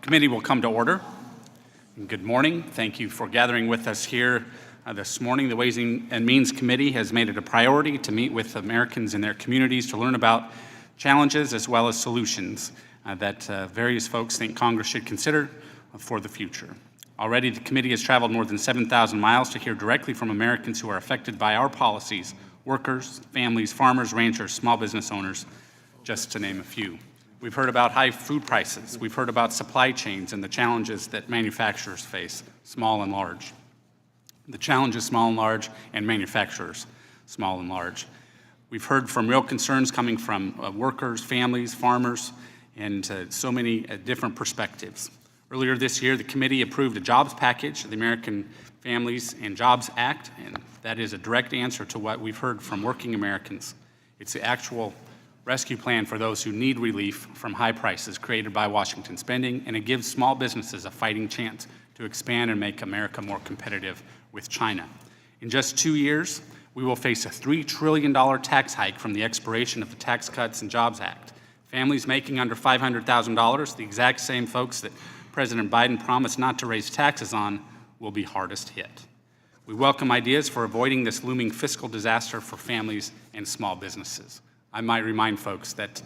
Committee will come to order. Good morning. Thank you for gathering with us here this morning. The Ways and Means Committee has made it a priority to meet with Americans in their communities to learn about challenges as well as solutions that various folks think Congress should consider for the future. Already, the committee has traveled more than 7,000 miles to hear directly from Americans who are affected by our policies: workers, families, farmers, ranchers, small business owners, just to name a few. We've heard about high food prices. We've heard about supply chains and the challenges that manufacturers face, small and large. The challenges, small and large, and manufacturers, small and large. We've heard from real concerns coming from workers, families, farmers, and so many different perspectives. Earlier this year, the committee approved a jobs package, the American Families and Jobs Act, and that is a direct answer to what we've heard from working Americans. It's the actual rescue plan for those who need relief from high prices created by Washington spending, and it gives small businesses a fighting chance to expand and make America more competitive with China. In just 2 years, we will face a $3 trillion tax hike from the expiration of the Tax Cuts and Jobs Act. Families making under $500,000, the exact same folks that President Biden promised not to raise taxes on, will be hardest hit. We welcome ideas for avoiding this looming fiscal disaster for families and small businesses. I might remind folks that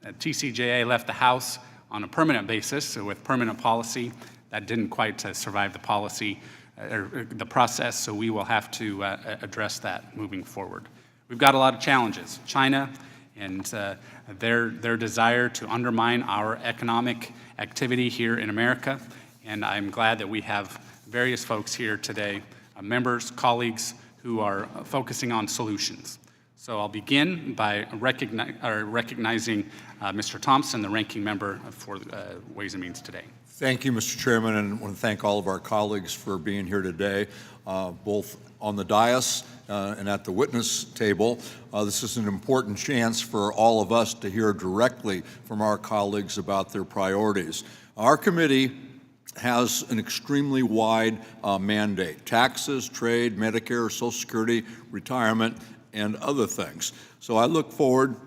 TCJA left the House on a permanent basis, so with permanent policy. That didn't quite survive the policy or the process, so we will have to address that moving forward. We've got a lot of challenges. China and their desire to undermine our economic activity here in America, and I'm glad that we have various folks here today, members, colleagues, who are focusing on solutions. So I'll begin by recognizing Mr. Thompson, the ranking member for Ways and Means today. Thank you, Mr. Chairman, and I want to thank all of our colleagues for being here today, both on the dais and at the witness table. This is an important chance for all of us to hear directly from our colleagues about their priorities. Our committee has an extremely wide mandate: taxes, trade, Medicare, Social Security, retirement, and other things. So I look forward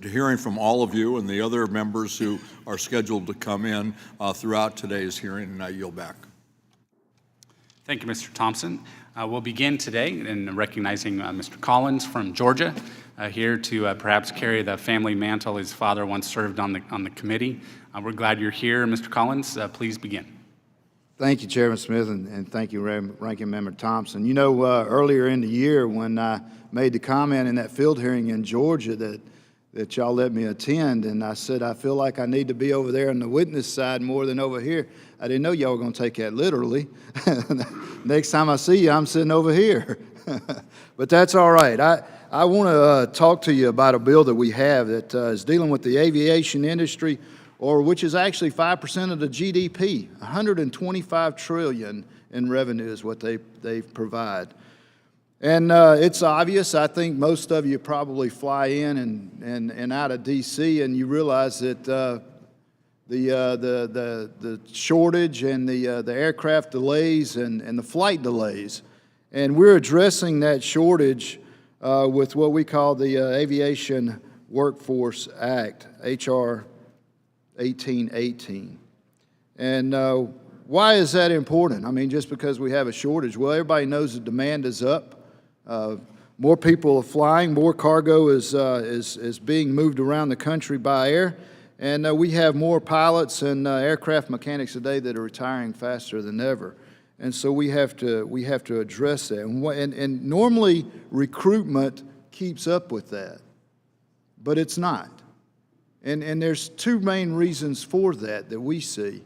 to hearing from all of you and the other members who are scheduled to come in throughout today's hearing, and I yield back. Thank you, Mr. Thompson. We'll begin today in recognizing Mr. Collins from Georgia, here to perhaps carry the family mantle his father once served on the committee. We're glad you're here, Mr. Collins. Please begin. Thank you, Chairman Smith, and thank you, Ranking Member Thompson. You know, earlier in the year when I made the comment in that field hearing in Georgia that y'all let me attend, and I said I feel like I need to be over there on the witness side more than over here. I didn't know y'all were going to take that literally. Next time I see you, I'm sitting over here. But that's all right. I want to talk to you about a bill that we have that is dealing with the aviation industry, which is actually 5% of the GDP. $125 trillion in revenue is what they provide. And it's obvious. I think most of you probably fly in and out of D.C. and you realize that the shortage and the aircraft delays and the flight delays, and we're addressing that shortage with what we call the Aviation Workforce Act, H.R. 1818. And why is that important? I mean, just because we have a shortage? Well, everybody knows the demand is up. More people are flying, more cargo is being moved around the country by air, and we have more pilots and aircraft mechanics today that are retiring faster than ever. And so we have to address that. And normally recruitment keeps up with that, but it's not. And there's two main reasons for that we see.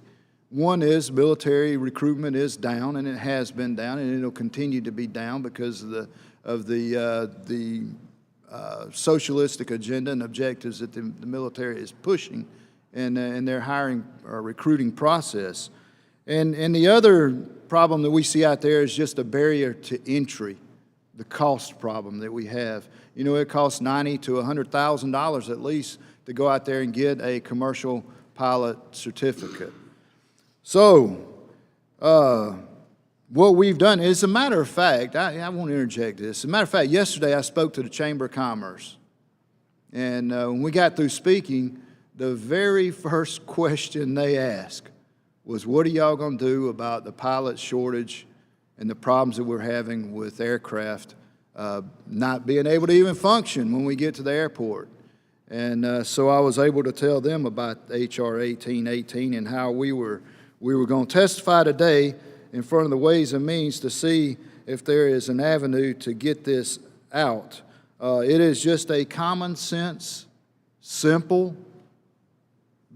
One is military recruitment is down, and it has been down, and it'll continue to be down because of the socialistic agenda and objectives that the military is pushing in their hiring or recruiting process. And the other problem that we see out there is just a barrier to entry, the cost problem that we have. You know, it costs $90,000 to $100,000 at least to go out there and get a commercial pilot certificate. So, what we've done, as a matter of fact, I want to interject this. As a matter of fact, yesterday I spoke to the Chamber of Commerce. And when we got through speaking, the very first question they asked was, what are y'all going to do about the pilot shortage and the problems that we're having with aircraft not being able to even function when we get to the airport? And so I was able to tell them about H.R. 1818 and how we were going to testify today in front of the Ways and Means to see if there is an avenue to get this out. It is just a common sense, simple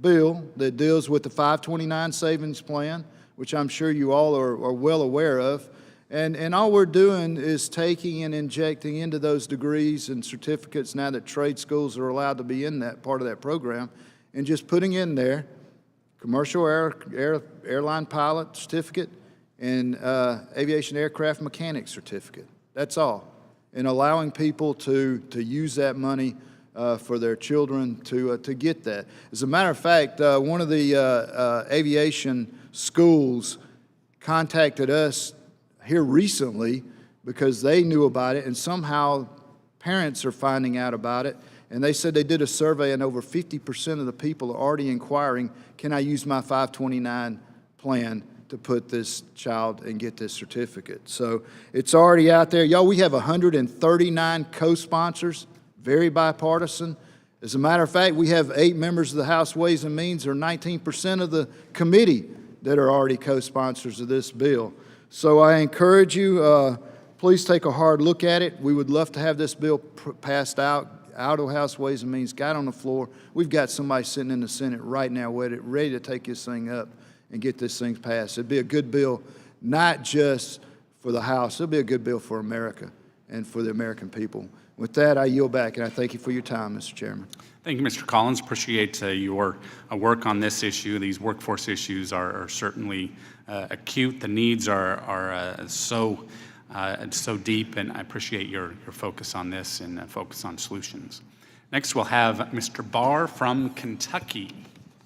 bill that deals with the 529 savings plan, which I'm sure you all are well aware of. And all we're doing is taking and injecting into those degrees and certificates now that trade schools are allowed to be in that part of that program, and just putting in there commercial airline pilot certificate and aviation aircraft mechanic certificate. That's all. And allowing people to use that money for their children to get that. As a matter of fact, one of the aviation schools contacted us here recently because they knew about it, and somehow parents are finding out about it. And they said they did a survey, and over 50% of the people are already inquiring, can I use my 529 plan to put this child and get this certificate? So it's already out there. Y'all, we have 139 co-sponsors, very bipartisan. As a matter of fact, we have 8 members of the House Ways and Means, or 19% of the committee, that are already co-sponsors of this bill. So I encourage you, please take a hard look at it. We would love to have this bill passed out of House Ways and Means, got on the floor. We've got somebody sitting in the Senate right now ready to take this thing up and get this thing passed. It'd be a good bill, not just for the House. It'll be a good bill for America and for the American people. With that, I yield back, and I thank you for your time, Mr. Chairman. Thank you, Mr. Collins. Appreciate your work on this issue. These workforce issues are certainly acute. The needs are so deep, and I appreciate your focus on this and focus on solutions. Next, we'll have Mr. Barr from Kentucky.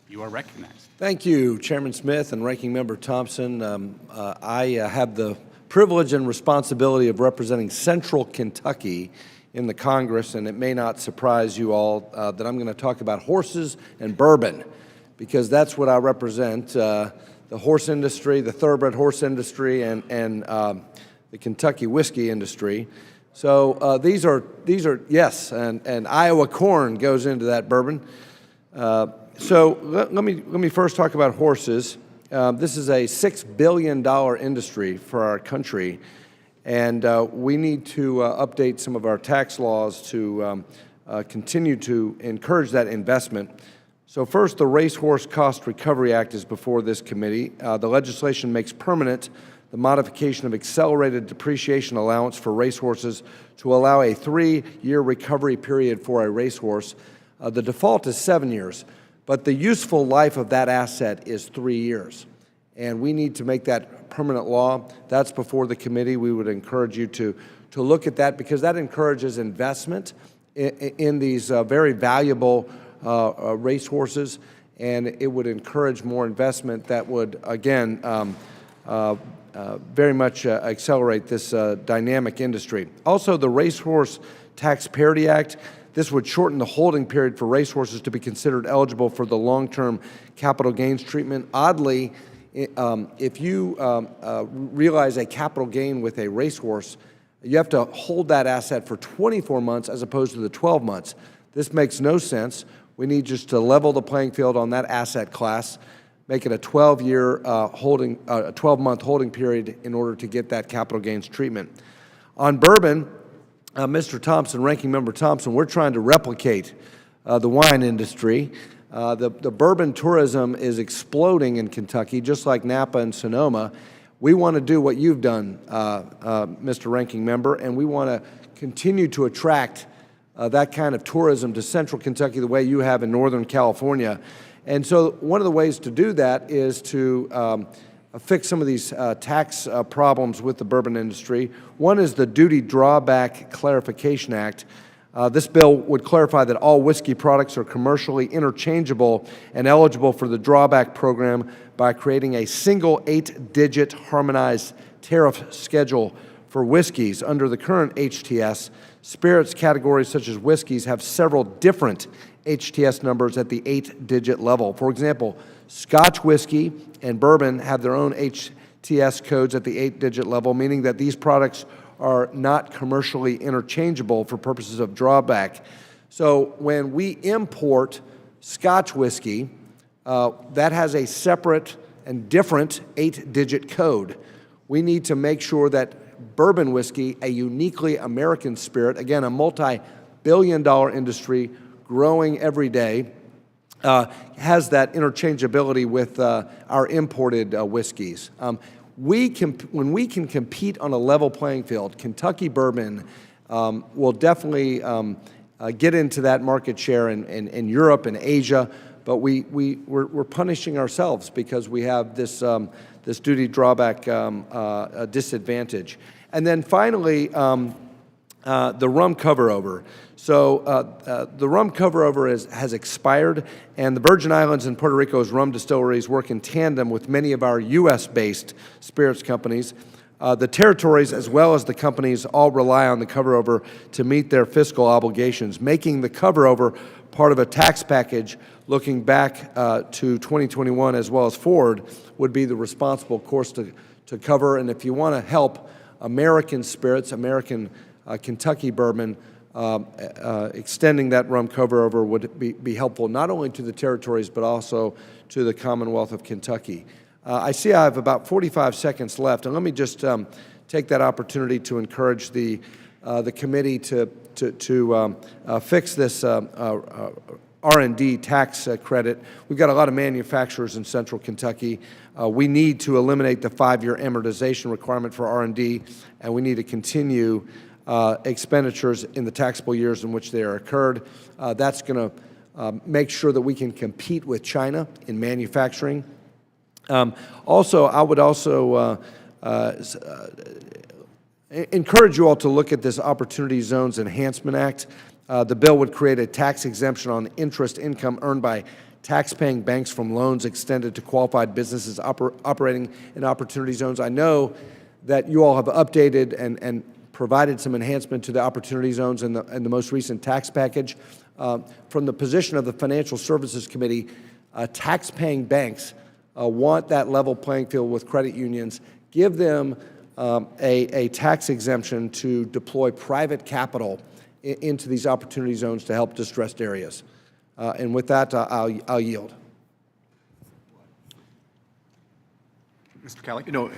You are recognized. Thank you, Chairman Smith and Ranking Member Thompson. I have the privilege and responsibility of representing Central Kentucky in the Congress, and it may not surprise you all that I'm going to talk about horses and bourbon, because that's what I represent, the horse industry, the thoroughbred horse industry, and the Kentucky whiskey industry. So these are yes, and Iowa corn goes into that bourbon. So let me first talk about horses. This is a $6 billion industry for our country, and we need to update some of our tax laws to continue to encourage that investment. So first, the Racehorse Cost Recovery Act is before this committee. The legislation makes permanent the modification of accelerated depreciation allowance for racehorses to allow a 3-year recovery period for a racehorse. The default is 7 years, but the useful life of that asset is 3 years. And we need to make that permanent law. That's before the committee. We would encourage you to look at that, because that encourages investment in these very valuable racehorses, and it would encourage more investment that would, again, very much accelerate this dynamic industry. Also, the Racehorse Tax Parity Act, this would shorten the holding period for racehorses to be considered eligible for the long-term capital gains treatment. Oddly, if you realize a capital gain with a racehorse, you have to hold that asset for 24 months as opposed to the 12 months. This makes no sense. We need just to level the playing field on that asset class, make it a 12-month holding period in order to get that capital gains treatment. On bourbon, Mr. Thompson, Ranking Member Thompson, we're trying to replicate the wine industry. The bourbon tourism is exploding in Kentucky, just like Napa and Sonoma. We want to do what you've done, Mr. Ranking Member, and we want to continue to attract that kind of tourism to Central Kentucky the way you have in Northern California. And so one of the ways to do that is to fix some of these tax problems with the bourbon industry. One is the Duty Drawback Clarification Act. This bill would clarify that all whiskey products are commercially interchangeable and eligible for the drawback program by creating a single 8-digit harmonized tariff schedule for whiskeys. Under the current HTS, Spirits categories such as whiskeys have several different HTS numbers at the 8-digit level. For example, Scotch whiskey and bourbon have their own HTS codes at the 8-digit level, meaning that these products are not commercially interchangeable for purposes of drawback. So when we import Scotch whiskey, that has a separate and different 8-digit code. We need to make sure that bourbon whiskey, a uniquely American spirit, again, a multi-billion-dollar industry growing every day, has that interchangeability with our imported whiskeys. When we can compete on a level playing field, Kentucky bourbon will definitely get into that market share in Europe and Asia, but we're punishing ourselves because we have this duty drawback disadvantage. And then finally, the rum cover-over. So the rum cover-over has expired, and the Virgin Islands and Puerto Rico's rum distilleries work in tandem with many of our U.S.-based spirits companies. The territories, as well as the companies, all rely on the cover-over to meet their fiscal obligations. Making the cover-over part of a tax package looking back to 2021 as well as forward would be the responsible course to cover. And if you want to help American spirits, American Kentucky bourbon, extending that rum cover-over would be helpful not only to the territories but also to the Commonwealth of Kentucky. I see I have about 45 seconds left, and let me just take that opportunity to encourage the committee to fix this R&D tax credit. We've got a lot of manufacturers in central Kentucky. We need to eliminate the 5-year amortization requirement for R&D, and we need to continue expenditures in the taxable years in which they are incurred. That's going to make sure that we can compete with China in manufacturing. Also, I would also encourage you all to look at this Opportunity Zones Enhancement Act. The bill would create a tax exemption on interest income earned by tax-paying banks from loans extended to qualified businesses operating in Opportunity Zones. I know that you all have updated and provided some enhancement to the Opportunity Zones in the most recent tax package. From the position of the Financial Services Committee, tax-paying banks want that level playing field with credit unions. Give them a tax exemption to deploy private capital into these opportunity zones to help distressed areas. And with that, I'll yield. Mr. Kelly? You know,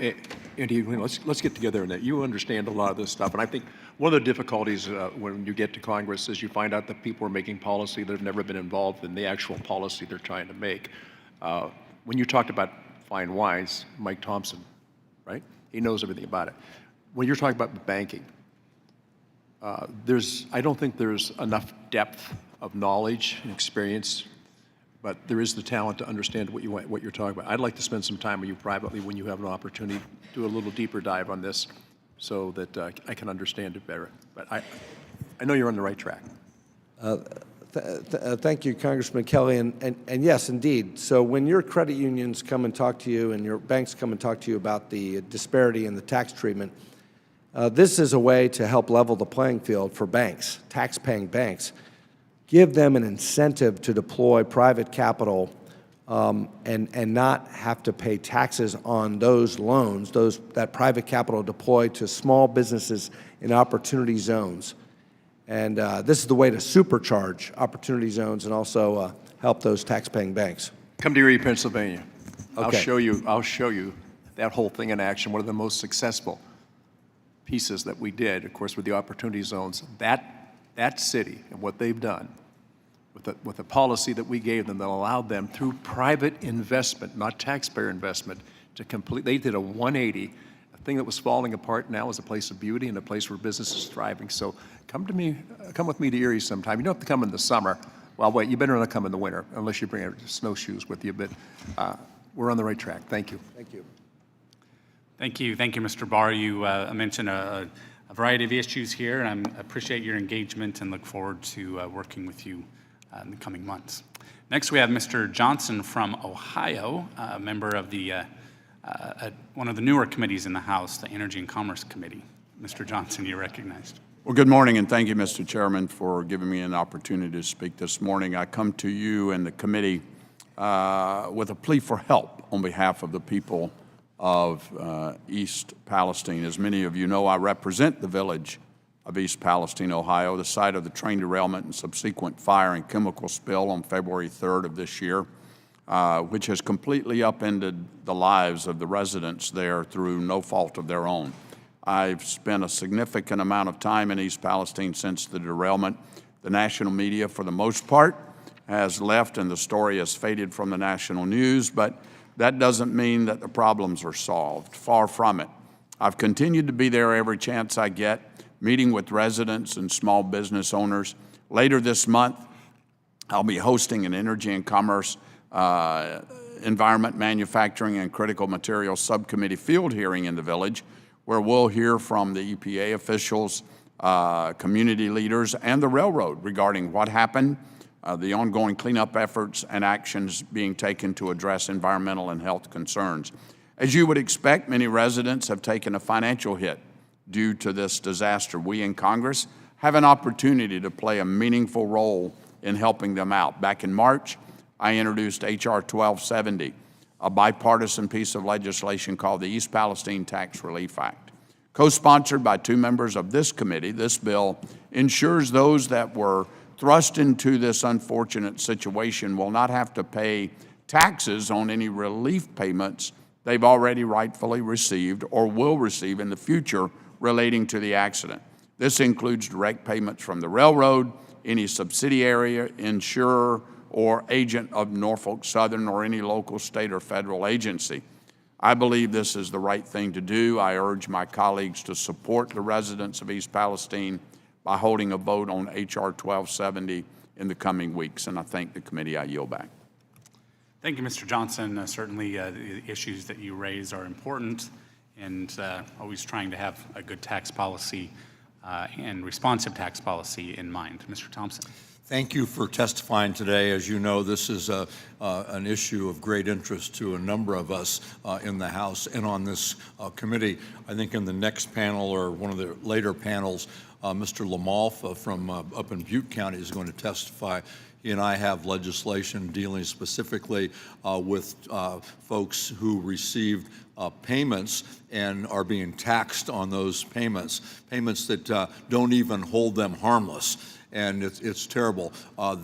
Andy, let's get together on that. You understand a lot of this stuff, and I think one of the difficulties when you get to Congress is you find out that people are making policy that have never been involved in the actual policy they're trying to make. When you talked about fine wines, Mike Thompson, right? He knows everything about it. When you're talking about banking, I don't think there's enough depth of knowledge and experience, but there is the talent to understand what you're talking about. I'd like to spend some time with you privately when you have an opportunity, do a little deeper dive on this so that I can understand it better. But I know you're on the right track. Thank you, Congressman Kelly, and yes, indeed. So when your credit unions come and talk to you and your banks come and talk to you about the disparity in the tax treatment, this is a way to help level the playing field for banks, tax-paying banks. Give them an incentive to deploy private capital and not have to pay taxes on those loans, that private capital deployed to small businesses in opportunity zones. And this is the way to supercharge opportunity zones and also help those tax-paying banks. Come to Erie, Pennsylvania. Okay. I'll show you that whole thing in action. One of the most successful pieces that we did, of course, with the opportunity zones. That city and what they've done with the policy that we gave them that allowed them through private investment, not taxpayer investment, to complete. They did a 180. A thing that was falling apart now is a place of beauty and a place where business is thriving. So come with me to Erie sometime. You don't have to come in the summer. Well, wait, you better not come in the winter unless you bring snowshoes with you. But we're on the right track. Thank you. Thank you. Thank you, Mr. Barr. You mentioned a variety of issues here, and I appreciate your engagement and look forward to working with you in the coming months. Next, we have Mr. Johnson from Ohio, a member of one of the newer committees in the House, the Energy and Commerce Committee. Mr. Johnson, you're recognized. Well, good morning, and thank you, Mr. Chairman, for giving me an opportunity to speak this morning. I come to you and the committee with a plea for help on behalf of the people of East Palestine. As many of you know, I represent the village of East Palestine, Ohio, the site of the train derailment and subsequent fire and chemical spill on February 3rd of this year, which has completely upended the lives of the residents there through no fault of their own. I've spent a significant amount of time in East Palestine since the derailment. The national media, for the most part, has left and the story has faded from the national news, but that doesn't mean that the problems are solved. Far from it. I've continued to be there every chance I get, meeting with residents and small business owners. Later this month, I'll be hosting an Energy and Commerce, Environment, Manufacturing, and Critical Materials Subcommittee field hearing in the village, where we'll hear from the EPA officials, community leaders, and the railroad regarding what happened, the ongoing cleanup efforts and actions being taken to address environmental and health concerns. As you would expect, many residents have taken a financial hit due to this disaster. We in Congress have an opportunity to play a meaningful role in helping them out. Back in March, I introduced H.R. 1270, a bipartisan piece of legislation called the East Palestine Tax Relief Act. Co-sponsored by 2 members of this committee, this bill ensures those that were thrust into this unfortunate situation will not have to pay taxes on any relief payments they've already rightfully received or will receive in the future relating to the accident. This includes direct payments from the railroad, any subsidiary, insurer, or agent of Norfolk Southern or any local, state, or federal agency. I believe this is the right thing to do. I urge my colleagues to support the residents of East Palestine by holding a vote on H.R. 1270 in the coming weeks, and I thank the committee. I yield back. Thank you, Mr. Johnson. Certainly the issues that you raise are important, and always trying to have a good tax policy and responsive tax policy in mind. Mr. Thompson. Thank you for testifying today. As you know, this is an issue of great interest to a number of us in the House and on this committee. I think in the next panel or one of the later panels, Mr. Lamalfa from up in Butte County is going to testify. He and I have legislation dealing specifically with folks who received payments and are being taxed on those payments that don't even hold them harmless. And it's terrible.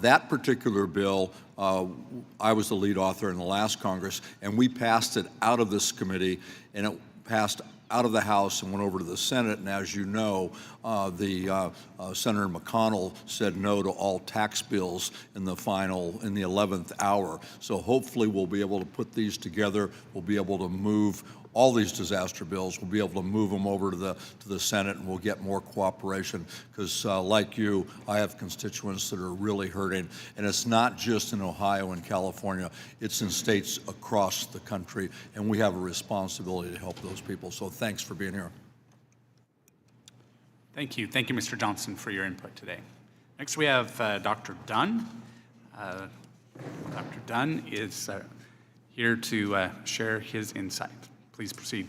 That particular bill, I was the lead author in the last Congress, and we passed it out of this committee, and it passed out of the House and went over to the Senate. And as you know, Senator McConnell said no to all tax bills in the 11th hour. So hopefully we'll be able to put these together. We'll be able to move all these disaster bills. We'll be able to move them over to the Senate, and we'll get more cooperation because, like you, I have constituents that are really hurting. And it's not just in Ohio and California. It's in states across the country, and we have a responsibility to help those people. So thanks for being here. Thank you. Thank you, Mr. Johnson, for your input today. Next, we have Dr. Dunn. Dr. Dunn is here to share his insight. Please proceed.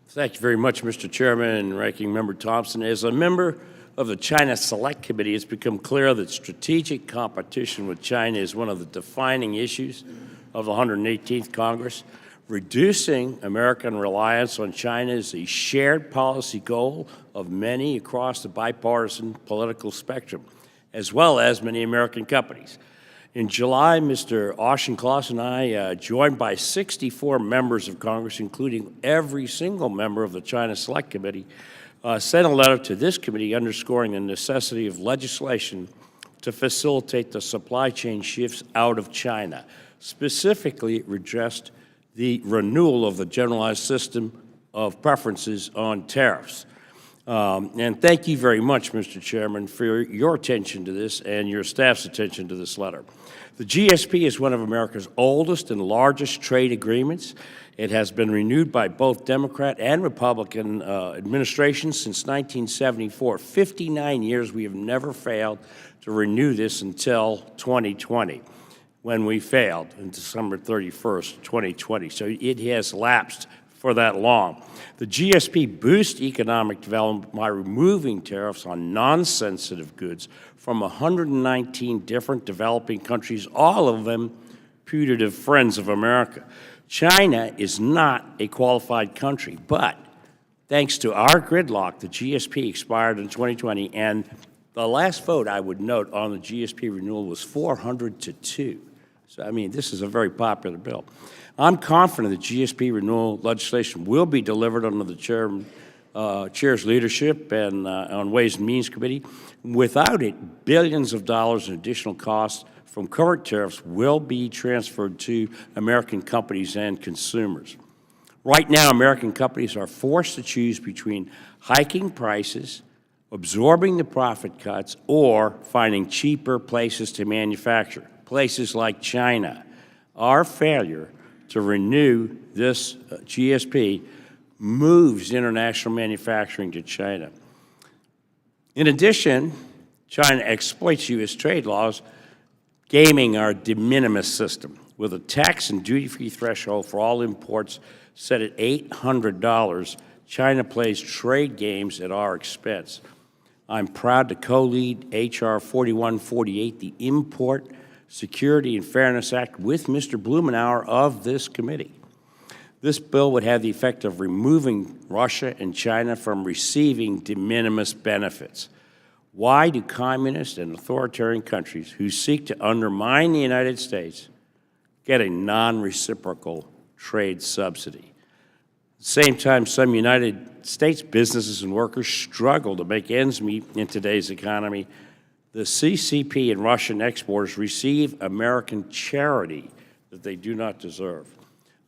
Thank you very much, Mr. Chairman and Ranking Member Thompson. As a member of the China Select Committee, it's become clear that strategic competition with China is one of the defining issues of the 118th Congress. Reducing American reliance on China is a shared policy goal of many across the bipartisan political spectrum, as well as many American companies. In July, Mr. Auchincloss and I, joined by 64 members of Congress, including every single member of the China Select Committee, sent a letter to this committee underscoring the necessity of legislation to facilitate the supply chain shifts out of China. Specifically, it addressed the renewal of the generalized system of preferences on tariffs. And thank you very much, Mr. Chairman, for your attention to this and your staff's attention to this letter. The GSP is one of America's oldest and largest trade agreements. It has been renewed by both Democrat and Republican administrations since 1974. 59 years, we have never failed to renew this until 2020, when we failed on December 31st, 2020. So it has lapsed for that long. The GSP boosts economic development by removing tariffs on non-sensitive goods from 119 different developing countries, all of them putative friends of America. China is not a qualified country, but thanks to our gridlock, the GSP expired in 2020, and the last vote, I would note, on the GSP renewal was 400 to 2. So, I mean, this is a very popular bill. I'm confident the GSP renewal legislation will be delivered under the Chair's leadership and on Ways and Means Committee. Without it, billions of dollars in additional costs from current tariffs will be transferred to American companies and consumers. Right now, American companies are forced to choose between hiking prices, absorbing the profit cuts, or finding cheaper places to manufacture, places like China. Our failure to renew this GSP moves international manufacturing to China. In addition, China exploits U.S. trade laws, gaming our de minimis system. With a tax and duty-free threshold for all imports set at $800, China plays trade games at our expense. I'm proud to co-lead H.R. 4148, the Import Security and Fairness Act, with Mr. Blumenauer of this committee. This bill would have the effect of removing Russia and China from receiving de minimis benefits. Why do communist and authoritarian countries who seek to undermine the United States get a non-reciprocal trade subsidy? At the same time, some United States businesses and workers struggle to make ends meet in today's economy. The CCP and Russian exporters receive American charity that they do not deserve.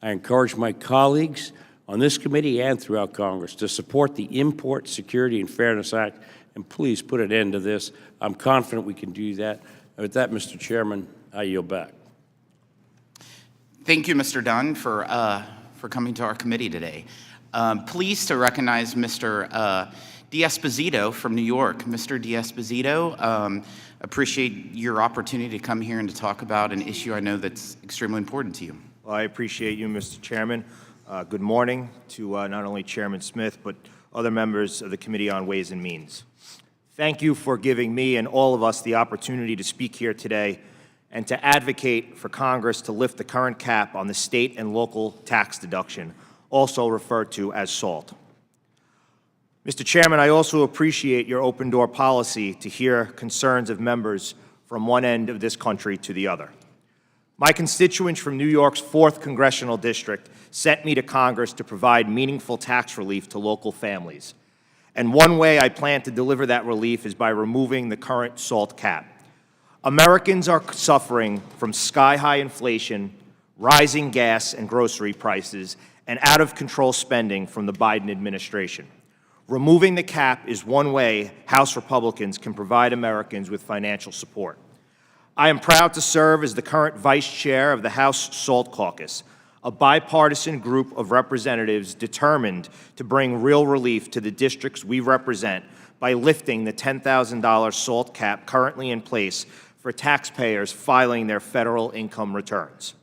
I encourage my colleagues on this committee and throughout Congress to support the Import Security and Fairness Act, and please put an end to this. I'm confident we can do that. And with that, Mr. Chairman, I yield back. Thank you, Mr. Dunn, for coming to our committee today. Pleased to recognize Mr. D'Esposito from New York. Mr. D'Esposito, appreciate your opportunity to come here and to talk about an issue I know that's extremely important to you. Well, I appreciate you, Mr. Chairman. Good morning to not only Chairman Smith, but other members of the Committee on Ways and Means. Thank you for giving me and all of us the opportunity to speak here today and to advocate for Congress to lift the current cap on the state and local tax deduction, also referred to as SALT. Mr. Chairman, I also appreciate your open door policy to hear concerns of members from one end of this country to the other. My constituents from New York's 4th Congressional District sent me to Congress to provide meaningful tax relief to local families. And one way I plan to deliver that relief is by removing the current SALT cap. Americans are suffering from sky-high inflation, rising gas and grocery prices, and out-of-control spending from the Biden administration. Removing the cap is one way House Republicans can provide Americans with financial support. I am proud to serve as the current vice chair of the House SALT Caucus, a bipartisan group of representatives determined to bring real relief to the districts we represent by lifting the $10,000 SALT cap currently in place for taxpayers filing their federal income returns.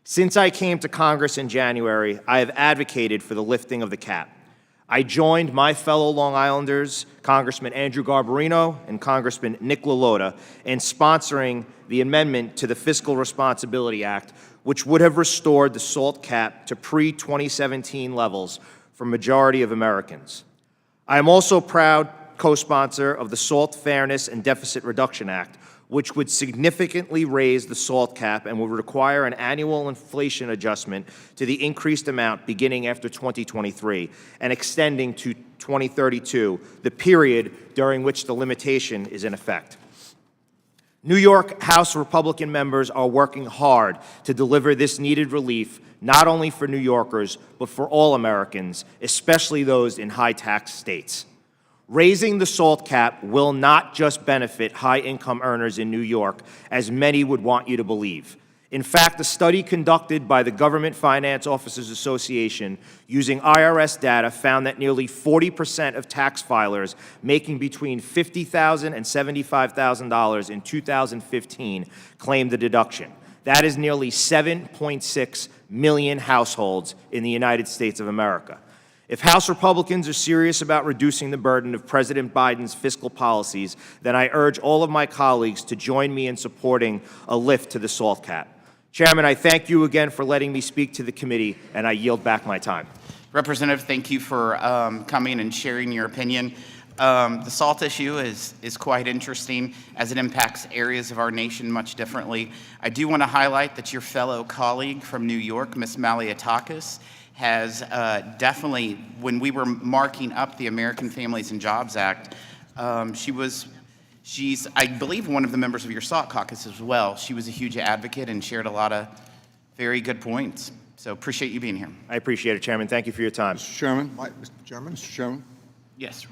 Since I came to Congress in January, I have advocated for the lifting of the cap. I joined my fellow Long Islanders, Congressman Andrew Garbarino and Congressman Nick LaLota, in sponsoring the amendment to the Fiscal Responsibility Act, which would have restored the SALT cap to pre-2017 levels for a majority of Americans. I am also proud co-sponsor of the SALT Fairness and Deficit Reduction Act, which would significantly raise the SALT cap and would require an annual inflation adjustment to the increased amount beginning after 2023 and extending to 2032, the period during which the limitation is in effect. New York House Republican members are working hard to deliver this needed relief, not only for New Yorkers, but for all Americans, especially those in high-tax states. Raising the SALT cap will not just benefit high-income earners in New York, as many would want you to believe. In fact, a study conducted by the Government Finance Officers Association using IRS data found that nearly 40% of tax filers making between $50,000 and $75,000 in 2015 claimed the deduction. That is nearly 7.6 million households in the United States of America. If House Republicans are serious about reducing the burden of President Biden's fiscal policies, then I urge all of my colleagues to join me in supporting a lift to the SALT cap. Chairman, I thank you again for letting me speak to the committee, and I yield back my time. Representative, thank you for coming and sharing your opinion. The SALT issue is quite interesting as it impacts areas of our nation much differently. I do want to highlight that your fellow colleague from New York, Ms. Malliotakis, has definitely, when we were marking up the American Families and Jobs Act, she's, I believe, one of the members of your SALT caucus as well. She was a huge advocate and shared a lot of very good points. So appreciate you being here. I appreciate it, Chairman. Thank you for your time. Mr. Chairman? Mr. Chairman? Yes,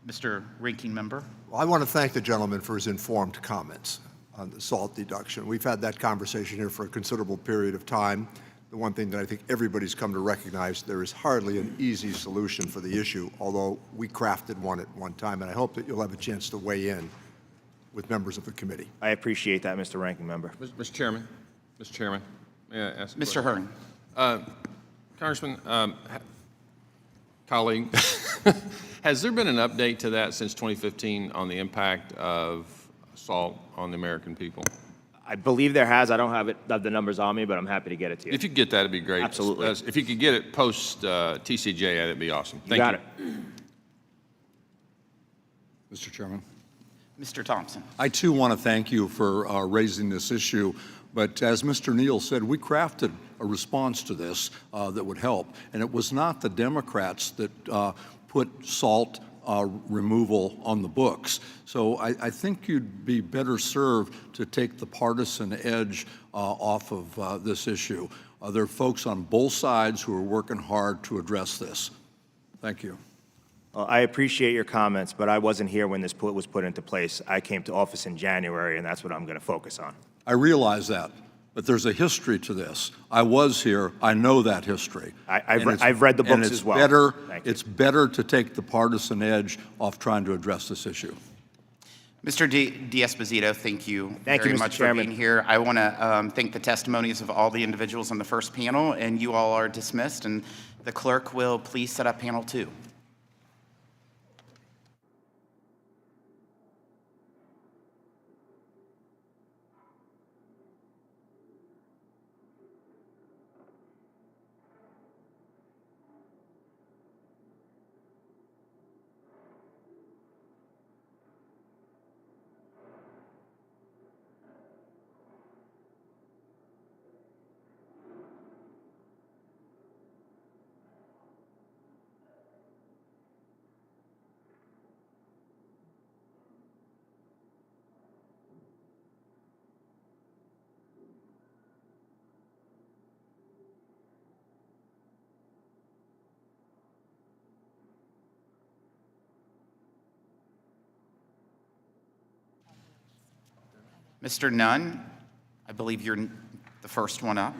Mr. Ranking Member. Well, I want to thank the gentleman for his informed comments on the SALT deduction. We've had that conversation here for a considerable period of time. The one thing that I think everybody's come to recognize, there is hardly an easy solution for the issue, although we crafted one at one time, and I hope that you'll have a chance to weigh in with members of the committee. I appreciate that, Mr. Ranking Member. Mr. Chairman, may I ask a Mr. Hearn. Congressman, colleague, has there been an update to that since 2015 on the impact of SALT on the American people? I believe there has. I don't have the numbers on me, but I'm happy to get it to you. If you could get that, it'd be great. Absolutely. If you could get it post TCJ, that'd be awesome. Thank you. Got it. Mr. Chairman? Mr. Thompson. I too want to thank you for raising this issue, but as Mr. Neal said, we crafted a response to this that would help, and it was not the Democrats that put SALT removal on the books. So I think you'd be better served to take the partisan edge off of this issue. There are folks on both sides who are working hard to address this. Thank you. Well, I appreciate your comments, but I wasn't here when this was put into place. I came to office in January, and that's what I'm going to focus on. I realize that, but there's a history to this. I was here. I know that history. I've read the books as well. It's better to take the partisan edge off trying to address this issue. Mr. D'Esposito, thank you Thank you, very Mr. much for Chairman. being here. I want to thank the testimonies of all the individuals on the first panel, and you all are dismissed, and the clerk will please set up panel 2. Mr. Nunn, I believe you're the first one up.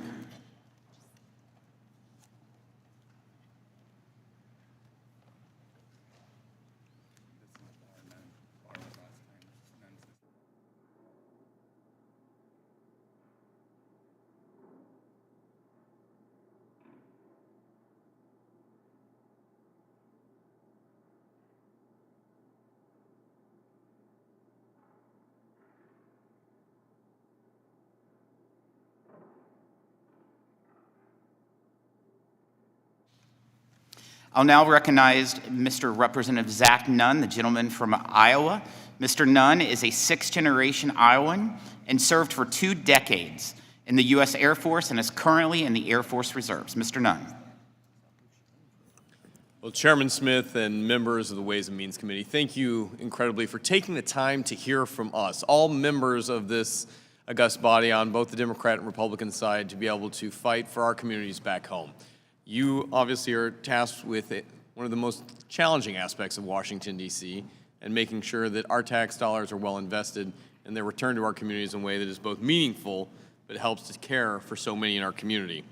I'll now recognize Mr. Representative Zach Nunn, the gentleman from Iowa. Mr. Nunn is a sixth-generation Iowan and served for 2 decades in the U.S. Air Force and is currently in the Air Force Reserves. Mr. Nunn. Well, Chairman Smith and members of the Ways and Means Committee, thank you incredibly for taking the time to hear from us, all members of this august body on both the Democrat and Republican side, to be able to fight for our communities back home. You obviously are tasked with one of the most challenging aspects of Washington, D.C., and making sure that our tax dollars are well invested and they're returned to our communities in a way that is both meaningful but helps to care for so many in our community.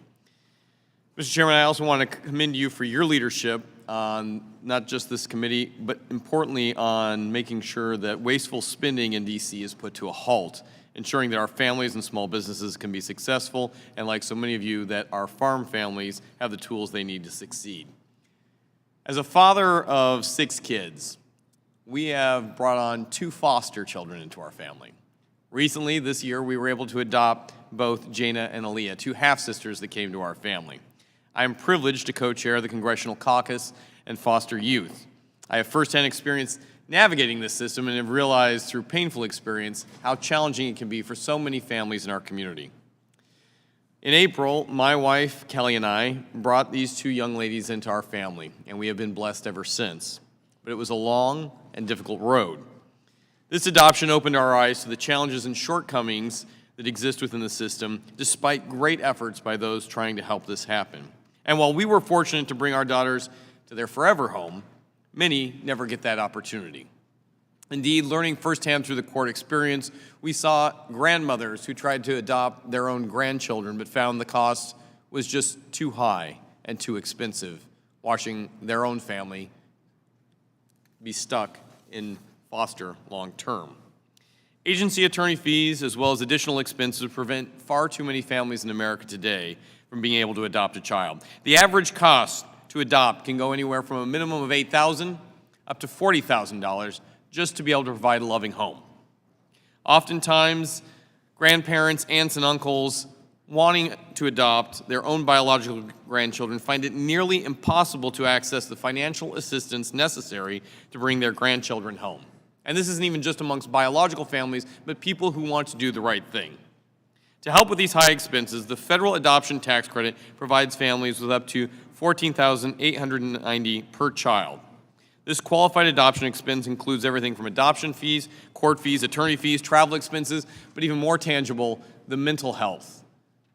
Mr. Chairman, I also want to commend you for your leadership on not just this committee, but importantly on making sure that wasteful spending in D.C. is put to a halt ensuring that our families and small businesses can be successful, and like so many of you, that our farm families have the tools they need to succeed. As a father of 6 kids, we have brought on 2 foster children into our family. Recently, this year, we were able to adopt both Jaina and Aaliyah, 2 half-sisters that came to our family. I am privileged to co-chair the Congressional Caucus and foster youth. I have firsthand experience navigating this system and have realized through painful experience how challenging it can be for so many families in our community. In April, my wife, Kelly, and I brought these 2 young ladies into our family, and we have been blessed ever since. But it was a long and difficult road. This adoption opened our eyes to the challenges and shortcomings that exist within the system, despite great efforts by those trying to help this happen. And while we were fortunate to bring our daughters to their forever home, many never get that opportunity. Indeed, learning firsthand through the court experience, we saw grandmothers who tried to adopt their own grandchildren but found the cost was just too high and too expensive, watching their own family be stuck in foster long term. Agency attorney fees, as well as additional expenses, prevent far too many families in America today from being able to adopt a child. The average cost to adopt can go anywhere from a minimum of $8,000 up to $40,000 just to be able to provide a loving home. Oftentimes, grandparents, aunts, and uncles wanting to adopt their own biological grandchildren find it nearly impossible to access the financial assistance necessary to bring their grandchildren home. And this isn't even just amongst biological families, but people who want to do the right thing. To help with these high expenses, the federal adoption tax credit provides families with up to $14,890 per child. This qualified adoption expense includes everything from adoption fees, court fees, attorney fees, travel expenses, but even more tangible, the mental health,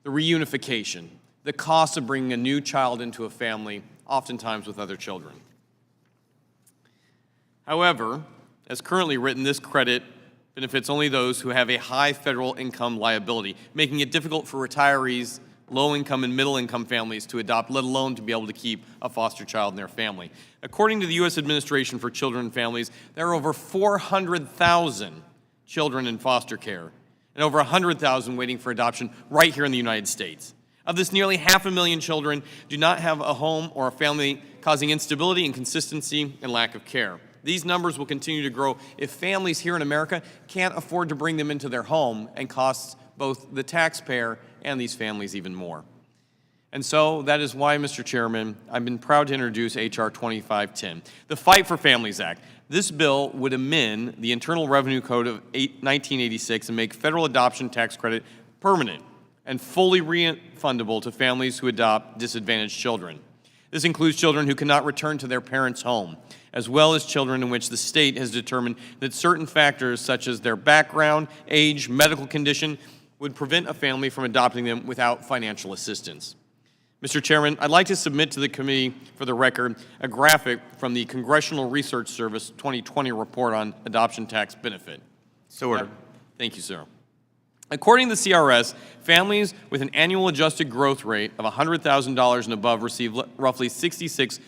the reunification, the cost of bringing a new child into a family, oftentimes with other children. However, as currently written, this credit benefits only those who have a high federal income liability, making it difficult for retirees, low-income and middle-income families to adopt, let alone to be able to keep a foster child in their family. According to the U.S. Administration for Children and Families, there are over 400,000 children in foster care and over 100,000 waiting for adoption right here in the United States. Of this, nearly 500,000 children do not have a home or a family, causing instability, inconsistency, and lack of care. These numbers will continue to grow if families here in America can't afford to bring them into their home and costs both the taxpayer and these families even more. And so that is why, Mr. Chairman, I've been proud to introduce H.R. 2510, the Fight for Families Act. This bill would amend the Internal Revenue Code of 1986 and make federal adoption tax credit permanent and fully refundable to families who adopt disadvantaged children. This includes children who cannot return to their parents' home, as well as children in which the state has determined that certain factors such as their background, age, medical condition would prevent a family from adopting them without financial assistance. Mr. Chairman, I'd like to submit to the committee for the record a graphic from the Congressional Research Service 2020 report on adoption tax benefit. So ordered. Thank you, sir. According to the CRS, families with an annual adjusted growth rate of $100,000 and above receive roughly 66%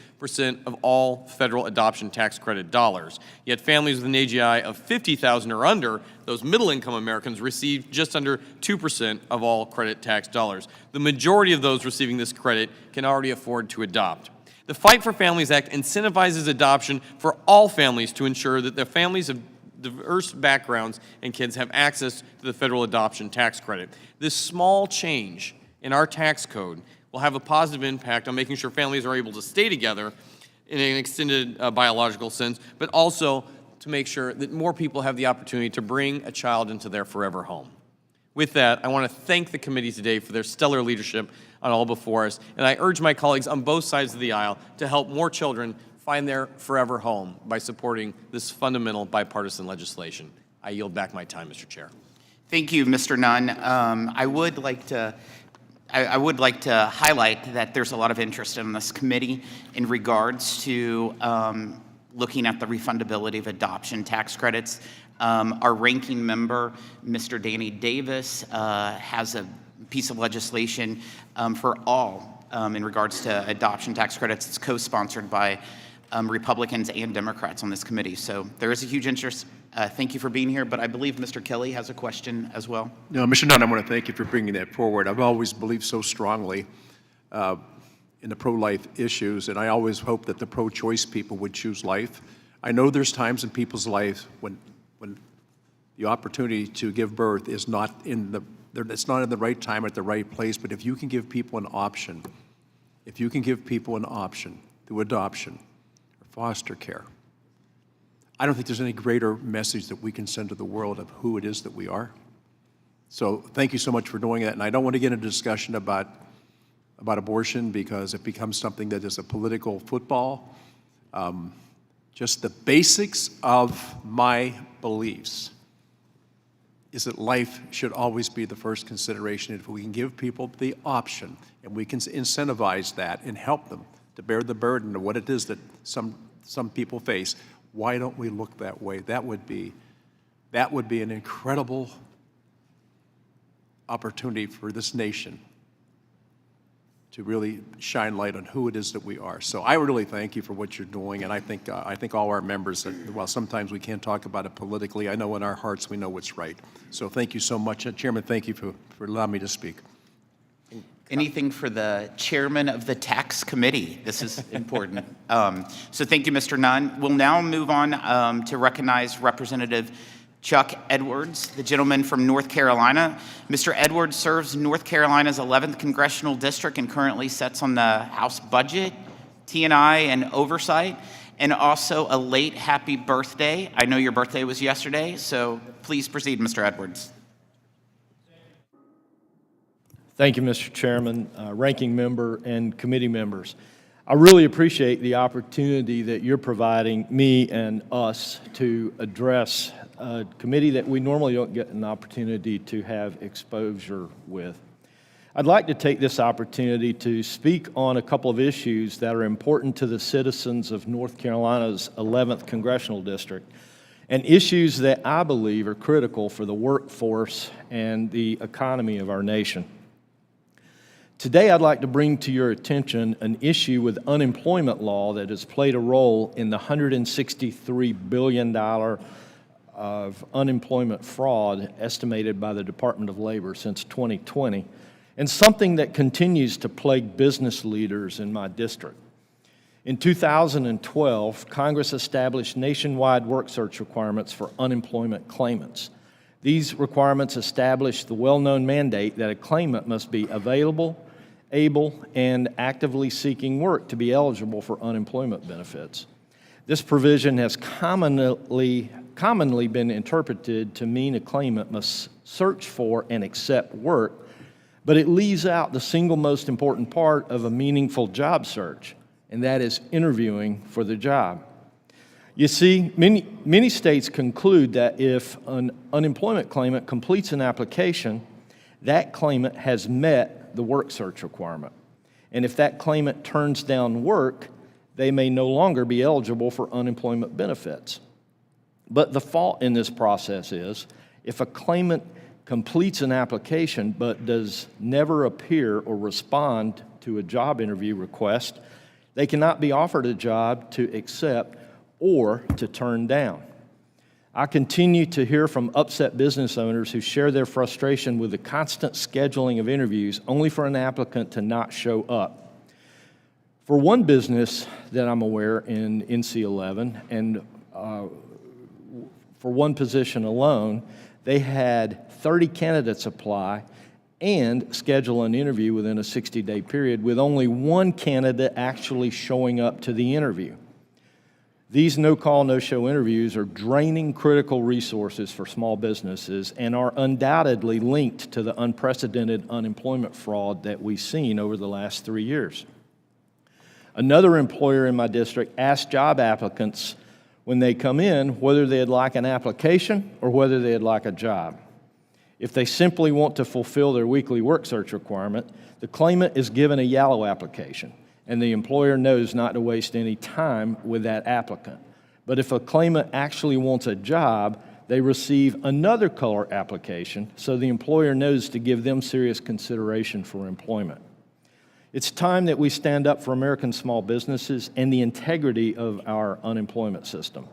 of all federal adoption tax credit dollars. Yet families with an AGI of $50,000 or under, those middle-income Americans, receive just under 2% of all credit tax dollars. The majority of those receiving this credit can already afford to adopt. The Fight for Families Act incentivizes adoption for all families to ensure that their families of diverse backgrounds and kids have access to the federal adoption tax credit. This small change in our tax code will have a positive impact on making sure families are able to stay together in an extended biological sense, but also to make sure that more people have the opportunity to bring a child into their forever home. With that, I want to thank the committee today for their stellar leadership on all before us, and I urge my colleagues on both sides of the aisle to help more children find their forever home by supporting this fundamental bipartisan legislation. I yield back my time, Mr. Chair. Thank you, Mr. Nunn. I would like to highlight that there's a lot of interest in this committee in regards to looking at the refundability of adoption tax credits. Our ranking member, Mr. Danny Davis, has a piece of legislation for all in regards to adoption tax credits. It's co-sponsored by Republicans and Democrats on this committee. So there is a huge interest Thank you for being here, but I believe Mr. Kelly has a question as well. No, Mr. Nunn, I want to thank you for bringing that forward. I've always believed so strongly in the pro-life issues, and I always hoped that the pro-choice people would choose life. I know there's times in people's lives when the opportunity to give birth is not in the it's not in the right time at the right place, but if you can give people an option, through adoption or foster care, I don't think there's any greater message that we can send to the world of who it is that we are. So thank you so much for doing that. And I don't want to get into a discussion about abortion because it becomes something that is a political football. Just the basics of my beliefs is that life should always be the first consideration. If we can give people the option and we can incentivize that and help them to bear the burden of what it is that some people face, why don't we look that way? That would be an incredible opportunity for this nation to really shine light on who it is that we are. So I really thank you for what you're doing, and I think all our members, while sometimes we can't talk about it politically, I know in our hearts we know what's right. So thank you so much. Chairman, thank you for allowing me to speak. Anything for the chairman of the tax committee? This is important. So thank you, Mr. Nunn. We'll now move on to recognize Representative Chuck Edwards, the gentleman from North Carolina. Mr. Edwards serves North Carolina's 11th Congressional District and currently sits on the House Budget, T&I, and Oversight, and also a late happy birthday. I know your birthday was yesterday, so please proceed, Mr. Edwards. Thank you, Mr. Chairman, ranking member, and committee members. I really appreciate the opportunity that you're providing me and us to address a committee that we normally don't get an opportunity to have exposure with. I'd like to take this opportunity to speak on a couple of issues that are important to the citizens of North Carolina's 11th Congressional District, and issues that I believe are critical for the workforce and the economy of our nation. Today, I'd like to bring to your attention an issue with unemployment law that has played a role in the $163 billion of unemployment fraud estimated by the Department of Labor since 2020, and something that continues to plague business leaders in my district. In 2012, Congress established nationwide work search requirements for unemployment claimants. These requirements established the well-known mandate that a claimant must be available, able, and actively seeking work to be eligible for unemployment benefits. This provision has commonly been interpreted to mean a claimant must search for and accept work, but it leaves out the single most important part of a meaningful job search, and that is interviewing for the job. You see, many states conclude that if an unemployment claimant completes an application, that claimant has met the work search requirement. And if that claimant turns down work, they may no longer be eligible for unemployment benefits. But the fault in this process is, if a claimant completes an application but does never appear or respond to a job interview request, they cannot be offered a job to accept or to turn down. I continue to hear from upset business owners who share their frustration with the constant scheduling of interviews only for an applicant to not show up. For one business that I'm aware in NC11, and for one position alone, they had 30 candidates apply and schedule an interview within a 60-day period, with only one candidate actually showing up to the interview. These no-call, no-show interviews are draining critical resources for small businesses and are undoubtedly linked to the unprecedented unemployment fraud that we've seen over the last 3 years. Another employer in my district asked job applicants when they come in whether they'd like an application or whether they'd like a job. If they simply want to fulfill their weekly work search requirement, the claimant is given a yellow application, and the employer knows not to waste any time with that applicant. But if a claimant actually wants a job, they receive another color application, so the employer knows to give them serious consideration for employment. It's time that we stand up for American small businesses and the integrity of our unemployment system.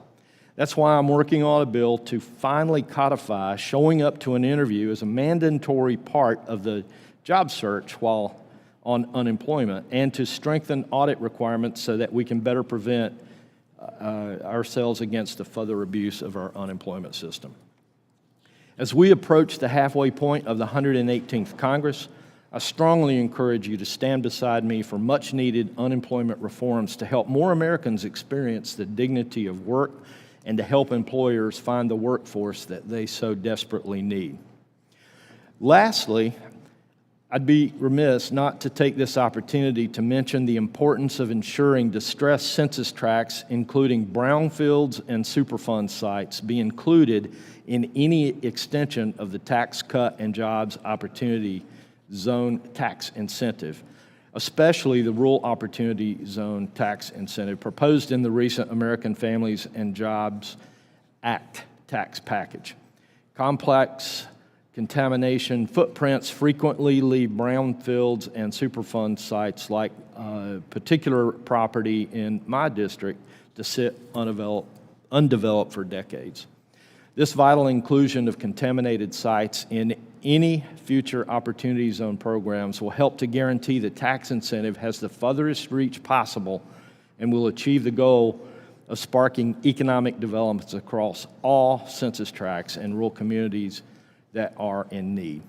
That's why I'm working on a bill to finally codify showing up to an interview as a mandatory part of the job search while on unemployment, and to strengthen audit requirements so that we can better prevent ourselves against the further abuse of our unemployment system. As we approach the halfway point of the 118th Congress, I strongly encourage you to stand beside me for much-needed unemployment reforms to help more Americans experience the dignity of work and to help employers find the workforce that they so desperately need. Lastly, I'd be remiss not to take this opportunity to mention the importance of ensuring distressed census tracts, including brownfields and Superfund sites, be included in any extension of the Tax Cut and Jobs Opportunity Zone tax incentive, especially the Rural Opportunity Zone tax incentive proposed in the recent American Families and Jobs Act tax package. Complex contamination footprints frequently leave brownfields and Superfund sites like particular property in my district to sit undeveloped for decades. This vital inclusion of contaminated sites in any future Opportunity Zone programs will help to guarantee the tax incentive has the furthest reach possible and will achieve the goal of sparking economic developments across all census tracts and rural communities that are in need.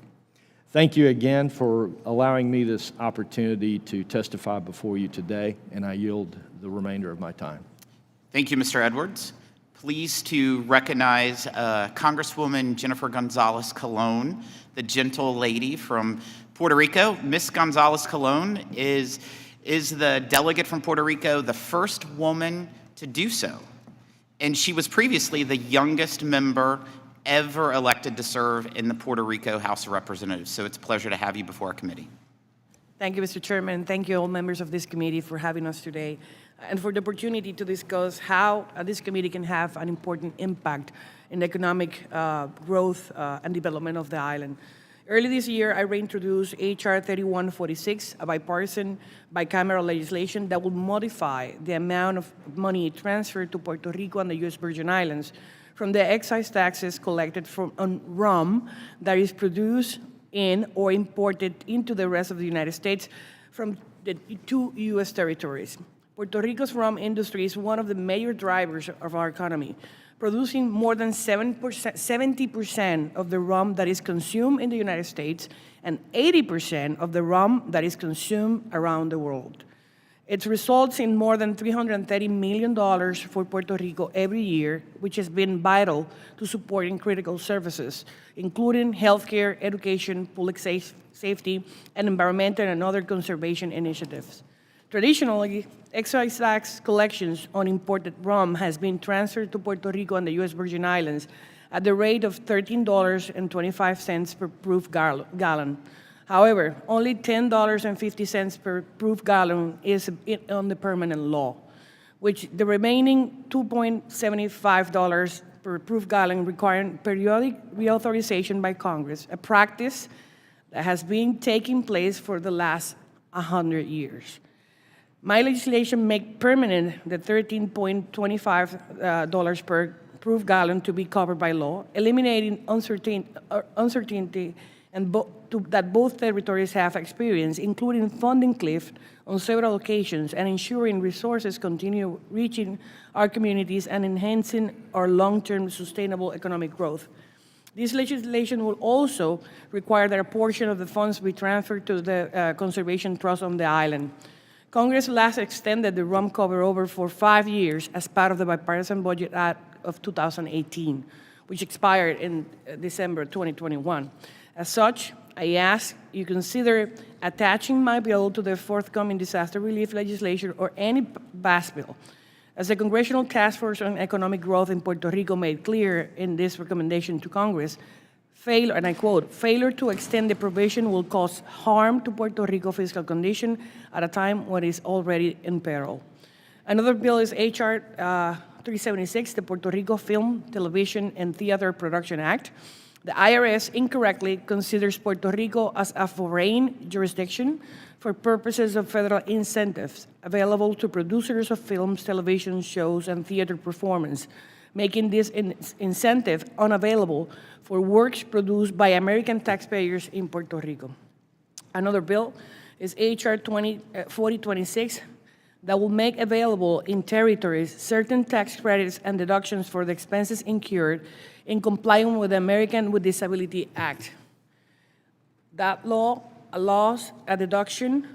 Thank you again for allowing me this opportunity to testify before you today, and I yield the remainder of my time. Thank you, Mr. Edwards. Pleased to recognize Congresswoman Jennifer Gonzalez Colon, the gentle lady from Puerto Rico. Ms. Gonzalez Colon is the delegate from Puerto Rico, the first woman to do so. And she was previously the youngest member ever elected to serve in the Puerto Rico House of Representatives. So it's a pleasure to have you before our committee. Thank you, Mr. Chairman. Thank you all members of this committee for having us today and for the opportunity to discuss how this committee can have an important impact in economic growth and development of the island. Early this year, I reintroduced H.R. 3146, a bipartisan bicameral legislation that will modify the amount of money transferred to Puerto Rico and the U.S. Virgin Islands from the excise taxes collected on rum that is produced in or imported into the rest of the United States from the two U.S. territories. Puerto Rico's rum industry is one of the major drivers of our economy, producing more than 70% of the rum that is consumed in the United States and 80% of the rum that is consumed around the world. It results in more than $330 million for Puerto Rico every year, which has been vital to supporting critical services, including healthcare, education, public safety, and environmental and other conservation initiatives. Traditionally, excise tax collections on imported rum has been transferred to Puerto Rico and the U.S. Virgin Islands at the rate of $13.25 per proof gallon. However, only $10.50 per proof gallon is on the permanent law, which the remaining $2.75 per proof gallon require periodic reauthorization by Congress, a practice that has been taking place for the last 100 years. My legislation makes permanent the $13.25 per proof gallon to be covered by law, eliminating uncertainty and that both territories have experienced, including funding cliff on several occasions and ensuring resources continue reaching our communities and enhancing our long-term sustainable economic growth. This legislation will also require that a portion of the funds be transferred to the Conservation Trust on the island. Congress last extended the rum cover over for 5 years as part of the Bipartisan Budget Act of 2018, which expired in December 2021. As such, I ask you consider attaching my bill to the forthcoming disaster relief legislation or any BAS bill. As the Congressional Task Force on Economic Growth in Puerto Rico made clear in this recommendation to Congress, and I quote, "Failure to extend the provision will cause harm to Puerto Rico fiscal condition at a time when it is already in peril." Another bill is H.R. 376, the Puerto Rico Film, Television, and Theater Production Act. The IRS incorrectly considers Puerto Rico as a foreign jurisdiction for purposes of federal incentives available to producers of films, television shows, and theater performance, making this incentive unavailable for works produced by American taxpayers in Puerto Rico. Another bill is H.R. 4026 that will make available in territories certain tax credits and deductions for the expenses incurred in complying with the American with Disability Act. That law allows a deduction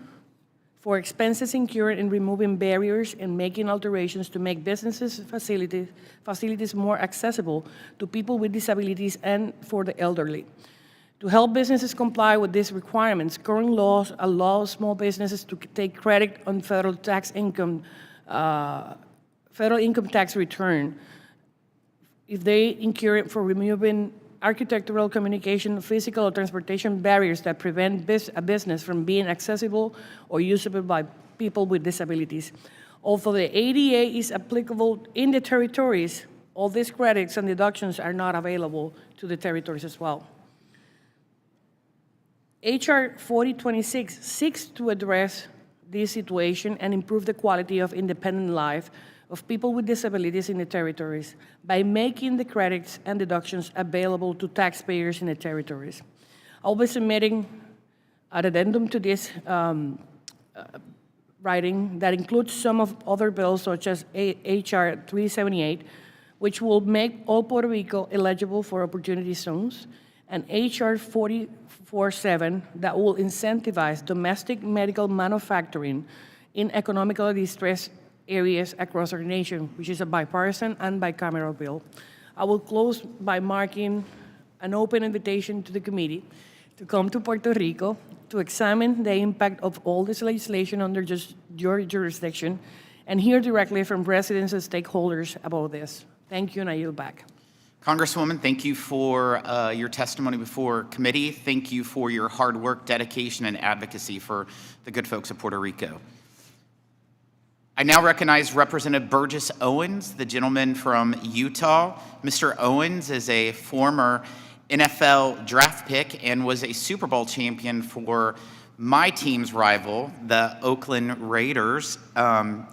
for expenses incurred in removing barriers and making alterations to make businesses facilities more accessible to people with disabilities and for the elderly. To help businesses comply with these requirements, current laws allow small businesses to take credit on federal income tax return if they incur it for removing architectural, communication, physical, or transportation barriers that prevent a business from being accessible or usable by people with disabilities. Although the ADA is applicable in the territories, all these credits and deductions are not available to the territories as well. H.R. 4026 seeks to address this situation and improve the quality of independent life of people with disabilities in the territories by making the credits and deductions available to taxpayers in the territories. I'll be submitting an addendum to this writing that includes some of other bills such as H.R. 378, which will make all Puerto Rico eligible for opportunity zones, and H.R. 447 that will incentivize domestic medical manufacturing in economically distressed areas across our nation, which is a bipartisan and bicameral bill. I will close by marking an open invitation to the committee to come to Puerto Rico to examine the impact of all this legislation under just your jurisdiction and hear directly from residents and stakeholders about this. Thank you, and I yield back. Congresswoman, thank you for your testimony before committee. Thank you for your hard work, dedication, and advocacy for the good folks of Puerto Rico. I now recognize Representative Burgess Owens, the gentleman from Utah. Mr. Owens is a former NFL draft pick and was a Super Bowl champion for my team's rival, the Oakland Raiders.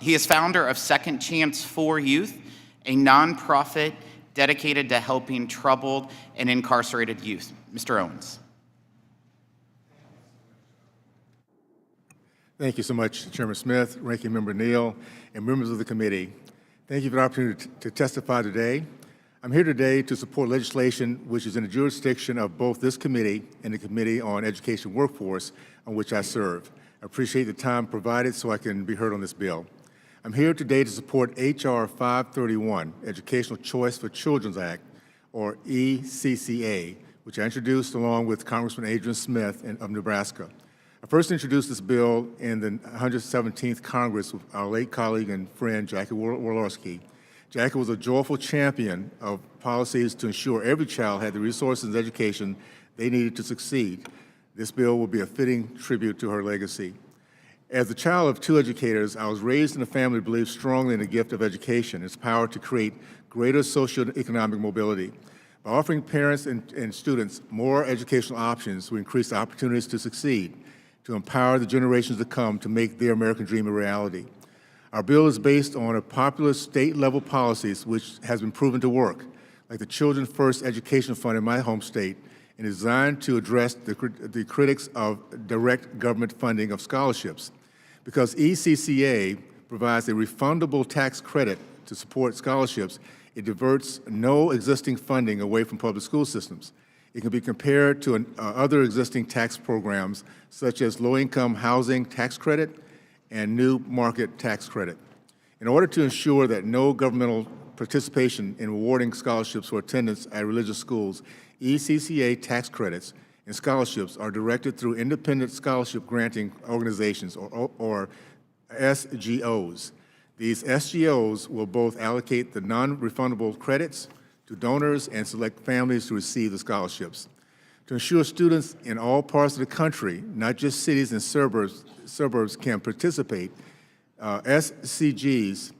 He is founder of Second Chance for Youth, a nonprofit dedicated to helping troubled and incarcerated youth. Mr. Owens. Thank you so much, Chairman Smith, Ranking Member Neal, and members of the committee. Thank you for the opportunity to testify today. I'm here today to support legislation which is in the jurisdiction of both this committee and the Committee on Education Workforce, on which I serve. I appreciate the time provided so I can be heard on this bill. I'm here today to support H.R. 531, Educational Choice for Children's Act, or ECCA, which I introduced along with Congressman Adrian Smith of Nebraska. I first introduced this bill in the 117th Congress with our late colleague and friend, Jackie Walorski. Jackie was a joyful champion of policies to ensure every child had the resources and education they needed to succeed. This bill will be a fitting tribute to her legacy. As the child of two educators, I was raised in a family that believed strongly in the gift of education, its power to create greater socioeconomic mobility. By offering parents and students more educational options, we increase the opportunities to succeed, to empower the generations to come to make their American dream a reality. Our bill is based on a popular state-level policies which has been proven to work, like the Children First Education Fund in my home state, and is designed to address the critics of direct government funding of scholarships. Because ECCA provides a refundable tax credit to support scholarships, it diverts no existing funding away from public school systems. It can be compared to other existing tax programs, such as low-income housing tax credit and new market tax credit. In order to ensure that no governmental participation in awarding scholarships for attendance at religious schools, ECCA tax credits and scholarships are directed through independent scholarship granting organizations, or SGOs. These SGOs will both allocate the non-refundable credits to donors and select families to receive the scholarships. To ensure students in all parts of the country, not just cities and suburbs can participate, SCGs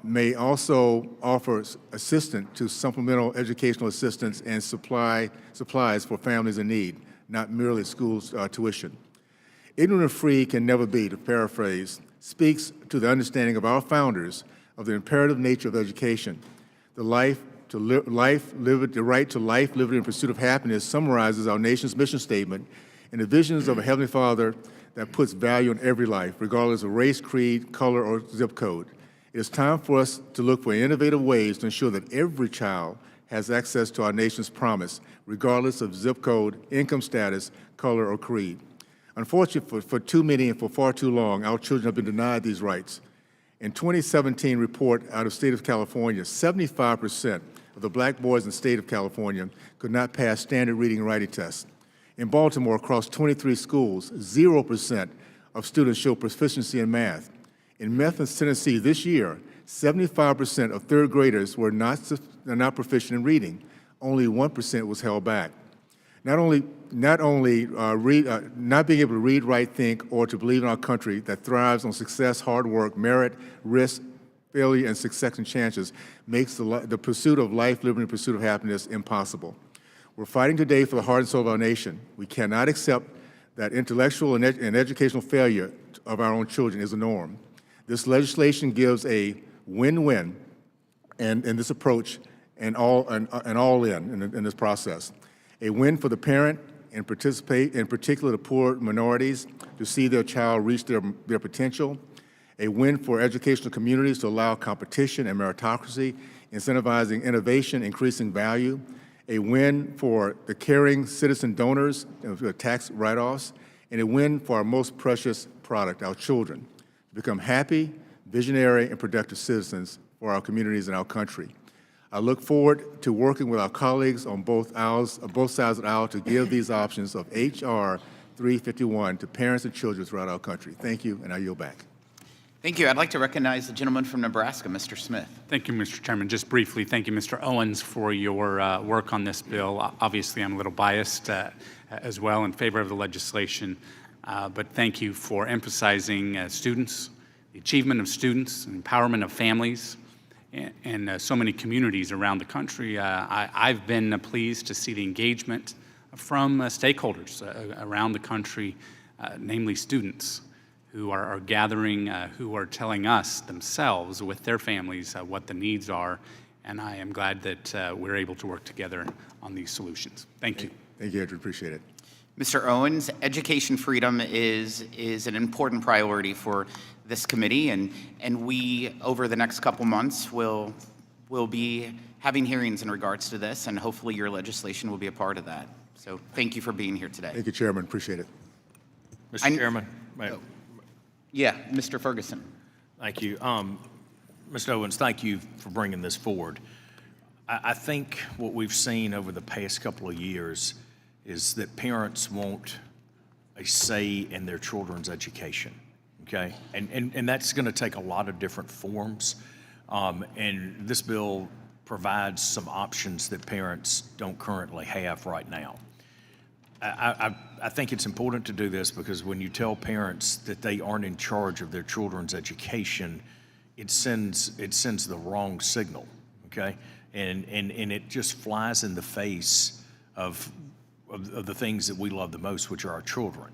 may also offer assistance to supplemental educational assistance and supplies for families in need, not merely school tuition. Ignorant and free can never be, to paraphrase, speaks to the understanding of our founders of the imperative nature of education. the right to life, liberty, and pursuit of happiness summarizes our nation's mission statement and the visions of a Heavenly Father that puts value in every life, regardless of race, creed, color, or zip code. It is time for us to look for innovative ways to ensure that every child has access to our nation's promise, regardless of zip code, income status, color, or creed. Unfortunately, for too many and for far too long, our children have been denied these rights. In 2017 report out of the state of California, 75% of the black boys in the state of California could not pass standard reading and writing tests. In Baltimore, across 23 schools, 0% of students show proficiency in math. In Memphis, Tennessee, this year, 75% of third graders were not proficient in reading. Only 1% was held back. Not being able to read, write, think, or to believe in our country that thrives on success, hard work, merit, risk, failure, and success and chances makes the pursuit of life, liberty, and pursuit of happiness impossible. We're fighting today for the heart and soul of our nation. We cannot accept that intellectual and educational failure of our own children is the norm. This legislation gives a win-win in this approach and all in this process. A win for the parent and participate, in particular the poor minorities, to see their child reach their potential. A win for educational communities to allow competition and meritocracy, incentivizing innovation, increasing value. A win for the caring citizen donors, tax write-offs, and a win for our most precious product, our children, to become happy, visionary, and productive citizens for our communities and our country. I look forward to working with our colleagues on both sides of the aisle to give these options of H.R. 351 to parents and children throughout our country. Thank you, and I yield back. Thank you. I'd like to recognize the gentleman from Nebraska, Mr. Smith. Thank you, Mr. Chairman. Just briefly, thank you, Mr. Owens, for your work on this bill. Obviously, I'm a little biased as well in favor of the legislation, but thank you for emphasizing students, the achievement of students, and empowerment of families, and so many communities around the country. I've been pleased to see the engagement from stakeholders around the country, namely students, who are gathering, who are telling us themselves with their families what the needs are, and I am glad that we're able to work together on these solutions. Thank you. Thank you, Andrew. Appreciate it. Mr. Owens, education freedom is an important priority for this committee, and we, over the next couple months, will be having hearings in regards to this, and hopefully your legislation will be a part of that. So thank you for being here today. Thank you, Chairman. Appreciate it. Mr. Chairman. Yeah, Mr. Ferguson. Thank you. Mr. Owens, thank you for bringing this forward. I think what we've seen over the past couple of years is that parents want a say in their children's education, okay? And that's going to take a lot of different forms, and this bill provides some options that parents don't currently have right now. I think it's important to do this because when you tell parents that they aren't in charge of their children's education, it sends the wrong signal, okay? And it just flies in the face of the things that we love the most, which are our children.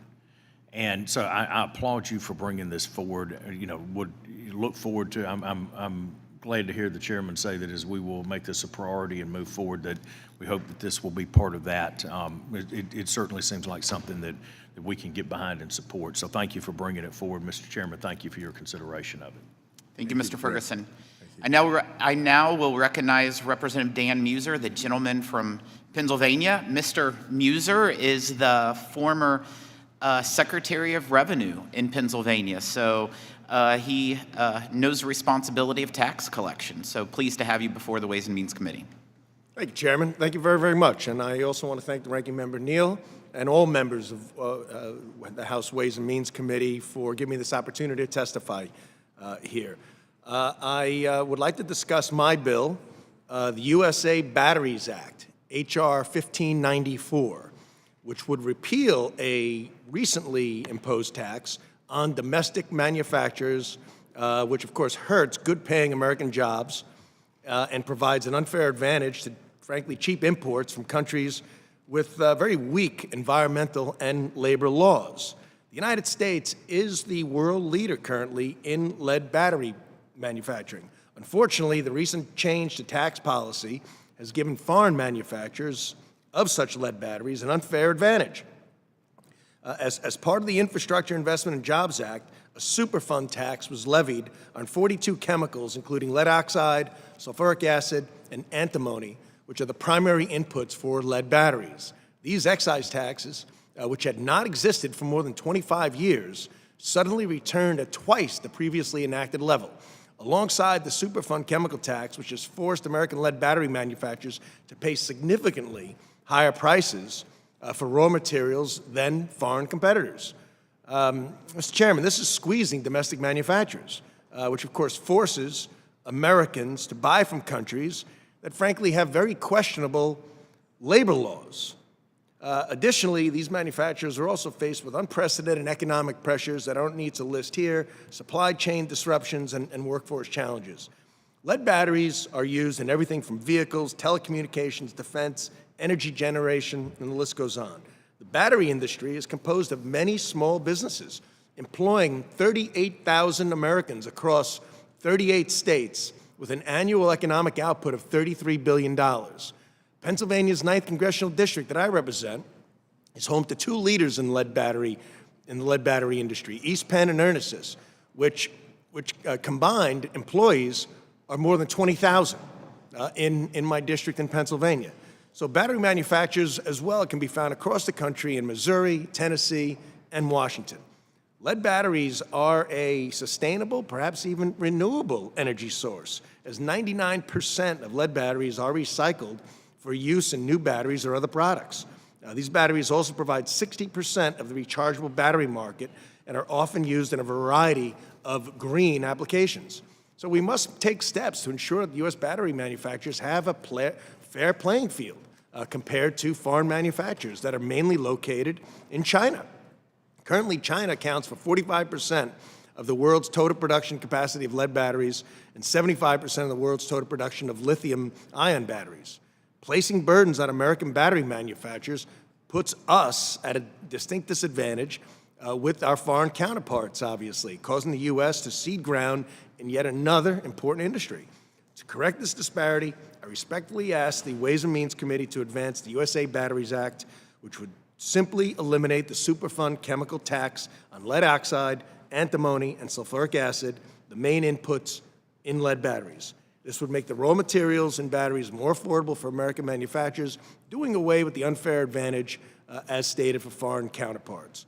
And so I applaud you for bringing this forward. You know, would look forward to. I'm glad to hear the chairman say that as we will make this a priority and move forward, that we hope that this will be part of that. It certainly seems like something that we can get behind and support. So thank you for bringing it forward, Mr. Chairman. Thank you for your consideration of it. Thank you, Mr. Ferguson. I now will recognize Representative Dan Muser, the gentleman from Pennsylvania. Mr. Muser is the former Secretary of Revenue in Pennsylvania, so he knows the responsibility of tax collection. So pleased to have you before the Ways and Means Committee. Thank you, Chairman. Thank you very, very much. And I also want to thank the Ranking Member Neal and all members of the House Ways and Means Committee for giving me this opportunity to testify here. I would like to discuss my bill, the USA Batteries Act, H.R. 1594, which would repeal a recently imposed tax on domestic manufacturers, which of course hurts good-paying American jobs and provides an unfair advantage to, frankly, cheap imports from countries with very weak environmental and labor laws. The United States is the world leader currently in lead battery manufacturing. Unfortunately, the recent change to tax policy has given foreign manufacturers of such lead batteries an unfair advantage. As part of the Infrastructure Investment and Jobs Act, a Superfund tax was levied on 42 chemicals, including lead oxide, sulfuric acid, and antimony, which are the primary inputs for lead batteries. These excise taxes, which had not existed for more than 25 years, suddenly returned at twice the previously enacted level, alongside the Superfund chemical tax, which has forced American lead battery manufacturers to pay significantly higher prices for raw materials than foreign competitors. Mr. Chairman, this is squeezing domestic manufacturers, which of course forces Americans to buy from countries that frankly have very questionable labor laws. Additionally, these manufacturers are also faced with unprecedented economic pressures that I don't need to list here, supply chain disruptions, and workforce challenges. Lead batteries are used in everything from vehicles, telecommunications, defense, energy generation, and the list goes on. The battery industry is composed of many small businesses, employing 38,000 Americans across 38 states with an annual economic output of $33 billion. Pennsylvania's 9th Congressional District that I represent is home to two leaders in the lead battery industry, East Penn and Ernest, which combined employees are more than 20,000 in my district in Pennsylvania. So battery manufacturers as well can be found across the country in Missouri, Tennessee, and Washington. Lead batteries are a sustainable, perhaps even renewable energy source, as 99% of lead batteries are recycled for use in new batteries or other products. These batteries also provide 60% of the rechargeable battery market and are often used in a variety of green applications. So we must take steps to ensure that U.S. battery manufacturers have a fair playing field compared to foreign manufacturers that are mainly located in China. Currently, China accounts for 45% of the world's total production capacity of lead batteries and 75% of the world's total production of lithium-ion batteries. Placing burdens on American battery manufacturers puts us at a distinct disadvantage with our foreign counterparts, obviously, causing the U.S. to cede ground in yet another important industry. To correct this disparity, I respectfully ask the Ways and Means Committee to advance the USA Batteries Act, which would simply eliminate the Superfund chemical tax on lead oxide, antimony, and sulfuric acid, the main inputs in lead batteries. This would make the raw materials in batteries more affordable for American manufacturers, doing away with the unfair advantage as stated for foreign counterparts.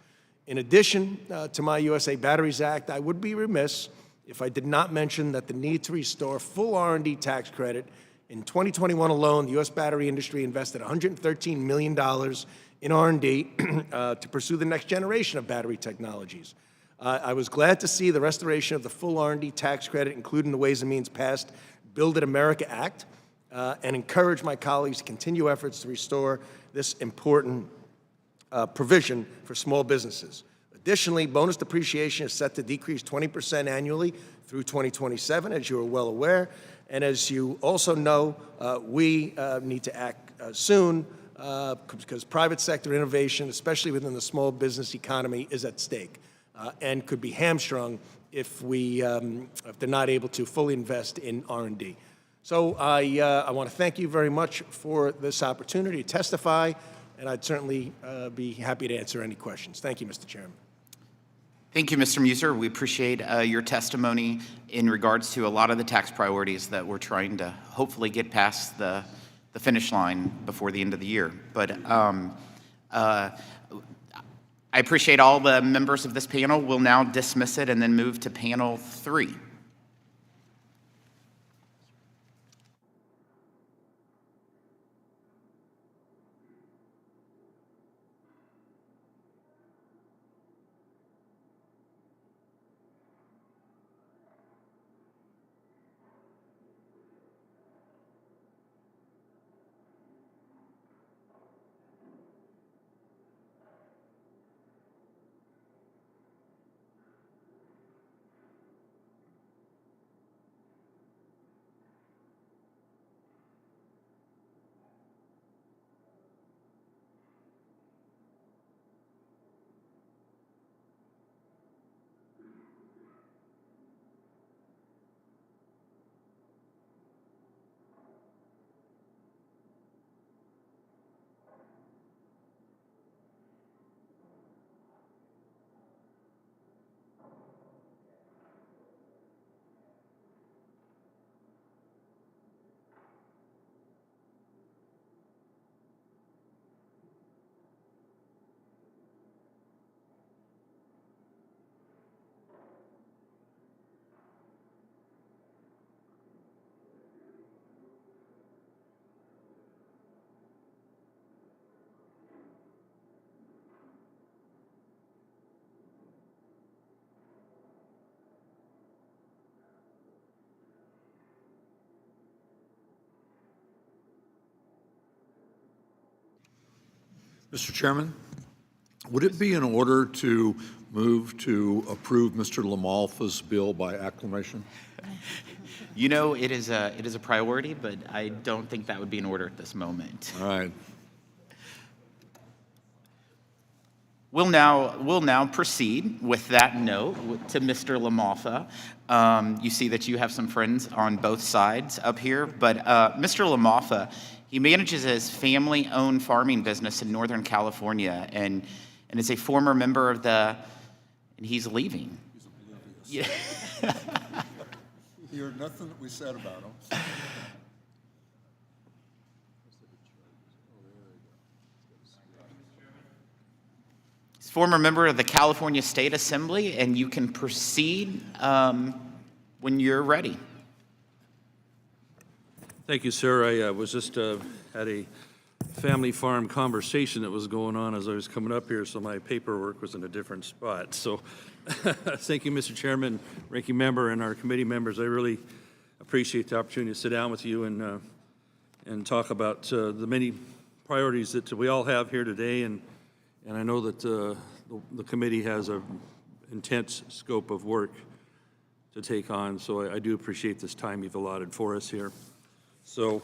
In addition to my USA Batteries Act, I would be remiss if I did not mention that the need to restore full R&D tax credit. In 2021 alone, the U.S. battery industry invested $113 million in R&D to pursue the next generation of battery technologies. I was glad to see the restoration of the full R&D tax credit, including the Ways and Means passed Build It America Act, and encourage my colleagues to continue efforts to restore this important provision for small businesses. Additionally, bonus depreciation is set to decrease 20% annually through 2027, as you are well aware. And as you also know, we need to act soon because private sector innovation, especially within the small business economy, is at stake and could be hamstrung if they're not able to fully invest in R&D. So I want to thank you very much for this opportunity to testify, and I'd certainly be happy to answer any questions. Thank you, Mr. Chairman. Thank you, Mr. Muser. We appreciate your testimony in regards to a lot of the tax priorities that we're trying to hopefully get past the finish line before the end of the year. But I appreciate all the members of this panel. We'll now dismiss it and then move to panel 3. Mr. Chairman, would it be in order to move to approve Mr. LaMalfa's bill by acclamation? You know, it is a priority, but I don't think that would be in order at this moment. All right. We'll now proceed with that note to Mr. LaMalfa. You see that you have some friends on both sides up here, but Mr. LaMalfa, he manages his family-owned farming business in Northern California, and is a former member of the, and he's leaving. Yeah. You heard nothing that we said about him. Former member of the California State Assembly, and you can proceed when you're ready. Thank you, sir. I was just had a family farm conversation that was going on as I was coming up here, so my paperwork was in a different spot. So thank you, Mr. Chairman, ranking member, and our committee members. I really appreciate the opportunity to sit down with you and talk about the many priorities that we all have here today. And I know that the committee has an intense scope of work to take on, so I do appreciate this time you've allotted for us here. So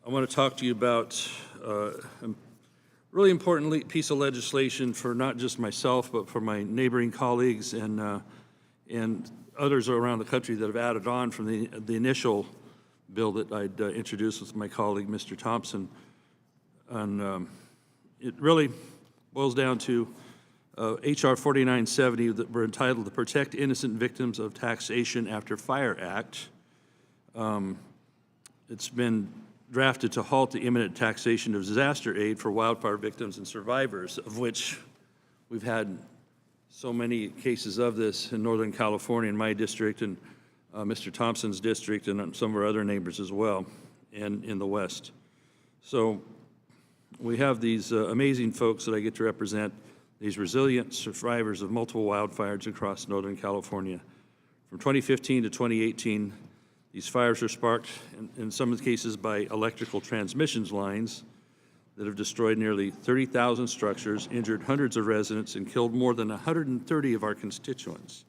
I want to talk to you about a really important piece of legislation for not just myself, but for my neighboring colleagues and others around the country that have added on from the initial bill that I'd introduced with my colleague, Mr. Thompson. And it really boils down to H.R. 4970 that we're entitled the Protect Innocent Victims of Taxation After Fire Act. It's been drafted to halt the imminent taxation of disaster aid for wildfire victims and survivors, of which we've had so many cases of this in Northern California, in my district, and Mr. Thompson's district, and some of our other neighbors as well, and in the West. So we have these amazing folks that I get to represent, these resilient survivors of multiple wildfires across Northern California. From 2015 to 2018, these fires were sparked, in some cases, by electrical transmissions lines that have destroyed nearly 30,000 structures, injured hundreds of residents, and killed more than 130 of our constituents.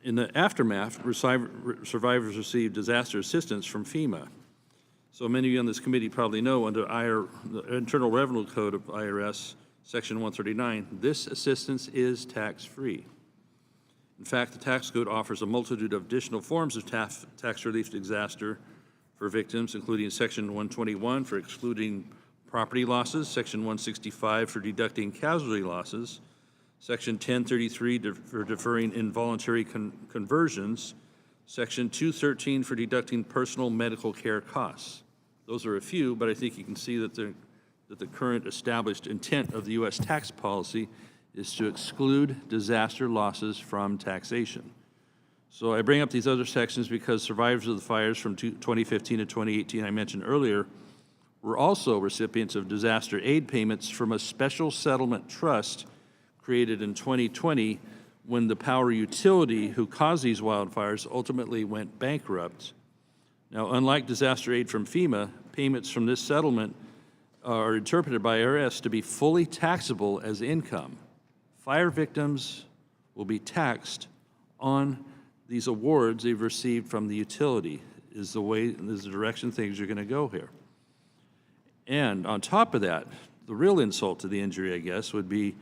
In the aftermath, survivors received disaster assistance from FEMA. So many of you on this committee probably know under the Internal Revenue Code of IRS, Section 139, this assistance is tax-free. In fact, the tax code offers a multitude of additional forms of tax relief disaster for victims, including Section 121 for excluding property losses, Section 165 for deducting casualty losses, Section 1033 for deferring involuntary conversions, Section 213 for deducting personal medical care costs. Those are a few, but I think you can see that the current established intent of the U.S. tax policy is to exclude disaster losses from taxation. So I bring up these other sections because survivors of the fires from 2015 to 2018 I mentioned earlier were also recipients of disaster aid payments from a special settlement trust created in 2020 when the power utility who caused these wildfires ultimately went bankrupt. Now, unlike disaster aid from FEMA, payments from this settlement are interpreted by IRS to be fully taxable as income. Fire victims will be taxed on these awards they've received from the utility, is the direction things are going to go here. And on top of that, the real insult to the injury, I guess, would be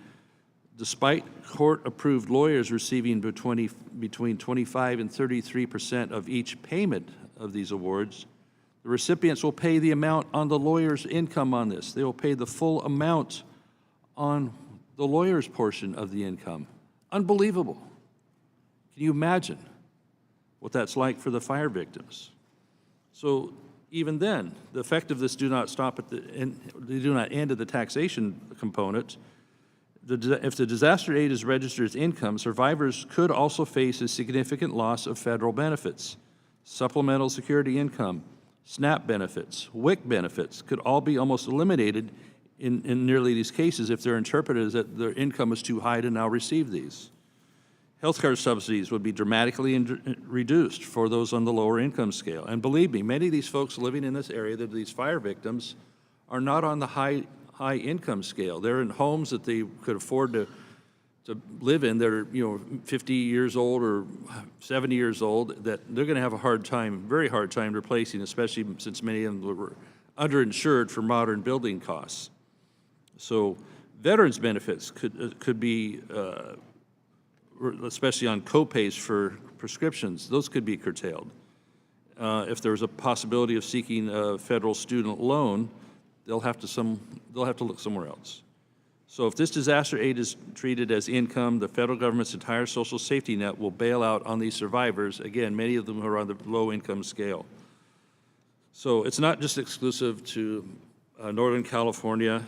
despite court-approved lawyers receiving between 25 and 33% of each payment of these awards, the recipients will pay the amount on the lawyer's income on this. They will pay the full amount on the lawyer's portion of the income. Unbelievable. Can you imagine what that's like for the fire victims? So even then, the effect of this do not end at the taxation component. If the disaster aid is registered as income, survivors could also face a significant loss of federal benefits. Supplemental security income, SNAP benefits, WIC benefits could all be almost eliminated in nearly these cases if they're interpreted as that their income is too high to now receive these. Healthcare subsidies would be dramatically reduced for those on the lower income scale. And believe me, many of these folks living in this area, these fire victims, are not on the high high income scale. They're in homes that they could afford to live in. They're 50 years old or 70 years old, that they're going to have a hard time, very hard time replacing, especially since many of them were underinsured for modern building costs. So veterans benefits could be, especially on co-pays for prescriptions, those could be curtailed. If there's a possibility of seeking a federal student loan, they'll have to look somewhere else. So if this disaster aid is treated as income, the federal government's entire social safety net will bail out on these survivors, again, many of them who are on the low income scale. So it's not just exclusive to Northern California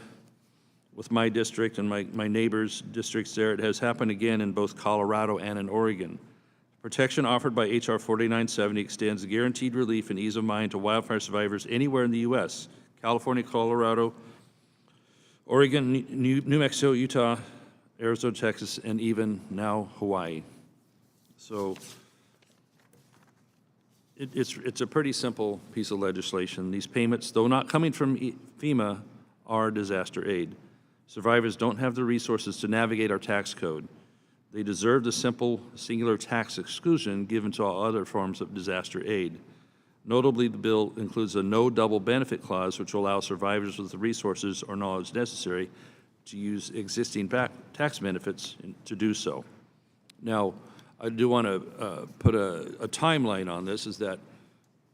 with my district and my neighbors' districts there. It has happened again in both Colorado and in Oregon. Protection offered by H.R. 4970 extends guaranteed relief and ease of mind to wildfire survivors anywhere in the U.S., California, Colorado, Oregon, New Mexico, Utah, Arizona, Texas, and even now Hawaii. So it's a pretty simple piece of legislation. These payments, though not coming from FEMA, are disaster aid. Survivors don't have the resources to navigate our tax code. They deserve the simple singular tax exclusion given to all other forms of disaster aid. Notably, the bill includes a no double benefit clause, which will allow survivors with the resources or knowledge necessary to use existing tax benefits to do so. Now, I do want to put a timeline on this, is that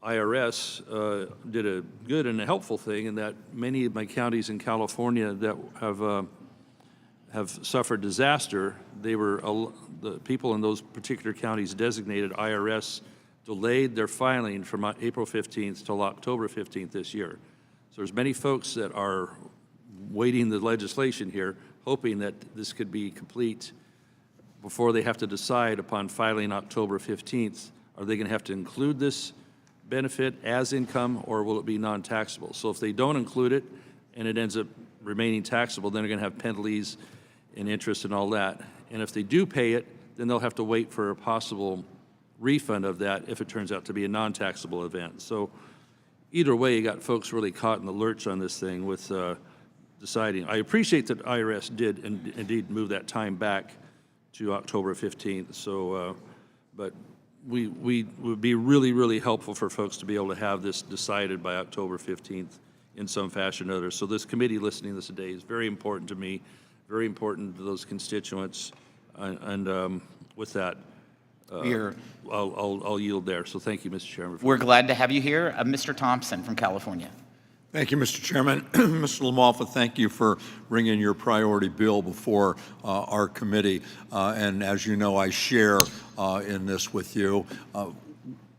IRS did a good and a helpful thing in that many of my counties in California that have suffered disaster, the people in those particular counties designated IRS delayed their filing from April 15th till October 15th this year. So there's many folks that are waiting the legislation here, hoping that this could be complete before they have to decide upon filing October 15th, are they going to have to include this benefit as income, or will it be non-taxable? So if they don't include it and it ends up remaining taxable, then they're going to have penalties and interest and all that. And if they do pay it, then they'll have to wait for a possible refund of that if it turns out to be a non-taxable event. So either way, you got folks really caught in the lurch on this thing with deciding. I appreciate that IRS did indeed move that time back to October 15th. So, but we would be really, really helpful for folks to be able to have this decided by October 15th in some fashion or other. So this committee listening to this today is very important to me, very important to those constituents, and with that, I'll yield there. So thank you, Mr. Chairman. We're glad to have you here. Mr. Thompson from California. Thank you, Mr. Chairman. Mr. LaMalfa, thank you for bringing your priority bill before our committee. And as you know, I share in this with you.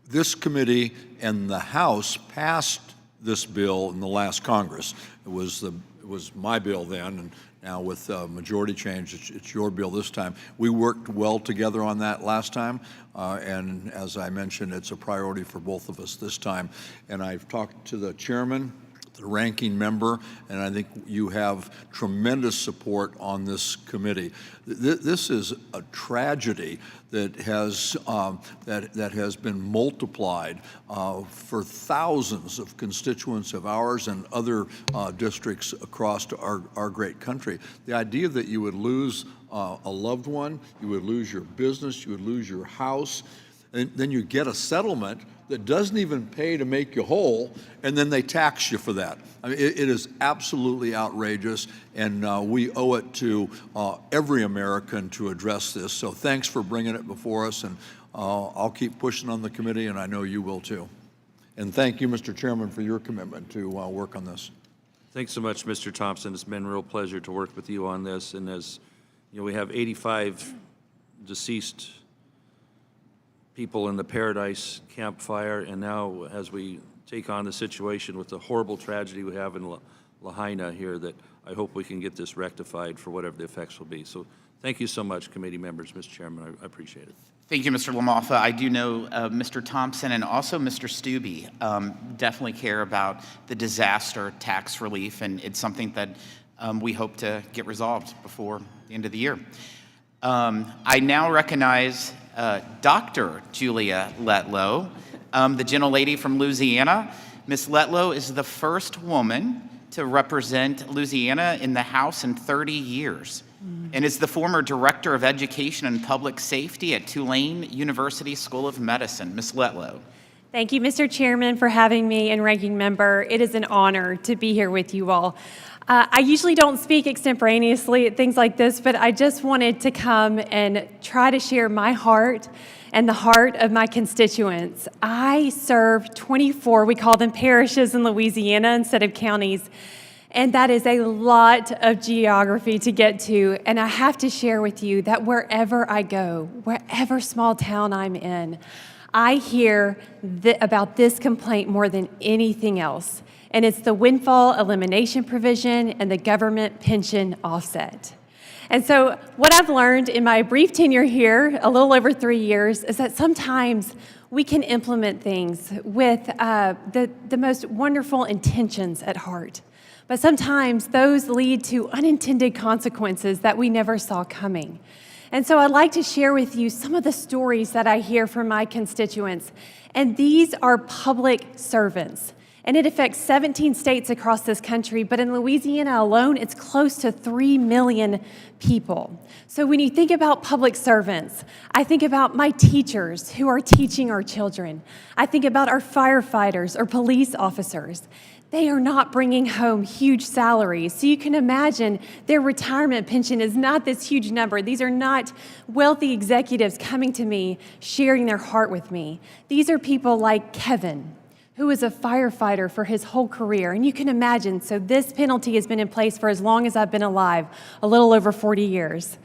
This committee and the House passed this bill in the last Congress. It was my bill then, and now with majority change, it's your bill this time. We worked well together on that last time, and as I mentioned, it's a priority for both of us this time. And I've talked to the chairman, the ranking member, and I think you have tremendous support on this committee. This is a tragedy that has been multiplied for thousands of constituents of ours and other districts across our great country. The idea that you would lose a loved one, you would lose your business, you would lose your house, and then you get a settlement that doesn't even pay to make you whole, and then they tax you for that. I mean, it is absolutely outrageous, and we owe it to every American to address this. So thanks for bringing it before us, and I'll keep pushing on the committee, and I know you will too. And thank you, Mr. Chairman, for your commitment to work on this. Thanks so much, Mr. Thompson. It's been a real pleasure to work with you on this. And as you know, we have 85 deceased people in the Paradise Camp Fire, and now as we take on the situation with the horrible tragedy we have in Lahaina here, that I hope we can get this rectified for whatever the effects will be. So thank you so much, committee members, Mr. Chairman. I appreciate it. Thank you, Mr. LaMalfa. I do know Mr. Thompson and also Mr. Stubbe definitely care about the disaster tax relief, and it's something that we hope to get resolved before the end of the year. I now recognize Dr. Julia Letlow, the gentlelady from Louisiana. Ms. Letlow is the first woman to represent Louisiana in the House in 30 years and is the former Director of Education and Public Safety at Tulane University School of Medicine. Ms. Letlow. Thank you, Mr. Chairman, for having me and Ranking Member. It is an honor to be here with you all. I usually don't speak extemporaneously at things like this, but I just wanted to come and try to share my heart and the heart of my constituents. I serve 24, we call them parishes in Louisiana instead of counties, and that is a lot of geography to get to. And I have to share with you that wherever I go, wherever small town I'm in, I hear about this complaint more than anything else. And it's the windfall elimination provision and the government pension offset. And so what I've learned in my brief tenure here, a little over 3 years, is that sometimes we can implement things with the most wonderful intentions at heart. But sometimes those lead to unintended consequences that we never saw coming. And so I'd like to share with you some of the stories that I hear from my constituents. And these are public servants. And it affects 17 states across this country, but in Louisiana alone, it's close to 3 million people. So when you think about public servants, I think about my teachers who are teaching our children. I think about our firefighters or police officers. They are not bringing home huge salaries. So you can imagine their retirement pension is not this huge number. These are not wealthy executives coming to me, sharing their heart with me. These are people like Kevin, who was a firefighter for his whole career. And you can imagine, so this penalty has been in place for as long as I've been alive, a little over 40 years.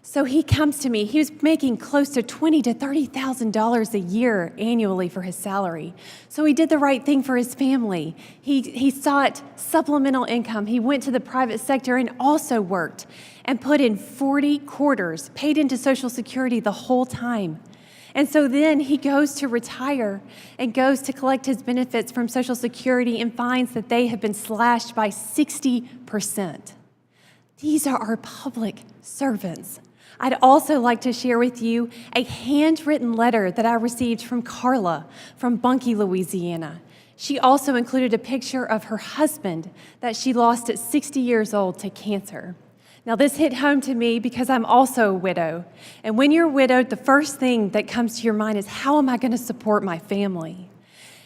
So he comes to me. He was making close to $20,000 to $30,000 a year annually for his salary. So he did the right thing for his family. He sought supplemental income. He went to the private sector and also worked and put in 40 quarters, paid into Social Security the whole time. And so then he goes to retire and goes to collect his benefits from Social Security and finds that they have been slashed by 60%. These are our public servants. I'd also like to share with you a handwritten letter that I received from Carla from Bunkie, Louisiana. She also included a picture of her husband that she lost at 60 years old to cancer. Now, this hit home to me because I'm also a widow. And when you're widowed, the first thing that comes to your mind is, how am I going to support my family?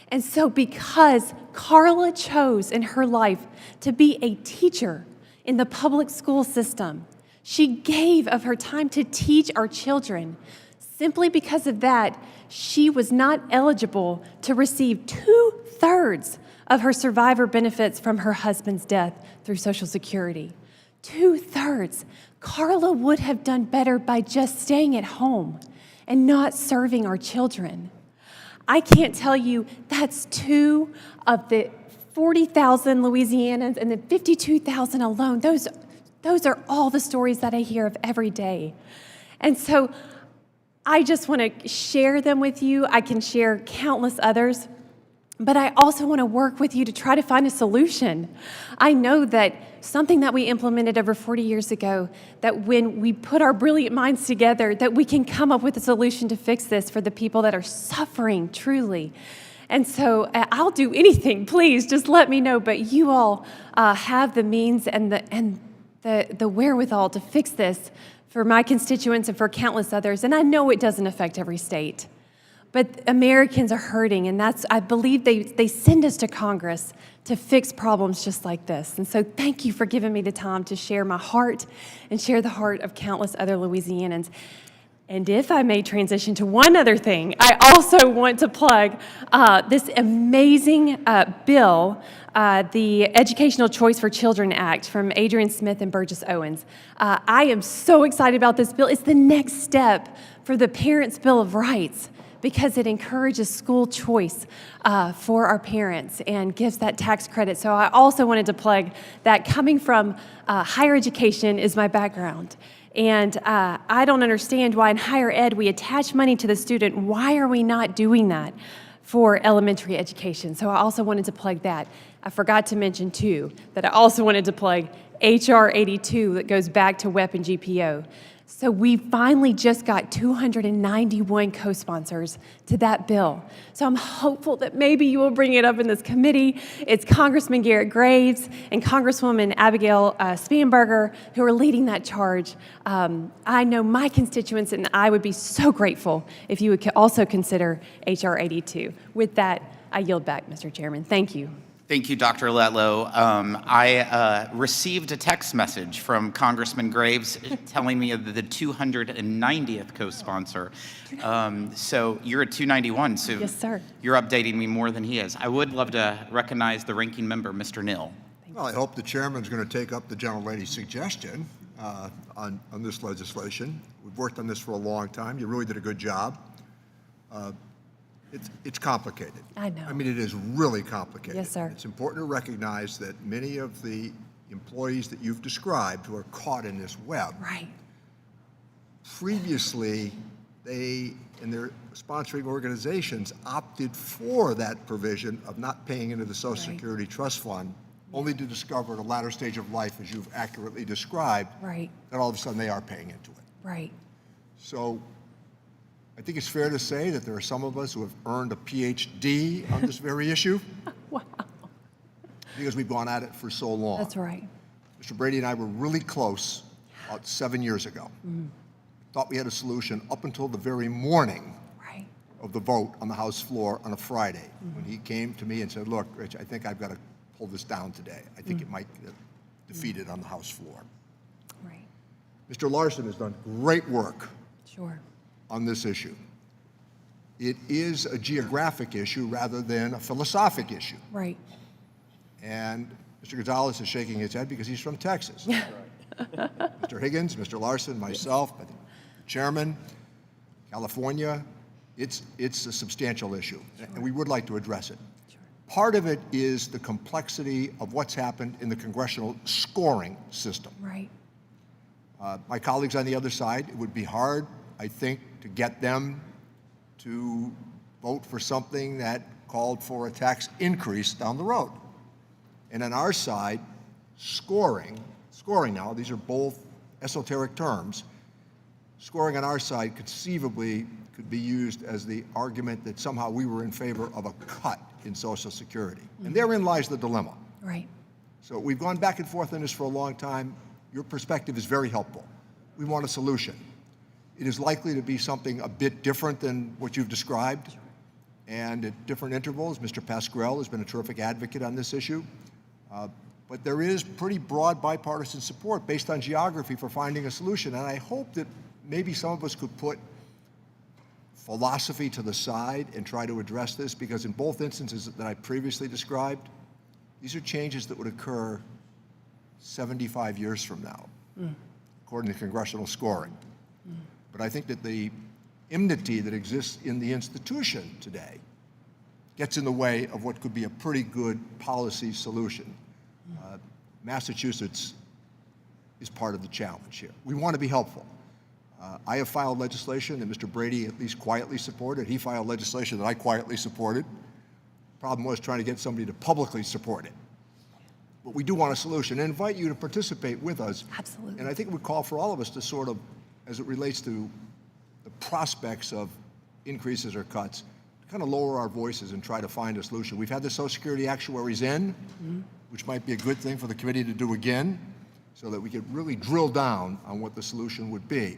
And so because Carla chose in her life to be a teacher in the public school system, she gave of her time to teach our children. Simply because of that, she was not eligible to receive 2/3 of her survivor benefits from her husband's death through Social Security. 2/3. Carla would have done better by just staying at home and not serving our children. I can't tell you that's 2 of the 40,000 Louisianans and the 52,000 alone. Those are all the stories that I hear of every day. And so I just want to share them with you. I can share countless others, but I also want to work with you to try to find a solution. I know that something that we implemented over 40 years ago, that when we put our brilliant minds together, that we can come up with a solution to fix this for the people that are suffering truly. And so I'll do anything, please, just let me know. But you all have the means and the wherewithal to fix this for my constituents and for countless others. And I know it doesn't affect every state. But Americans are hurting, and I believe they send us to Congress to fix problems just like this. And so thank you for giving me the time to share my heart and share the heart of countless other Louisianans. And if I may transition to one other thing, I also want to plug this amazing bill, the Educational Choice for Children Act from Adrian Smith and Burgess Owens. I am so excited about this bill. It's the next step for the Parents' Bill of Rights, because it encourages school choice for our parents and gives that tax credit. So I also wanted to plug that coming from higher education is my background. And I don't understand why in higher ed we attach money to the student. Why are we not doing that for elementary education? So I also wanted to plug that. I forgot to mention, too, that I also wanted to plug H.R. 82 that goes back to weapon GPO. So we finally just got 291 co-sponsors to that bill. So I'm hopeful that maybe you will bring it up in this committee. It's Congressman Garrett Graves and Congresswoman Abigail Spanberger who are leading that charge. I know my constituents and I would be so grateful if you would also consider H.R. 82. With that, I yield back, Mr. Chairman. Thank you. Thank you, Dr. Letlow. I received a text message from Congressman Graves telling me of the 290th co-sponsor. So you're at 291, so yes, sir. You're updating me more than he is. I would love to recognize the ranking member, Mr. Neal. Well, I hope the chairman's going to take up the gentlelady's suggestion on this legislation. We've worked on this for a long time. You really did a good job. It's complicated. I know. I mean, it is really complicated. Yes, sir. It's important to recognize that many of the employees that you've described who are caught in this web, right, previously they and their sponsoring organizations opted for that provision of not paying into the Social Security Trust Fund, only to discover at a latter stage of life, as you've accurately described, right, that all of a sudden they are paying into it. right. So I think it's fair to say that there are some of us who have earned a PhD on this very issue. Wow. Because we've gone at it for so long. That's right. Mr. Brady and I were really close about 7 years ago. Thought we had a solution up until the very morning of the vote on the House floor on a Friday, when he came to me and said, look, Rich, I think I've got to pull this down today. I think it might get defeated on the House floor. Right. Mr. Larson has done great work Sure. on this issue. It is a geographic issue rather than a philosophic issue. Right. And Mr. Gonzalez is shaking his head because he's from Texas. Mr. Higgins, Mr. Larson, myself, I think the chairman, California, it's a substantial issue, and we would like to address it. Part of it is the complexity of what's happened in the congressional scoring system. Right. My colleagues on the other side, it would be hard, I think, to get them to vote for something that called for a tax increase down the road. And on our side, scoring now, these are both esoteric terms, scoring on our side conceivably could be used as the argument that somehow we were in favor of a cut in Social Security. And therein lies the dilemma. Right. So we've gone back and forth on this for a long time. Your perspective is very helpful. We want a solution. It is likely to be something a bit different than what you've described. And at different intervals, Mr. Pascrell has been a terrific advocate on this issue. But there is pretty broad bipartisan support based on geography for finding a solution. And I hope that maybe some of us could put philosophy to the side and try to address this, because in both instances that I previously described, these are changes that would occur 75 years from now, according to congressional scoring. But I think that the enmity that exists in the institution today gets in the way of what could be a pretty good policy solution. Massachusetts is part of the challenge here. We want to be helpful. I have filed legislation that Mr. Brady at least quietly supported. He filed legislation that I quietly supported. Problem was trying to get somebody to publicly support it. But we do want a solution and invite you to participate with us. Absolutely. And I think it would call for all of us to sort of, as it relates to the prospects of increases or cuts, kind of lower our voices and try to find a solution. We've had the Social Security actuaries in, which might be a good thing for the committee to do again, so that we could really drill down on what the solution would be.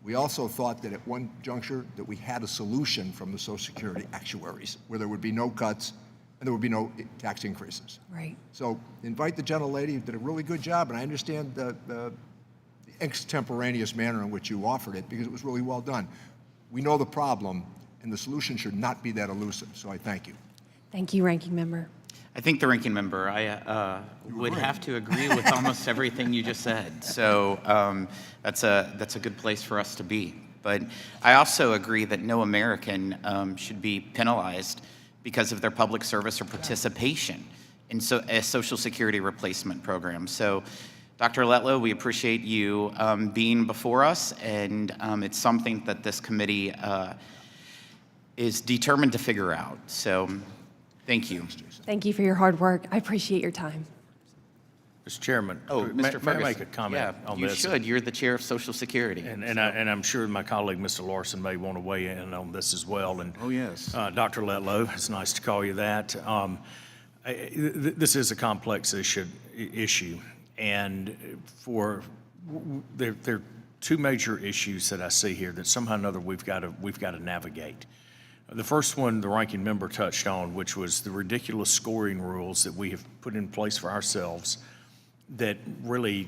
We also thought that at one juncture that we had a solution from the Social Security actuaries where there would be no cuts and there would be no tax increases. Right. So invite the gentlelady who did a really good job, and I understand the extemporaneous manner in which you offered it, because it was really well done. We know the problem, and the solution should not be that elusive, so I thank you. Thank you, Ranking Member. I think the ranking member, I would have to agree with almost everything you just said. So that's a good place for us to be. But I also agree that no American should be penalized because of their public service or participation in a Social Security replacement program. So, Dr. Letlow, we appreciate you being before us, and it's something that this committee is determined to figure out. So, thank you. Thank you for your hard work. I appreciate your time. Mr. Chairman, Oh, may Mr. I Ferguson. make a comment Yeah, on you this? should. You're the chair of Social Security. And I'm sure my colleague, Mr. Larson, may want to weigh in on this as well. And Oh, yes. Dr. Letlow, it's nice to call you that. This is a complex issue, and there are two major issues that I see here that somehow or another we've got to navigate. The first one, the ranking member touched on, which was the ridiculous scoring rules that we have put in place for ourselves that really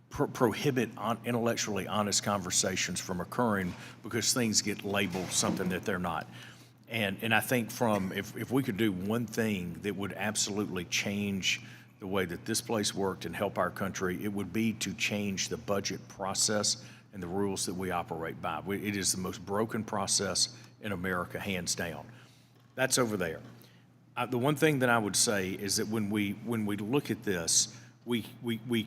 prohibit intellectually honest conversations from occurring because things get labeled something that they're not. And I think if we could do one thing that would absolutely change the way that this place worked and help our country, it would be to change the budget process and the rules that we operate by. It is the most broken process in America, hands down. That's over there. The one thing that I would say is that when we look at this, we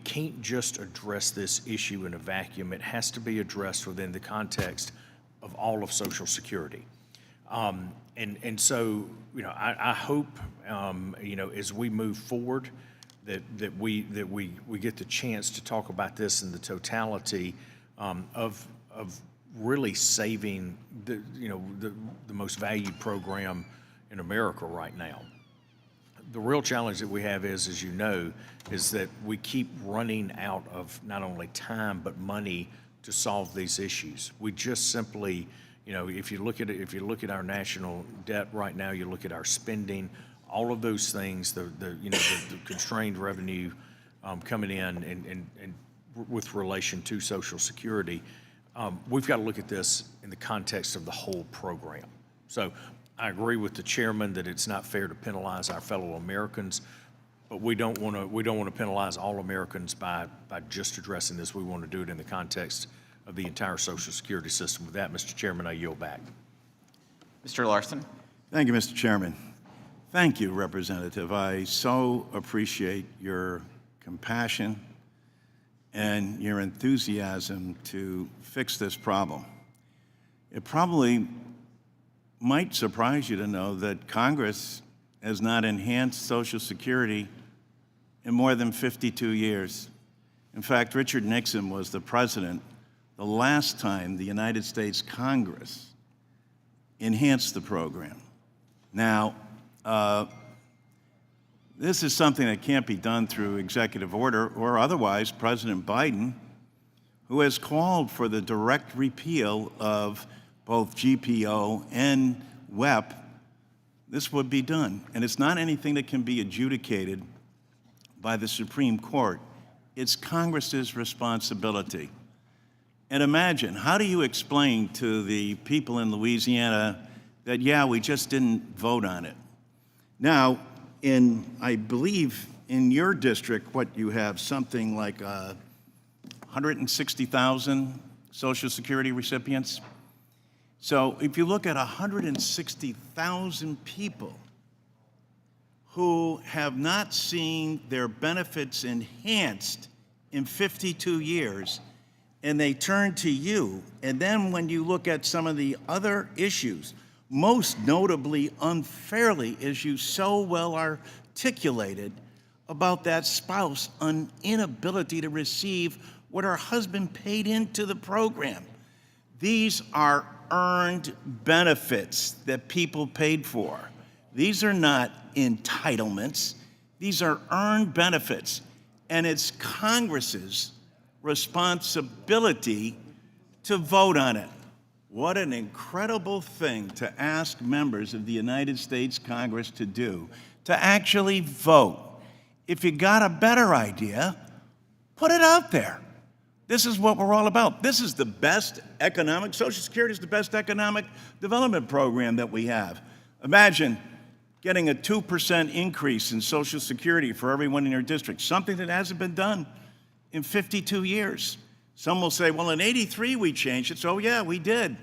can't just address this issue in a vacuum. It has to be addressed within the context of all of Social Security. And so, I hope, as we move forward, that we get the chance to talk about this in the totality of really saving the most valued program in America right now. The real challenge that we have is, as you know, is that we keep running out of not only time but money to solve these issues. We just simply, if you look at our national debt right now, you look at our spending, all of those things, the constrained revenue coming in and with relation to Social Security, we've got to look at this in the context of the whole program. So I agree with the chairman that it's not fair to penalize our fellow Americans, but we don't want to penalize all Americans by just addressing this. We want to do it in the context of the entire Social Security system. With that, Mr. Chairman, I yield back. Mr. Larson. Thank you, Mr. Chairman. Thank you, Representative. I so appreciate your compassion and your enthusiasm to fix this problem. It probably might surprise you to know that Congress has not enhanced Social Security in more than 52 years. In fact, Richard Nixon was the president the last time the United States Congress enhanced the program. Now, this is something that can't be done through executive order or otherwise. President Biden, who has called for the direct repeal of both GPO and WEP, this would be done. And it's not anything that can be adjudicated by the Supreme Court. It's Congress's responsibility. And imagine, how do you explain to the people in Louisiana that, yeah, we just didn't vote on it? Now, I believe in your district, what you have something like 160,000 Social Security recipients. So if you look at 160,000 people who have not seen their benefits enhanced in 52 years, and they turn to you, and then when you look at some of the other issues, most notably unfairly, as you so well articulated, about that spouse inability to receive what her husband paid into the program. These are earned benefits that people paid for. These are not entitlements. These are earned benefits. And it's Congress's responsibility to vote on it. What an incredible thing to ask members of the United States Congress to do, to actually vote. If you got a better idea, put it out there. This is what we're all about. This is the best Social Security is the best economic development program that we have. Imagine getting a 2% increase in Social Security for everyone in your district, something that hasn't been done in 52 years. Some will say, well, in 83 we changed it. So yeah, we did.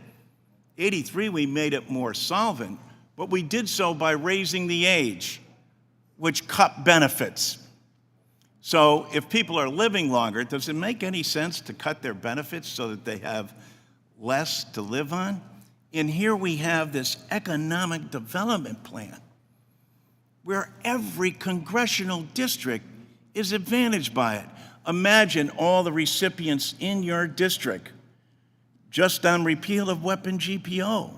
83 we made it more solvent, but we did so by raising the age, which cut benefits. So if people are living longer, does it make any sense to cut their benefits so that they have less to live on? And here we have this economic development plan where every congressional district is advantaged by it. Imagine all the recipients in your district just on repeal of weapon GPO.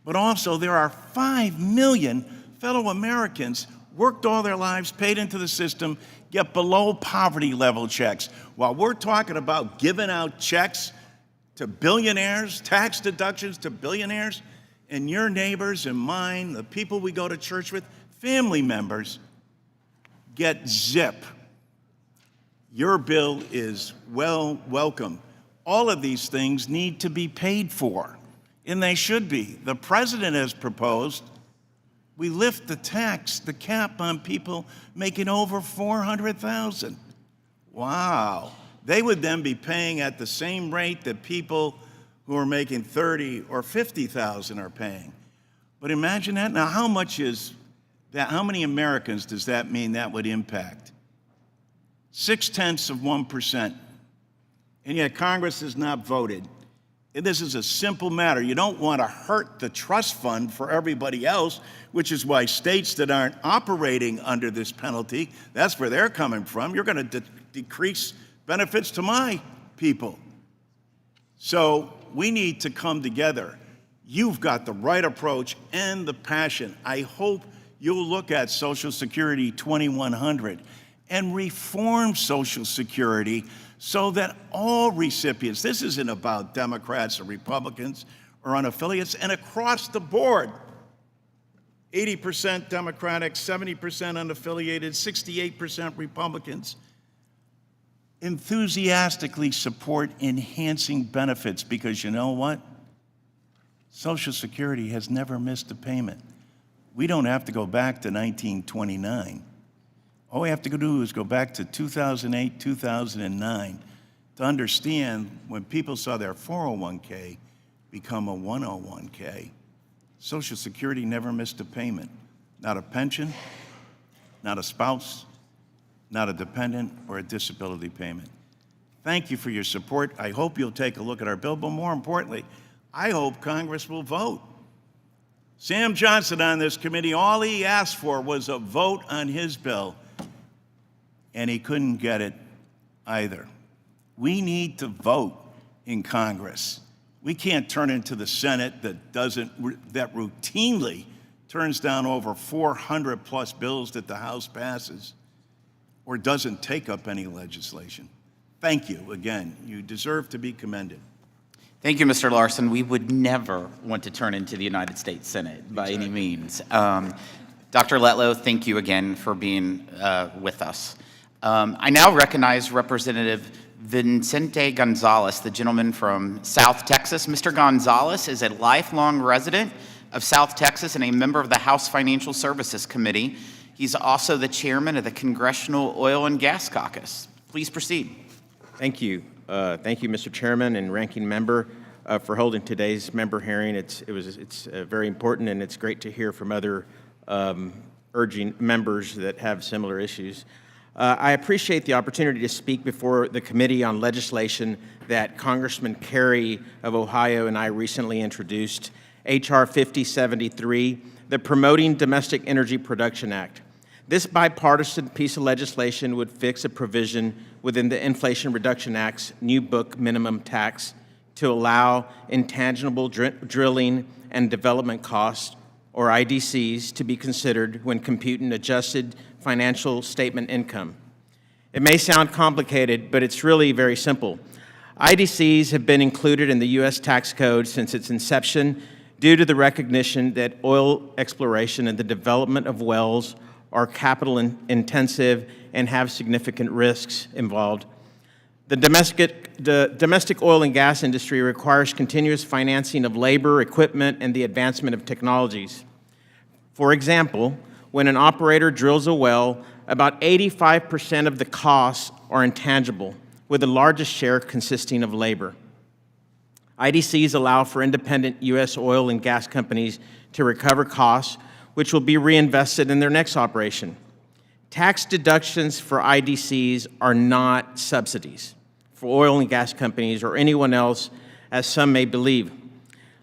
But also there are 5 million fellow Americans worked all their lives, paid into the system, get below poverty level checks. While we're talking about giving out checks to billionaires, tax deductions to billionaires, and your neighbors and mine, the people we go to church with, family members, get zip. Your bill is welcome. All of these things need to be paid for, and they should be. The president has proposed we lift the tax, the cap on people making over $400,000. Wow. They would then be paying at the same rate that people who are making $30,000 or $50,000 are paying. But imagine that. Now, how much is that? How many Americans does that mean that would impact? 0.6%. And yet Congress has not voted. And this is a simple matter. You don't want to hurt the trust fund for everybody else, which is why states that aren't operating under this penalty, that's where they're coming from. You're going to decrease benefits to my people. So we need to come together. You've got the right approach and the passion. I hope you'll look at Social Security 2100 and reform Social Security so that all recipients, this isn't about Democrats or Republicans or unaffiliates, and across the board, 80% Democratic, 70% unaffiliated, 68% Republicans, enthusiastically support enhancing benefits, because you know what? Social Security has never missed a payment. We don't have to go back to 1929. All we have to do is go back to 2008, 2009 to understand when people saw their 401k become a 101k, Social Security never missed a payment. Not a pension, not a spouse, not a dependent or a disability payment. Thank you for your support. I hope you'll take a look at our bill, but more importantly, I hope Congress will vote. Sam Johnson on this committee, all he asked for was a vote on his bill, and he couldn't get it either. We need to vote in Congress. We can't turn into the Senate that routinely turns down over 400 plus bills that the House passes or doesn't take up any legislation. Thank you again. You deserve to be commended. Thank you, Mr. Larson. We would never want to turn into the United States Senate by any means. Dr. Letlow, thank you again for being with us. I now recognize Representative Vicente Gonzalez, the gentleman from South Texas. Mr. Gonzalez is a lifelong resident of South Texas and a member of the House Financial Services Committee. He's also the chairman of the Congressional Oil and Gas Caucus. Please proceed. Thank you. Thank you, Mr. Chairman and Ranking Member, for holding today's member hearing. It's very important, and it's great to hear from other urging members that have similar issues. I appreciate the opportunity to speak before the Committee on Legislation that Congressman Kerry of Ohio and I recently introduced, H.R. 5073, the Promoting Domestic Energy Production Act. This bipartisan piece of legislation would fix a provision within the Inflation Reduction Act's new book minimum tax to allow intangible drilling and development costs, or IDCs, to be considered when computing adjusted financial statement income. It may sound complicated, but it's really very simple. IDCs have been included in the U.S. tax code since its inception due to the recognition that oil exploration and the development of wells are capital intensive and have significant risks involved. The domestic oil and gas industry requires continuous financing of labor, equipment, and the advancement of technologies. For example, when an operator drills a well, about 85% of the costs are intangible, with the largest share consisting of labor. IDCs allow for independent U.S. oil and gas companies to recover costs, which will be reinvested in their next operation. Tax deductions for IDCs are not subsidies for oil and gas companies or anyone else, as some may believe.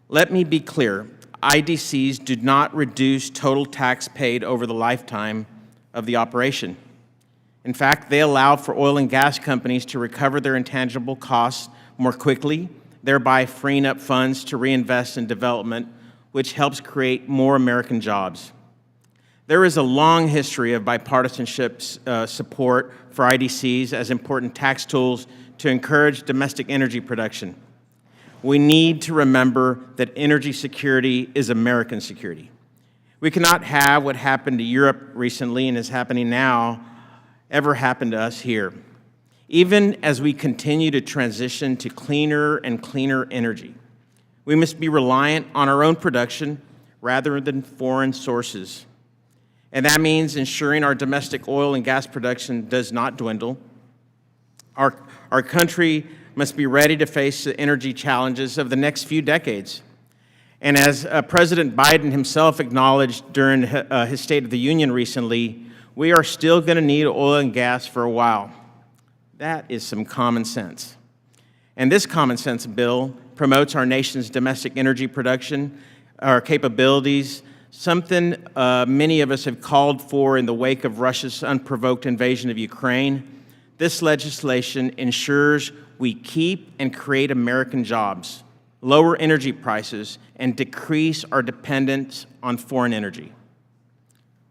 Let me be clear. IDCs do not reduce total tax paid over the lifetime of the operation. In fact, they allowed for oil and gas companies to recover their intangible costs more quickly, thereby freeing up funds to reinvest in development, which helps create more American jobs. There is a long history of bipartisanship support for IDCs as important tax tools to encourage domestic energy production. We need to remember that energy security is American security. We cannot have what happened to Europe recently and is happening now ever happen to us here. Even as we continue to transition to cleaner and cleaner energy, we must be reliant on our own production rather than foreign sources. And that means ensuring our domestic oil and gas production does not dwindle. Our country must be ready to face the energy challenges of the next few decades. And as President Biden himself acknowledged during his State of the Union recently, we are still going to need oil and gas for a while. That is some common sense. And this common sense bill promotes our nation's domestic energy production, our capabilities, something many of us have called for in the wake of Russia's unprovoked invasion of Ukraine. This legislation ensures we keep and create American jobs, lower energy prices, and decrease our dependence on foreign energy.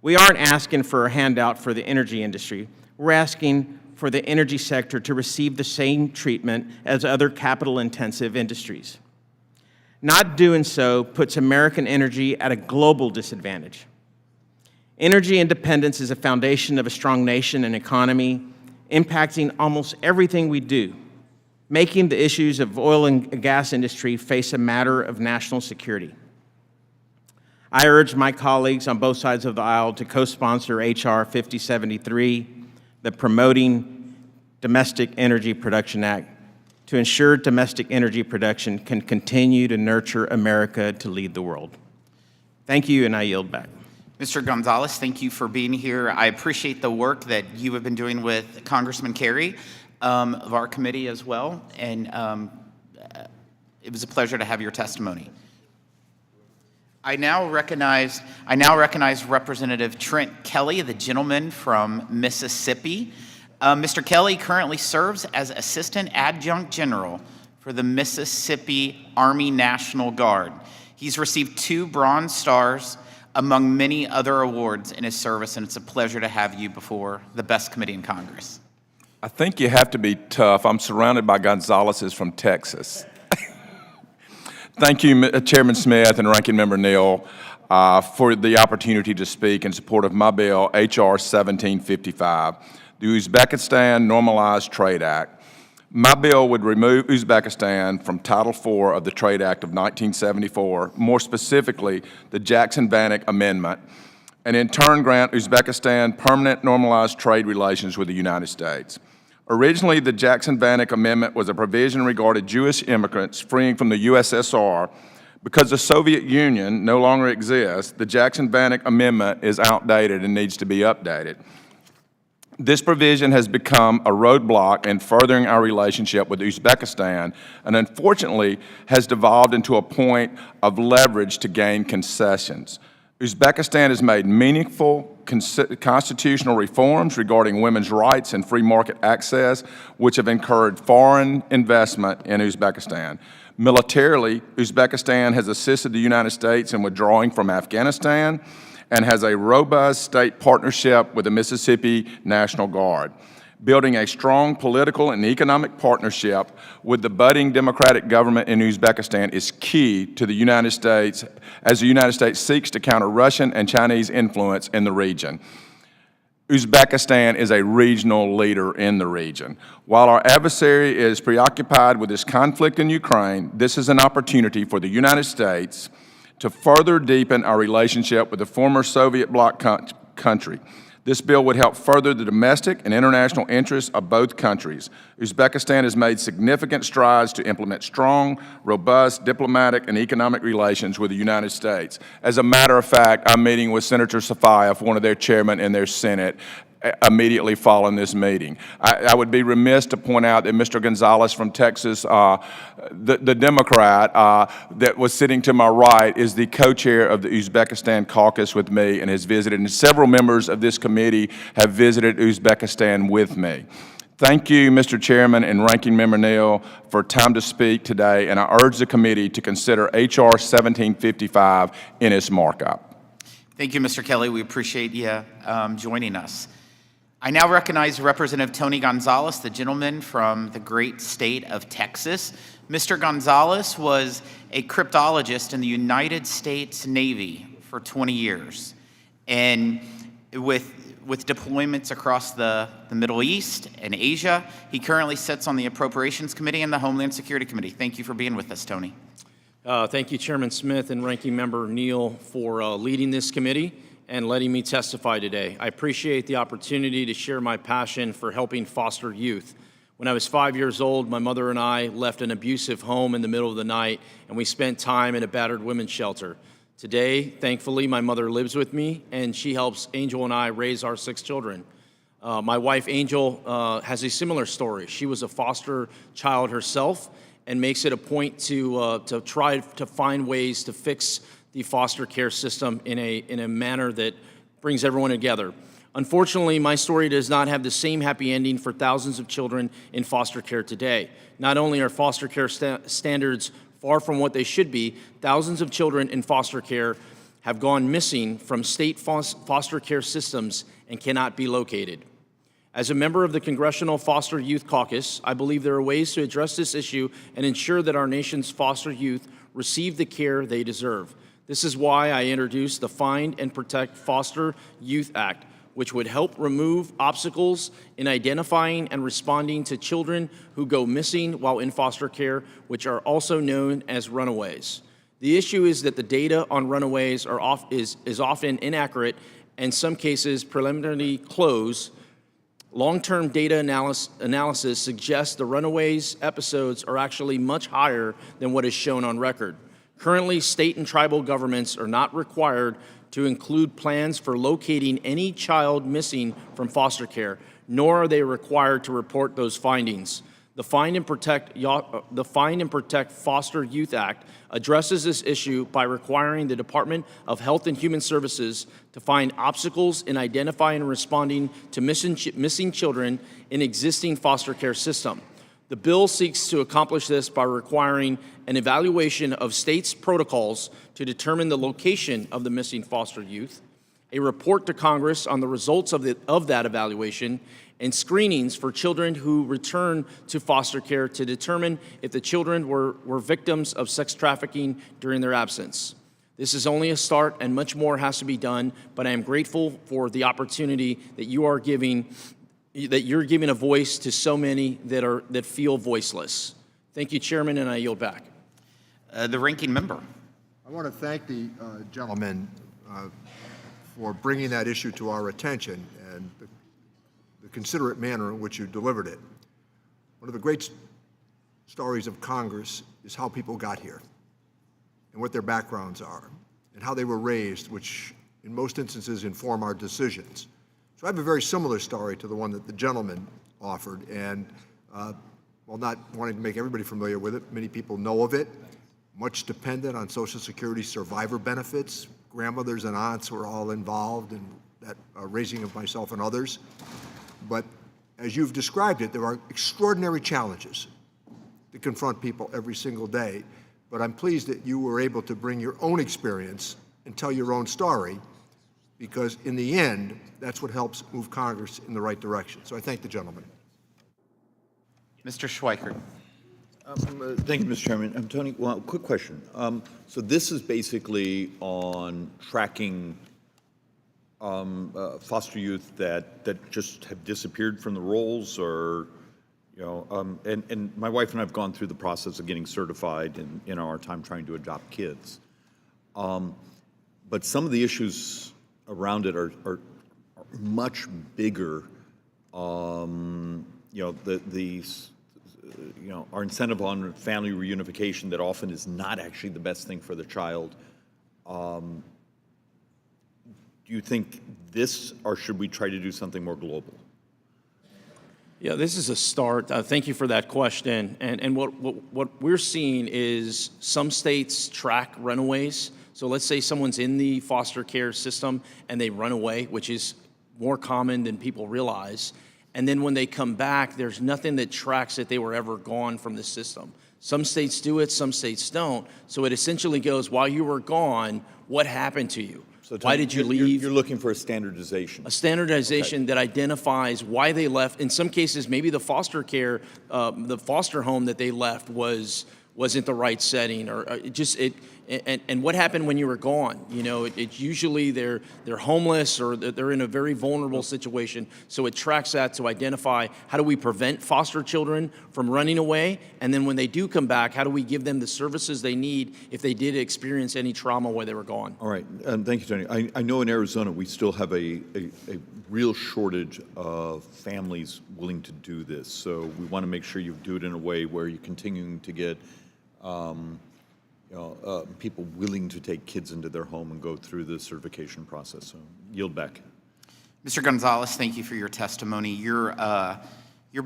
We aren't asking for a handout for the energy industry. We're asking for the energy sector to receive the same treatment as other capital-intensive industries. Not doing so puts American energy at a global disadvantage. Energy independence is a foundation of a strong nation and economy, impacting almost everything we do, making the issues of oil and gas industry face a matter of national security. I urge my colleagues on both sides of the aisle to co-sponsor H.R. 5073, the Promoting Domestic Energy Production Act, to ensure domestic energy production can continue to nurture America to lead the world. Thank you, and I yield back. Mr. Gonzalez, thank you for being here. I appreciate the work that you have been doing with Congressman Kerry of our committee as well, and it was a pleasure to have your testimony. I now recognize Representative Trent Kelly, the gentleman from Mississippi. Mr. Kelly currently serves as Assistant Adjunct General for the Mississippi Army National Guard. He's received 2 Bronze Stars, among many other awards in his service, and it's a pleasure to have you before the best committee in Congress. I think you have to be tough. I'm surrounded by Gonzaleses from Texas. Thank you, Chairman Smith and Ranking Member Neal, for the opportunity to speak in support of my bill, H.R. 1755, the Uzbekistan Normalized Trade Act. My bill would remove Uzbekistan from Title IV of the Trade Act of 1974, more specifically the Jackson-Vanik Amendment, and in turn grant Uzbekistan permanent normalized trade relations with the United States. Originally, the Jackson-Vanik Amendment was a provision regarding Jewish immigrants freeing from the USSR. Because the Soviet Union no longer exists, the Jackson-Vanik Amendment is outdated and needs to be updated. This provision has become a roadblock in furthering our relationship with Uzbekistan and unfortunately has devolved into a point of leverage to gain concessions. Uzbekistan has made meaningful constitutional reforms regarding women's rights and free market access, which have encouraged foreign investment in Uzbekistan. Militarily, Uzbekistan has assisted the United States in withdrawing from Afghanistan and has a robust state partnership with the Mississippi National Guard. Building a strong political and economic partnership with the budding democratic government in Uzbekistan is key to the United States as the United States seeks to counter Russian and Chinese influence in the region. Uzbekistan is a regional leader in the region. While our adversary is preoccupied with this conflict in Ukraine, this is an opportunity for the United States to further deepen our relationship with the former Soviet bloc country. This bill would help further the domestic and international interests of both countries. Uzbekistan has made significant strides to implement strong, robust diplomatic and economic relations with the United States. As a matter of fact, I'm meeting with Senator Safayev, one of their chairmen in their Senate, immediately following this meeting. I would be remiss to point out that Mr. Gonzalez from Texas, the Democrat that was sitting to my right, is the co-chair of the Uzbekistan caucus with me and has visited, and several members of this committee have visited Uzbekistan with me. Thank you, Mr. Chairman and Ranking Member Neal, for time to speak today, and I urge the committee to consider H.R. 1755 in its markup. Thank you, Mr. Kelly. We appreciate you joining us. I now recognize Representative Tony Gonzalez, the gentleman from the great state of Texas. Mr. Gonzalez was a cryptologist in the United States Navy for 20 years. And with deployments across the Middle East and Asia, he currently sits on the Appropriations Committee and the Homeland Security Committee. Thank you for being with us, Tony. Thank you, Chairman Smith and Ranking Member Neal, for leading this committee and letting me testify today. I appreciate the opportunity to share my passion for helping foster youth. When I was 5 years old, my mother and I left an abusive home in the middle of the night, and we spent time in a battered women's shelter. Today, thankfully, my mother lives with me, and she helps Angel and I raise our 6 children. My wife, Angel, has a similar story. She was a foster child herself and makes it a point to try to find ways to fix the foster care system in a manner that brings everyone together. Unfortunately, my story does not have the same happy ending for thousands of children in foster care today. Not only are foster care standards far from what they should be, thousands of children in foster care have gone missing from state foster care systems and cannot be located. As a member of the Congressional Foster Youth Caucus, I believe there are ways to address this issue and ensure that our nation's foster youth receive the care they deserve. This is why I introduced the Find and Protect Foster Youth Act, which would help remove obstacles in identifying and responding to children who go missing while in foster care, which are also known as runaways. The issue is that the data on runaways is often inaccurate and in some cases preliminarily closed. Long-term data analysis suggests the runaways episodes are actually much higher than what is shown on record. Currently, state and tribal governments are not required to include plans for locating any child missing from foster care, nor are they required to report those findings. The Find and Protect Foster Youth Act addresses this issue by requiring the Department of Health and Human Services to find obstacles in identifying and responding to missing children in existing foster care system. The bill seeks to accomplish this by requiring an evaluation of states' protocols to determine the location of the missing foster youth, a report to Congress on the results of that evaluation, and screenings for children who return to foster care to determine if the children were victims of sex trafficking during their absence. This is only a start and much more has to be done, but I am grateful for the opportunity that you're giving a voice to so many that feel voiceless. Thank you, Chairman, and I yield back. The Ranking Member. I want to thank the gentleman for bringing that issue to our attention and the considerate manner in which you delivered it. One of the great stories of Congress is how people got here and what their backgrounds are and how they were raised, which in most instances inform our decisions. So I have a very similar story to the one that the gentleman offered, and while not wanting to make everybody familiar with it, many people know of it. Much dependent on Social Security survivor benefits. Grandmothers and aunts were all involved in that raising of myself and others. But as you've described it, there are extraordinary challenges that confront people every single day. But I'm pleased that you were able to bring your own experience and tell your own story, because in the end, that's what helps move Congress in the right direction. So I thank the gentleman. Mr. Schweikert. Thank you, Mr. Chairman. Tony, well, quick question. So this is basically on tracking foster youth that just have disappeared from the rolls, or, you know, and my wife and I have gone through the process of getting certified in our time trying to adopt kids. But some of the issues around it are much bigger. Our incentive on family reunification that often is not actually the best thing for the child. Do Do you think this, or should we try to do something more global? Yeah, this is a start. Thank you for that question. And what we're seeing is some states track runaways. So let's say someone's in the foster care system and they run away, which is more common than people realize. And then when they come back, there's nothing that tracks that they were ever gone from the system. Some states do it, some states don't. So it essentially goes, while you were gone, what happened to you? So Why did you leave? You're looking for a standardization. A standardization that identifies why they left. In some cases, maybe the foster care, the foster home that they left wasn't the right setting, or and what happened when you were gone. You know, it's usually they're homeless or they're in a very vulnerable situation. So it tracks that to identify how do we prevent foster children from running away, and then when they do come back, how do we give them the services they need if they did experience any trauma while they were gone. All right, thank you, Tony. I know in Arizona we still have a real shortage of families willing to do this. So we want to make sure you do it in a way where you're continuing to get people willing to take kids into their home and go through the certification process. So yield back. Mr. Gonzalez, thank you for your testimony. Your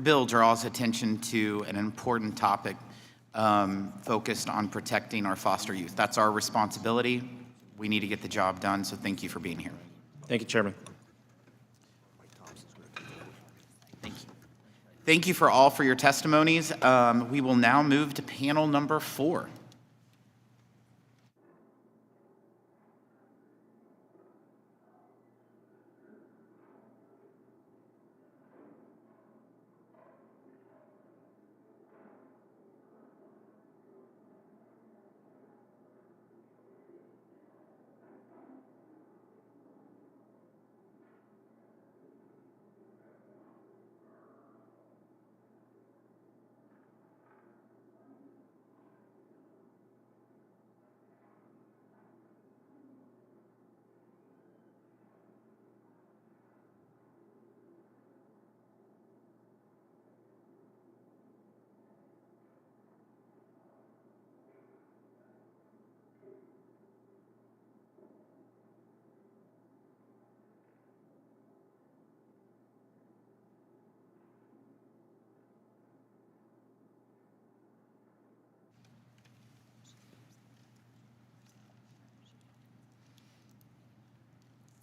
bill draws attention to an important topic focused on protecting our foster youth. That's our responsibility. We need to get the job done, so thank you for being here. Thank you, Chairman. Thank you. Thank you for all for your testimonies. We will now move to panel number 4.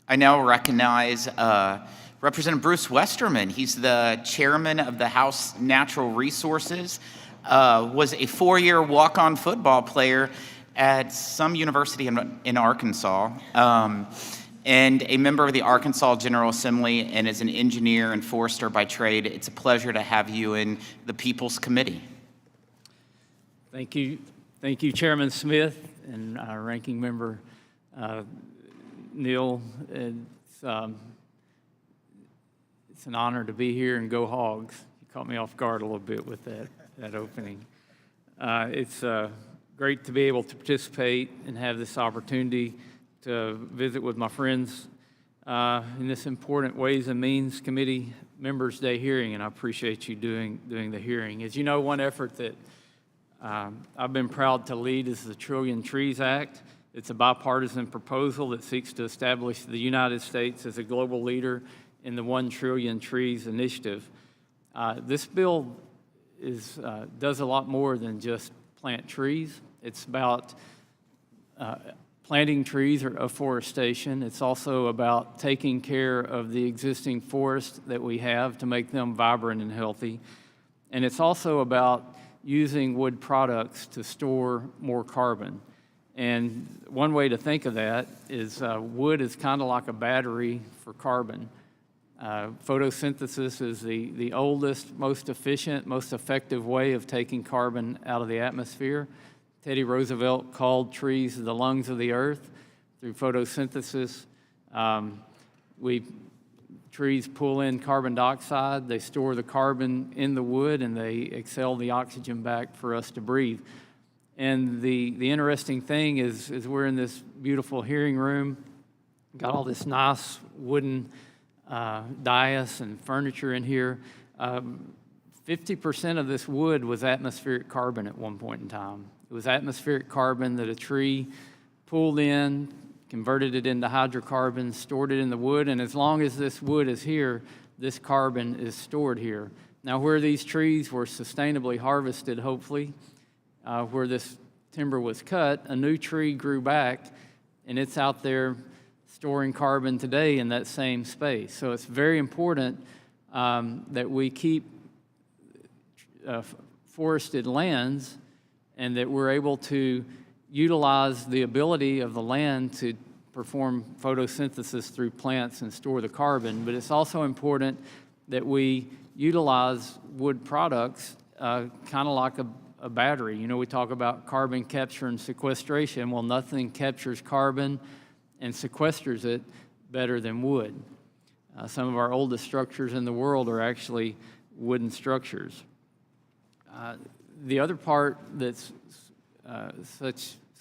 I now recognize Representative Bruce Westerman. He's the chairman of the House Natural Resources, was a 4-year walk-on football player at some university in Arkansas, and a member of the Arkansas General Assembly, and is an engineer and forester by trade. It's a pleasure to have you in the People's Committee. Thank you, Chairman Smith and Ranking Member Neal. It's an honor to be here, and go Hogs. You caught me off guard a little bit with that opening. It's great to be able to participate and have this opportunity to visit with my friends in this important Ways and Means Committee Members' Day hearing, and I appreciate you doing the hearing. As you know, one effort that I've been proud to lead is the Trillion Trees Act. It's a bipartisan proposal that seeks to establish the United States as a global leader in the 1 Trillion Trees Initiative. This bill does a lot more than just plant trees. It's about planting trees or afforestation. It's also about taking care of the existing forests that we have to make them vibrant and healthy. And it's also about using wood products to store more carbon. And one way to think of that is wood is kind of like a battery for carbon. Photosynthesis is the oldest, most efficient, most effective way of taking carbon out of the atmosphere. Teddy Roosevelt called trees the lungs of the earth. Through photosynthesis, trees pull in carbon dioxide, they store the carbon in the wood, and they exhale the oxygen back for us to breathe. And the interesting thing is we're in this beautiful hearing room, got all this nice wooden dais and furniture in here. 50% of this wood was atmospheric carbon at one point in time. It was atmospheric carbon that a tree pulled in, converted it into hydrocarbons, stored it in the wood, and as long as this wood is here, this carbon is stored here. Now, where these trees were sustainably harvested, hopefully, where this timber was cut, a new tree grew back, and it's out there storing carbon today in that same space. So it's very important that we keep forested lands and that we're able to utilize the ability of the land to perform photosynthesis through plants and store the carbon. But it's also important that we utilize wood products kind of like a battery. You know, we talk about carbon capture and sequestration. Well, nothing captures carbon and sequesters it better than wood. Some of our oldest structures in the world are actually wooden structures. The other part that's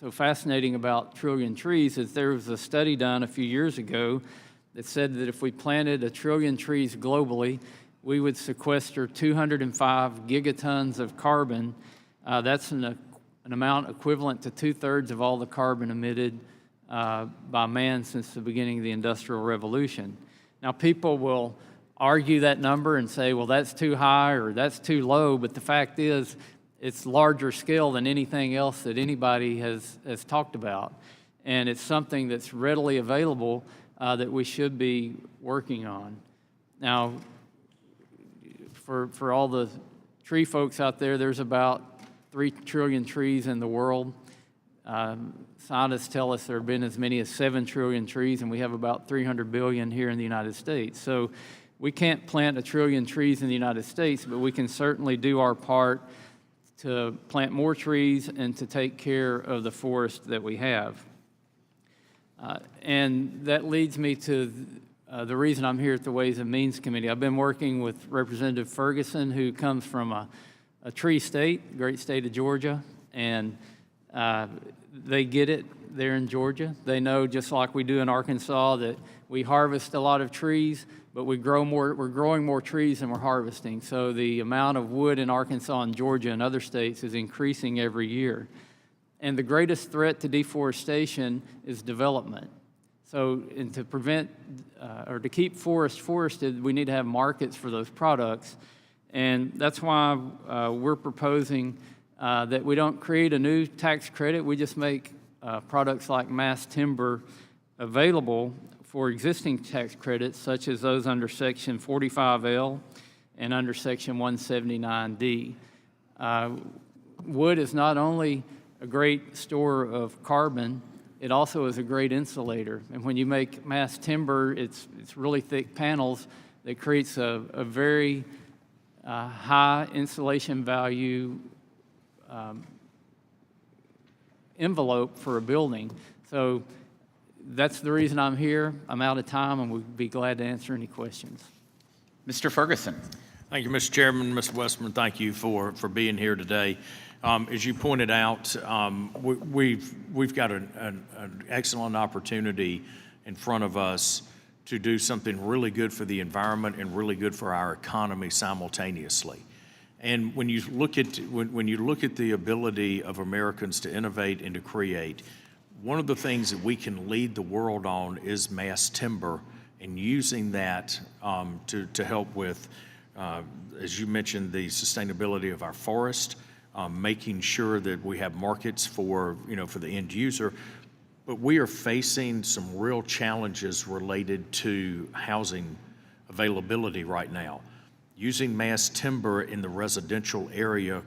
so fascinating about trillion trees is there was a study done a few years ago that said that if we planted 1 trillion trees globally, we would sequester 205 gigatons of carbon. That's an amount equivalent to 2/3 of all the carbon emitted by man since the beginning of the Industrial Revolution. Now, people will argue that number and say, well, that's too high or that's too low, but the fact is it's larger scale than anything else that anybody has talked about. And it's something that's readily available that we should be working on. Now, for all the tree folks out there, there's about 3 trillion trees in the world. Scientists tell us there have been as many as 7 trillion trees, and we have about 300 billion here in the United States. So we can't plant 1 trillion trees in the United States, but we can certainly do our part to plant more trees and to take care of the forest that we have. And that leads me to the reason I'm here at the Ways and Means Committee. I've been working with Representative Ferguson, who comes from a tree state, great state of Georgia, and they get it there in Georgia. They know, just like we do in Arkansas, that we harvest a lot of trees, but we're growing more trees than we're harvesting. So the amount of wood in Arkansas and Georgia and other states is increasing every year. And the greatest threat to deforestation is development. So, and to prevent or to keep forests forested, we need to have markets for those products. And that's why we're proposing that we don't create a new tax credit. We just make products like mass timber available for existing tax credits, such as those under Section 45L and under Section 179D. Wood is not only a great store of carbon, it also is a great insulator. And when you make mass timber, it's really thick panels that creates a very high insulation value envelope for a building. So that's the reason I'm here. I'm out of time, and we'd be glad to answer any questions. Mr. Ferguson. Thank you, Mr. Chairman. Mr. Westman, thank you for being here today. As you pointed out, we've got an excellent opportunity in front of us to do something really good for the environment and really good for our economy simultaneously. And when you look at the ability of Americans to innovate and to create, one of the things that we can lead the world on is mass timber, and using that to help with, as you mentioned, the sustainability of our forest, making sure that we have markets for the end user. But we are facing some real challenges related to housing availability right now. Using mass timber in the residential area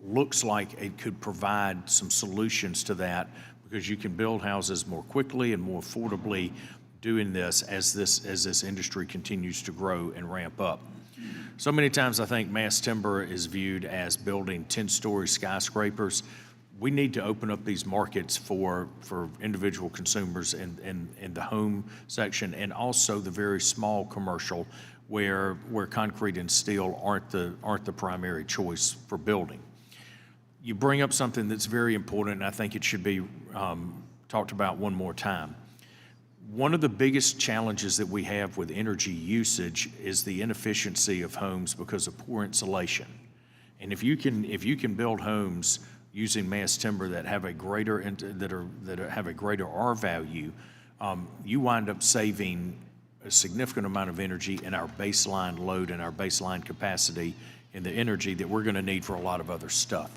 looks like it could provide some solutions to that, because you can build houses more quickly and more affordably doing this as this industry continues to grow and ramp up. So many times I think mass timber is viewed as building 10-story skyscrapers. We need to open up these markets for individual consumers in the home section, and also the very small commercial where concrete and steel aren't the primary choice for building. You bring up something that's very important, and I think it should be talked about one more time. One of the biggest challenges that we have with energy usage is the inefficiency of homes because of poor insulation. And if you can build homes using mass timber that have a greater that have a greater R value, you wind up saving a significant amount of energy in our baseline load and our baseline capacity and the energy that we're going to need for a lot of other stuff.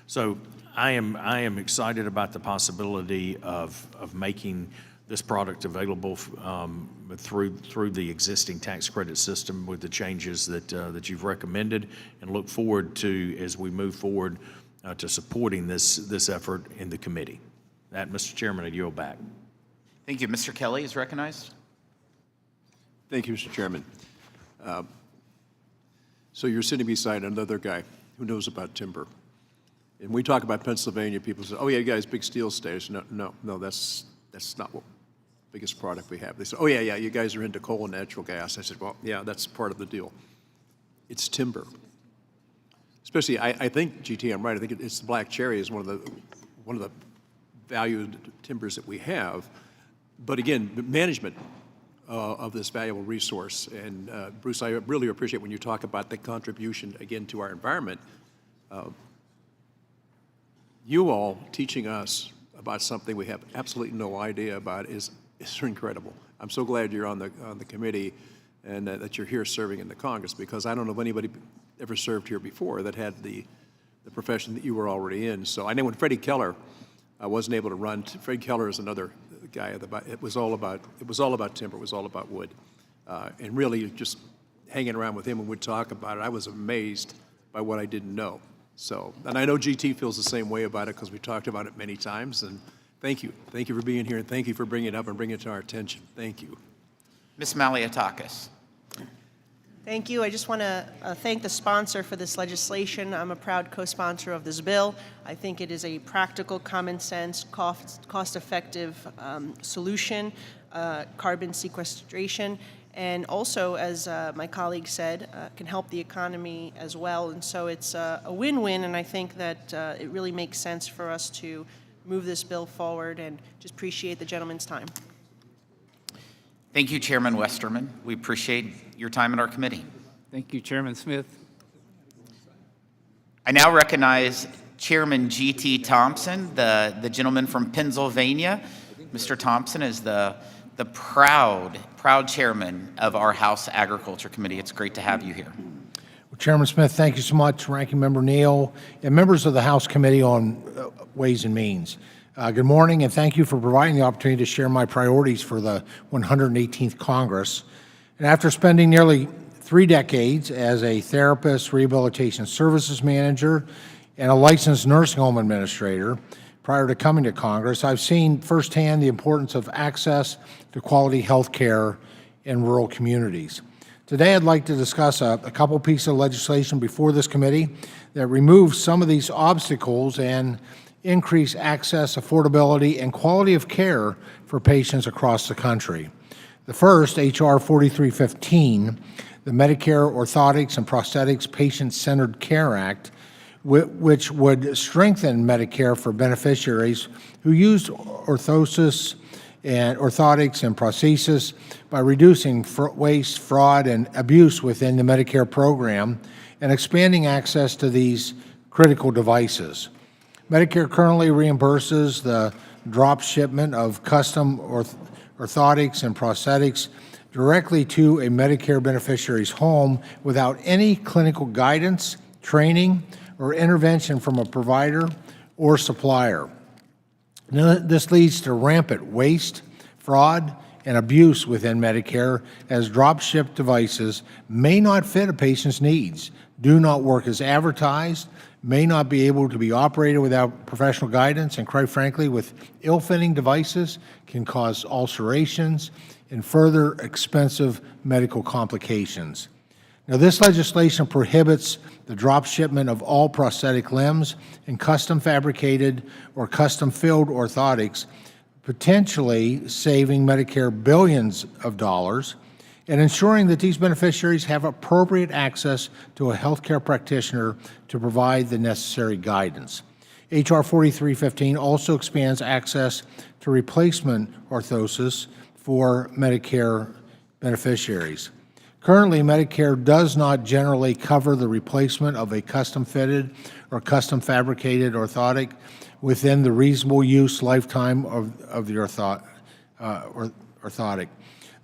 So I am excited about the possibility of making this product available through the existing tax credit system with the changes that you've recommended, and look forward to, as we move forward, to supporting this effort in the committee. That, Mr. Chairman, I yield back. Thank you. Mr. Kelly is recognized. Thank you, Mr. Chairman. So you're sitting beside another guy who knows about timber. And we talk about Pennsylvania, people say, oh yeah, you guys, big steel states. No, that's not what biggest product we have. They say, oh yeah, you guys are into coal and natural gas. I said, well, yeah, that's part of the deal. It's timber. Especially, I think, GT, I'm right, I think it's the black cherry is one of the valued timbers that we have. But again, management of this valuable resource. And Bruce, I really appreciate when you talk about the contribution, again, to our environment. You all teaching us about something we have absolutely no idea about is incredible. I'm so glad you're on the committee and that you're here serving in the Congress, because I don't know if anybody ever served here before that had the profession that you were already in. So I know when Freddie Keller wasn't able to run, Freddie Keller is another guy. It was all about timber. It was all about wood, and really just hanging around with him and would talk about it. I was amazed by what I didn't know. So, and I know GT feels the same way about it because we talked about it many times. And thank you for being here, and thank you for bringing it up and bringing it to our attention. Thank you. Ms. Malliotakis. Thank you. I just want to thank the sponsor for this legislation. I'm a proud co-sponsor of this bill. I think it is a practical, common sense, cost-effective solution, carbon sequestration, and also, as my colleague said, can help the economy as well. And so it's a win-win, and I think that it really makes sense for us to move this bill forward, and just appreciate the gentleman's time. Thank you, Chairman Westerman. We appreciate your time in our committee. Thank you, Chairman Smith. I now recognize Chairman G.T. Thompson, the gentleman from Pennsylvania. Mr. Thompson is the proud chairman of our House Agriculture Committee. It's great to have you here. Well, Chairman Smith, thank you so much. Ranking Member Neal and members of the House Committee on Ways and Means. Good morning, and thank you for providing the opportunity to share my priorities for the 118th Congress. And after spending nearly 3 decades as a therapist, rehabilitation services manager, and a licensed nursing home administrator, prior to coming to Congress, I've seen firsthand the importance of access to quality health care in rural communities. Today, I'd like to discuss a couple pieces of legislation before this committee that remove some of these obstacles and increase access, affordability, and quality of care for patients across the country. The first, H.R. 4315, the Medicare Orthotics and Prosthetics Patient-Centered Care Act, which would strengthen Medicare for beneficiaries who use orthosis and orthotics and prosthesis by reducing waste, fraud, and abuse within the Medicare program and expanding access to these critical devices. Medicare currently reimburses the drop shipment of custom orthotics and prosthetics directly to a Medicare beneficiary's home without any clinical guidance, training, or intervention from a provider or supplier. Now, this leads to rampant waste, fraud, and abuse within Medicare, as drop-shipped devices may not fit a patient's needs, do not work as advertised, may not be able to be operated without professional guidance, and quite frankly, with ill-fitting devices, can cause ulcerations and further expensive medical complications. Now, this legislation prohibits the drop shipment of all prosthetic limbs and custom fabricated or custom filled orthotics, potentially saving Medicare billions of dollars and ensuring that these beneficiaries have appropriate access to a healthcare practitioner to provide the necessary guidance. H.R. 4315 also expands access to replacement orthosis for Medicare beneficiaries. Currently, Medicare does not generally cover the replacement of a custom-fitted or custom-fabricated orthotic within the reasonable use lifetime of the orthotic.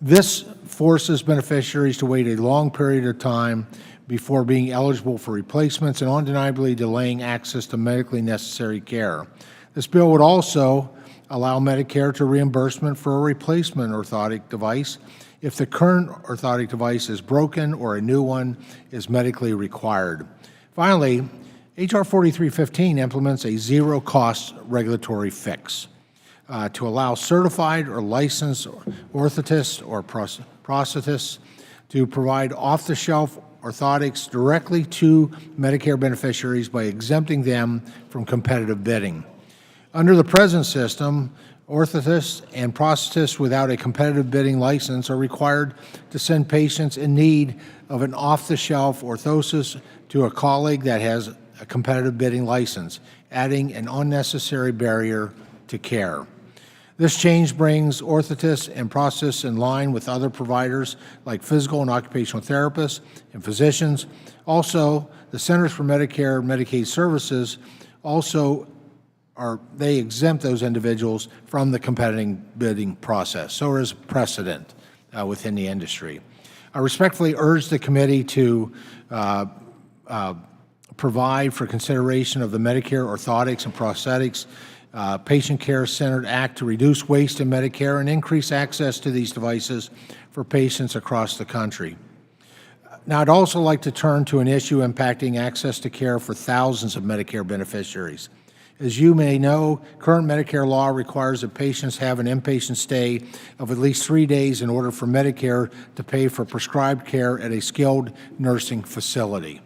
This forces beneficiaries to wait a long period of time before being eligible for replacements and undeniably delaying access to medically necessary care. This bill would also allow Medicare to reimbursement for a replacement orthotic device if the current orthotic device is broken or a new one is medically required. Finally, H.R. 4315 implements a zero-cost regulatory fix to allow certified or licensed orthotists or prosthetists to provide off-the-shelf orthotics directly to Medicare beneficiaries by exempting them from competitive bidding. Under the present system, orthotists and prosthetists without a competitive bidding license are required to send patients in need of an off-the-shelf orthosis to a colleague that has a competitive bidding license, adding an unnecessary barrier to care. This change brings orthotists and prosthetists in line with other providers like physical and occupational therapists and physicians. Also, the Centers for Medicare and Medicaid Services they exempt those individuals from the competitive bidding process. So there is precedent within the industry. I respectfully urge the committee to provide for consideration of the Medicare Orthotics and Prosthetics Patient Care-Centered Act to reduce waste in Medicare and increase access to these devices for patients across the country. Now, I'd also like to turn to an issue impacting access to care for thousands of Medicare beneficiaries. As you may know, current Medicare law requires that patients have an inpatient stay of at least 3 days in order for Medicare to pay for prescribed care at a skilled nursing facility.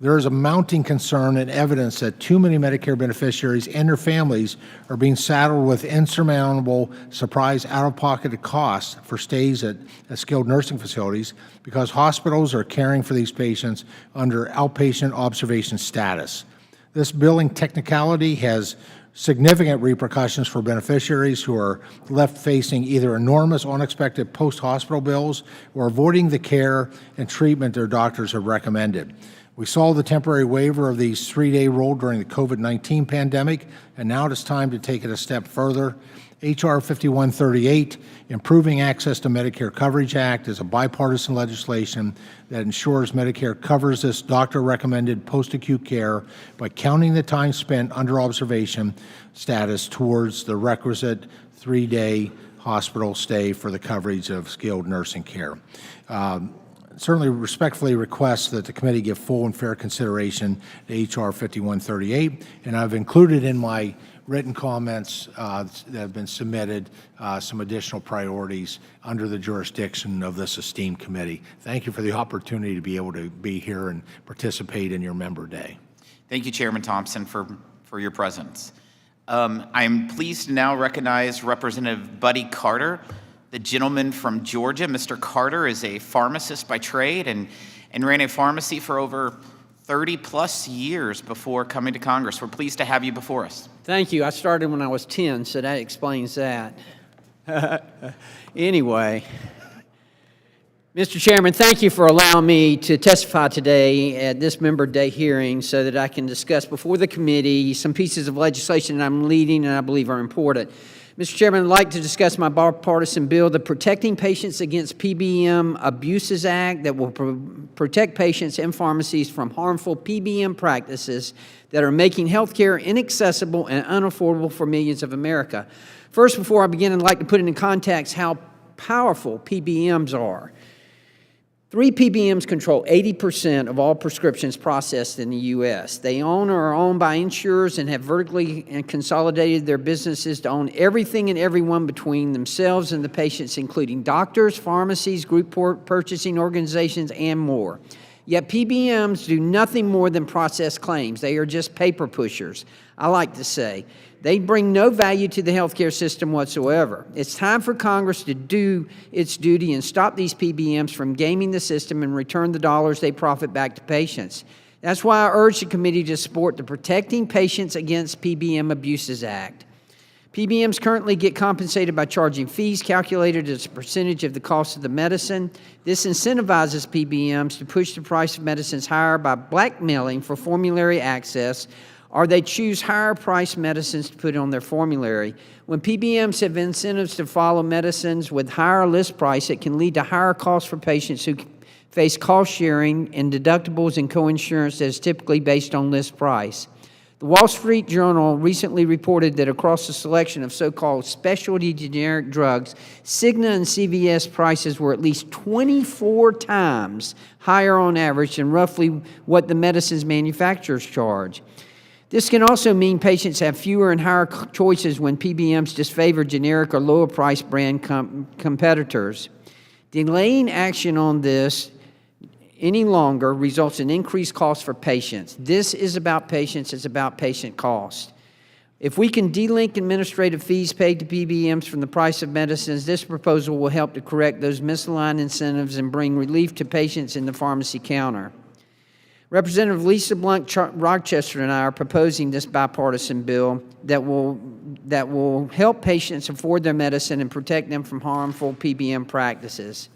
There is a mounting concern and evidence that too many Medicare beneficiaries and their families are being saddled with insurmountable surprise out-of-pocket costs for stays at skilled nursing facilities because hospitals are caring for these patients under outpatient observation status. This billing technicality has significant repercussions for beneficiaries who are left facing either enormous unexpected post-hospital bills or avoiding the care and treatment their doctors have recommended. We saw the temporary waiver of these 3-day rule during the COVID-19 pandemic, and now it is time to take it a step further. H.R. 5138, Improving Access to Medicare Coverage Act, is a bipartisan legislation that ensures Medicare covers this doctor-recommended post-acute care by counting the time spent under observation status towards the requisite 3-day hospital stay for the coverage of skilled nursing care. Certainly respectfully request that the committee give full and fair consideration to H.R. 5138, and I've included in my written comments that have been submitted some additional priorities under the jurisdiction of this esteemed committee. Thank you for the opportunity to be able to be here and participate in your member day. Thank you, Chairman Thompson, for your presence. I'm pleased to now recognize Representative Buddy Carter, the gentleman from Georgia. Mr. Carter is a pharmacist by trade and ran a pharmacy for over 30-plus years before coming to Congress. We're pleased to have you before us. Thank you. I started when I was 10, so that explains that. Anyway, Mr. Chairman, thank you for allowing me to testify today at this Member Day hearing so that I can discuss before the committee some pieces of legislation that I'm leading and I believe are important. Mr. Chairman, I'd like to discuss my bipartisan bill, the Protecting Patients Against PBM Abuses Act, that will protect patients and pharmacies from harmful PBM practices that are making health care inaccessible and unaffordable for millions of America. First, before I begin, I'd like to put into context how powerful PBMs are. 3 PBMs control 80% of all prescriptions processed in the U.S. They own or are owned by insurers and have vertically and consolidated their businesses to own everything and everyone between themselves and the patients, including doctors, pharmacies, group purchasing organizations, and more. Yet PBMs do nothing more than process claims. They are just paper pushers, I like to say. They bring no value to the healthcare system whatsoever. It's time for Congress to do its duty and stop these PBMs from gaming the system and return the dollars they profit back to patients. That's why I urge the committee to support the Protecting Patients Against PBM Abuses Act. PBMs currently get compensated by charging fees calculated as a percentage of the cost of the medicine. This incentivizes PBMs to push the price of medicines higher by blackmailing for formulary access, or they choose higher priced medicines to put on their formulary. When PBMs have incentives to follow medicines with higher list price, it can lead to higher costs for patients who face cost sharing and deductibles and coinsurance that is typically based on list price. The Wall Street Journal recently reported that across the selection of so-called specialty generic drugs, Cigna and CVS prices were at least 24 times higher on average than roughly what the medicines manufacturers charge. This can also mean patients have fewer and higher choices when PBMs disfavor generic or lower price brand competitors. Delaying action on this any longer results in increased costs for patients. This is about patients, it's about patient cost. If we can delink administrative fees paid to PBMs from the price of medicines, this proposal will help to correct those misaligned incentives and bring relief to patients in the pharmacy counter. Representative Lisa Blunt Rochester and I are proposing this bipartisan bill that will help patients afford their medicine and protect them from harmful PBM practices.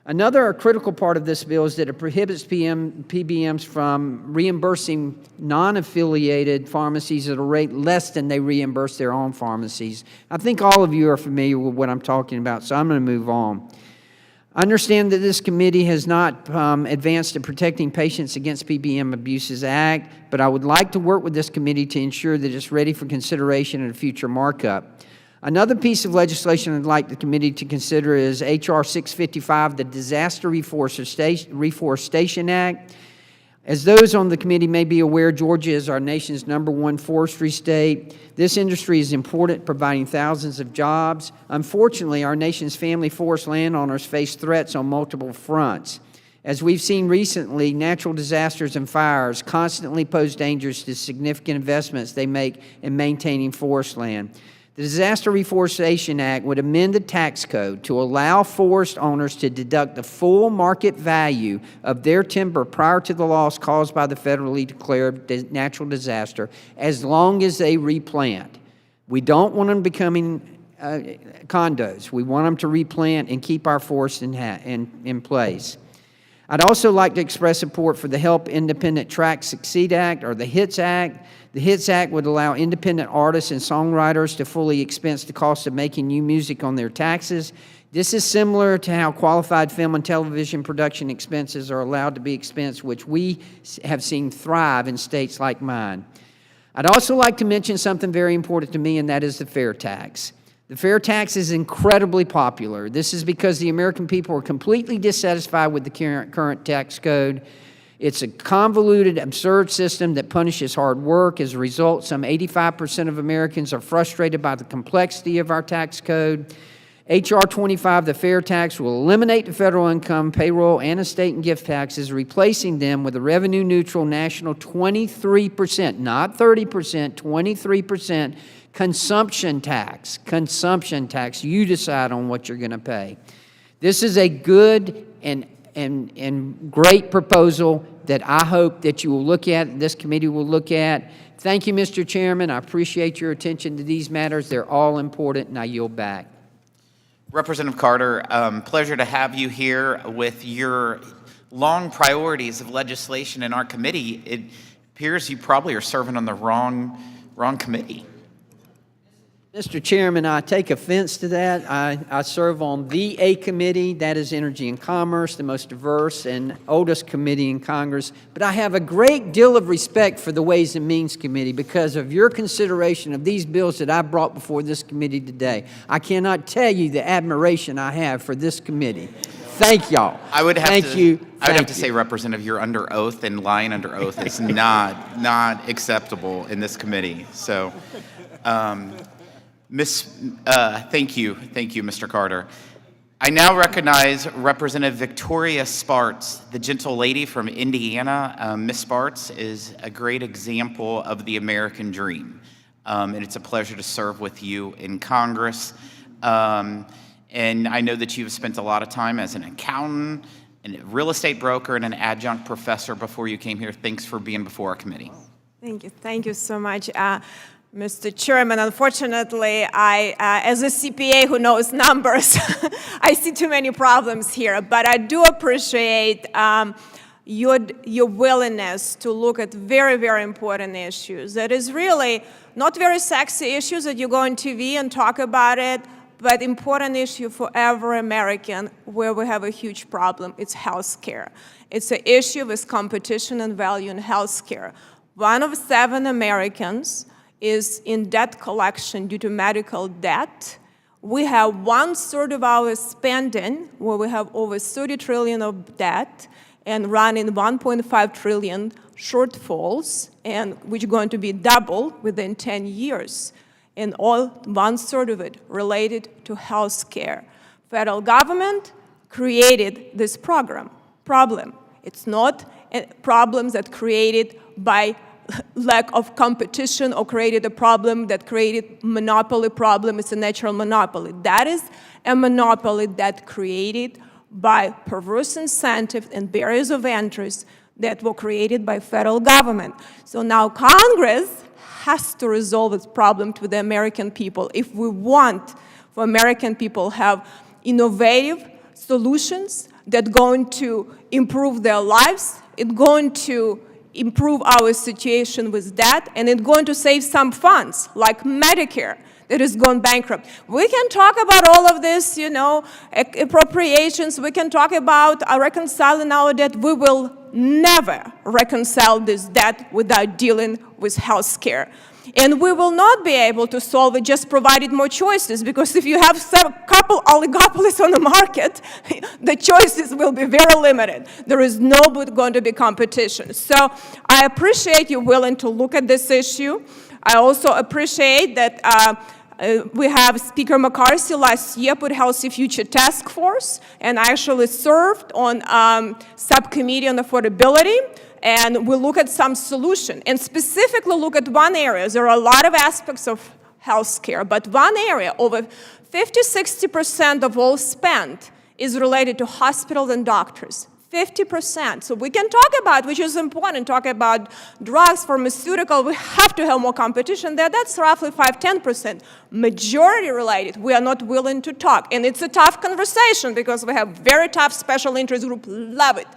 Another critical part of this bill is that it prohibits PBMs from reimbursing non-affiliated pharmacies at a rate less than they reimburse their own pharmacies. I think all of you are familiar with what I'm talking about, so I'm going to move on. I understand that this committee has not advanced the Protecting Patients Against PBM Abuses Act, but I would like to work with this committee to ensure that it's ready for consideration in a future markup. Another piece of legislation I'd like the committee to consider is H.R. 655, the Disaster Reforestation Act. As those on the committee may be aware, Georgia is our nation's #1 forestry state. This industry is important, providing thousands of jobs. Unfortunately, our nation's family forest landowners face threats on multiple fronts. As we've seen recently, natural disasters and fires constantly pose dangers to significant investments they make in maintaining forest land. The Disaster Reforestation Act would amend the tax code to allow forest owners to deduct the full market value of their timber prior to the loss caused by the federally declared natural disaster, as long as they replant. We don't want them becoming condos. We want them to replant and keep our forests in place. I'd also like to express support for the Help Independent Tracks Succeed Act, or the HITS Act. The HITS Act would allow independent artists and songwriters to fully expense the cost of making new music on their taxes. This is similar to how qualified film and television production expenses are allowed to be expensed, which we have seen thrive in states like mine. I'd also like to mention something very important to me, and that is the fair tax. The fair tax is incredibly popular. This is because the American people are completely dissatisfied with the current tax code. It's a convoluted, absurd system that punishes hard work. As a result, some 85% of Americans are frustrated by the complexity of our tax code. H.R. 25, the fair tax, will eliminate the federal income, payroll, and estate and gift taxes, replacing them with a revenue-neutral national 23%, not 30%, 23% consumption tax. Consumption tax. You decide on what you're going to pay. This is a good and great proposal that I hope that you will look at, this committee will look at. Thank you, Mr. Chairman. I appreciate your attention to these matters. They're all important, and I yield back. Representative Carter, pleasure to have you here with your long priorities of legislation in our committee. It appears you probably are serving on the wrong committee. Mr. Chairman, I take offense to that. I serve on the A committee, that is Energy and Commerce, the most diverse and oldest committee in Congress. But I have a great deal of respect for the Ways and Means Committee because of your consideration of these bills that I brought before this committee today. I cannot tell you the admiration I have for this committee. Thank y'all. I would have Thank to say, Representative, you're under oath, and lying under oath is not acceptable in this committee. So. Thank you, Mr. Carter. I now recognize Representative Victoria Spartz, the gentle lady from Indiana. Ms. Spartz is a great example of the American dream, and it's a pleasure to serve with you in Congress. And I know that you've spent a lot of time as an accountant, a real estate broker, and an adjunct professor before you came here. Thanks for being before our committee. Thank you so much. Mr. Chairman, unfortunately, as a CPA who knows numbers, I see too many problems here. But I do appreciate your willingness to look at very, very important issues. That is really not very sexy issues that you go on TV and talk about it, but important issue for every American where we have a huge problem. It's health care. It's an issue with competition and value in health care. 1 of 7 Americans is in debt collection due to medical debt. We have 1/3 of our spending, where we have over $30 trillion of debt, and running 1.5 trillion shortfalls, and which are going to be double within 10 years. And all 1/3 of it related to health care. Federal government created this problem. It's not problems that created by lack of competition or created a problem that created monopoly problem. It's a natural monopoly. That is a monopoly that created by perverse incentives and barriers of entry that were created by federal government. So now Congress has to resolve this problem to the American people if we want for American people to have innovative solutions that are going to improve their lives, it's going to improve our situation with debt, and it's going to save some funds, like Medicare, that is going bankrupt. We can talk about all of this, appropriations. We can talk about reconciling our debt. We will never reconcile this debt without dealing with health care. And we will not be able to solve it just provided more choices, because if you have a couple oligopolies on the market, the choices will be very limited. There is no going to be competition. So I appreciate you willing to look at this issue. I also appreciate that we have Speaker McCarthy last year put Healthy Future Task Force, and I actually served on subcommittee on affordability. And we'll look at some solution, and specifically look at one area. There are a lot of aspects of health care, but one area, over 50–60% of all spend is related to hospitals and doctors. 50%. So we can talk about, which is important, talk about drugs, pharmaceutical. We have to have more competition there. That's roughly 5–10%. Majority related, we are not willing to talk. And it's a tough conversation because we have very tough special interest group, love it.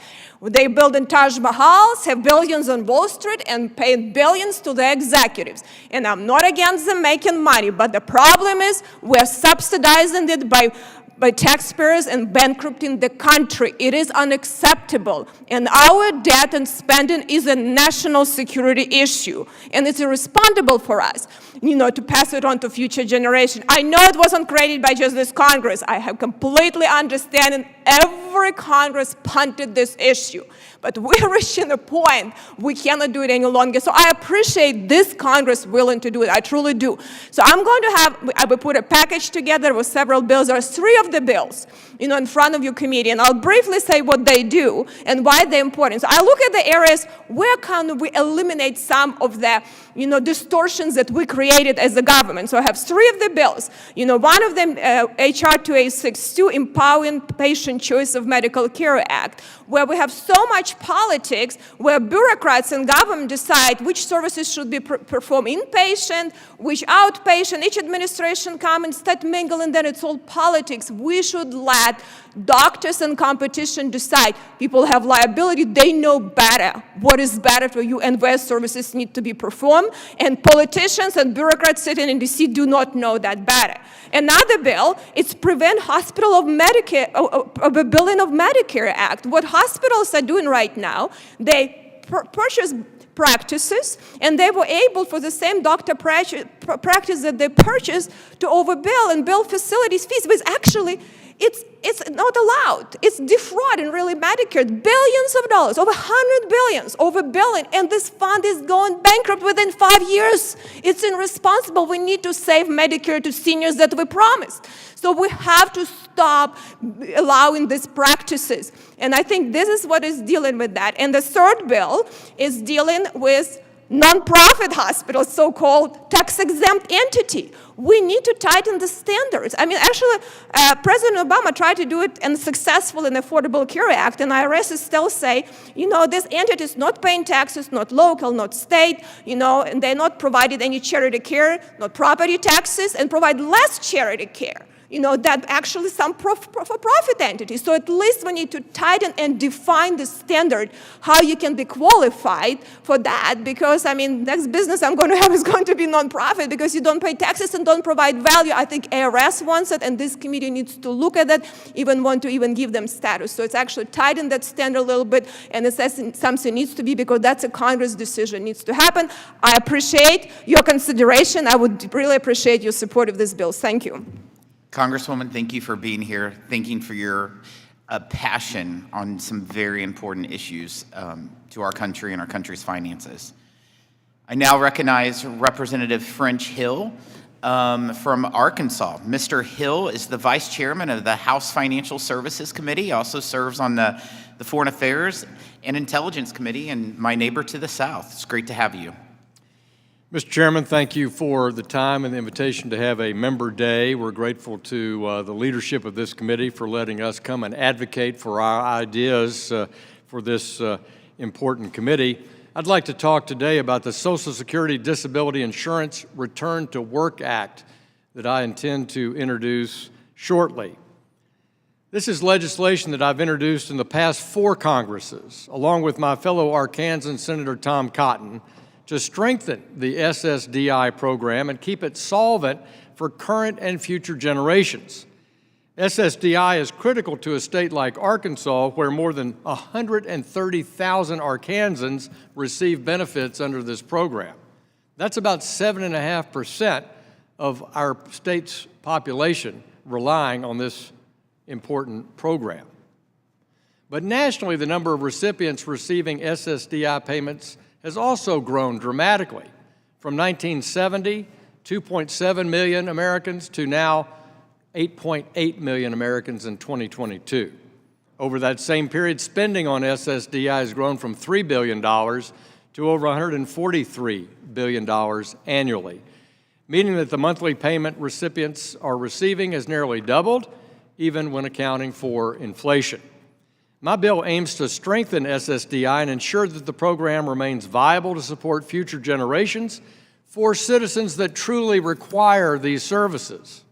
They build in Taj Mahals, have billions on Wall Street, and pay billions to the executives. And I'm not against them making money, but the problem is we're subsidizing it by taxpayers and bankrupting the country. It is unacceptable. And our debt and spending is a national security issue. And it's irresponsible for us, to pass it on to future generations. I know it wasn't created by just this Congress. I have completely understanding every Congress punted this issue. But we're reaching a point we cannot do it any longer. So I appreciate this Congress willing to do it. I truly do. So I will put a package together with several bills. There are 3 of the bills, in front of your committee, and I'll briefly say what they do and why they're important. So I look at the areas where can we eliminate some of the, distortions that we created as a government. So I have 3 of the bills. One of them, HR 2862, Empowering Patient Choice of Medical Care Act, where we have so much politics, where bureaucrats and government decide which services should be performed inpatient, which outpatient. Each administration come and start mingling, then it's all politics. We should let doctors and competition decide. People have liability. They know better what is better for you and where services need to be performed. And politicians and bureaucrats sitting in D.C. do not know that better. Another bill is Prevent Hospital of Medicare, of a Billing of Medicare Act. What hospitals are doing right now, they purchase practices, and they were able, for the same doctor practice that they purchased, to overbill and bill facilities fees, but actually it's not allowed. It's defrauding really Medicare. Billions of dollars, over 100 billions, overbilling, and this fund is going bankrupt within 5 years. It's irresponsible. We need to save Medicare to seniors that we promised. So we have to stop allowing these practices. And I think this is what is dealing with that. And the third bill is dealing with nonprofit hospitals, so-called tax-exempt entity. We need to tighten the standards. I mean, actually, President Obama tried to do it and successful in Affordable Care Act, and IRS still say, you know, this entity is not paying taxes, not local, not state, you know, and they're not provided any charity care, not property taxes, and provide less charity care. You know, that actually some for-profit entities. So at least we need to tighten and define the standard, how you can be qualified for that, because, I mean, next business I'm going to have is going to be nonprofit because you don't pay taxes and don't provide value. I think ARS wants it, and this committee needs to look at that, even want to even give them status. So it's actually tighten that standard a little bit, and it says something needs to be, because that's a Congress decision, needs to happen. I appreciate your consideration. I would really appreciate your support of this bill. Thank you. Congresswoman, thank you for being here. Thank you for your passion on some very important issues to our country and our country's finances. I now recognize Representative French Hill from Arkansas. Mr. Hill is the Vice Chairman of the House Financial Services Committee. He also serves on the Foreign Affairs and Intelligence Committee, and my neighbor to the south. It's great to have you. Mr. Chairman, thank you for the time and the invitation to have a member day. We're grateful to the leadership of this committee for letting us come and advocate for our ideas for this important committee. I'd like to talk today about the Social Security Disability Insurance Return to Work Act that I intend to introduce shortly. This is legislation that I've introduced in the past 4 Congresses, along with my fellow Arkansan Senator Tom Cotton, to strengthen the SSDI program and keep it solvent for current and future generations. SSDI is critical to a state like Arkansas, where more than 130,000 Arkansans receive benefits under this program. That's about 7.5% of our state's population relying on this important program. But nationally, the number of recipients receiving SSDI payments has also grown dramatically. From 1970, 2.7 million Americans to now 8.8 million Americans in 2022. Over that same period, spending on SSDI has grown from $3 billion to over $143 billion annually, meaning that the monthly payment recipients are receiving has nearly doubled, even when accounting for inflation. My bill aims to strengthen SSDI and ensure that the program remains viable to support future generations for citizens that truly require these services.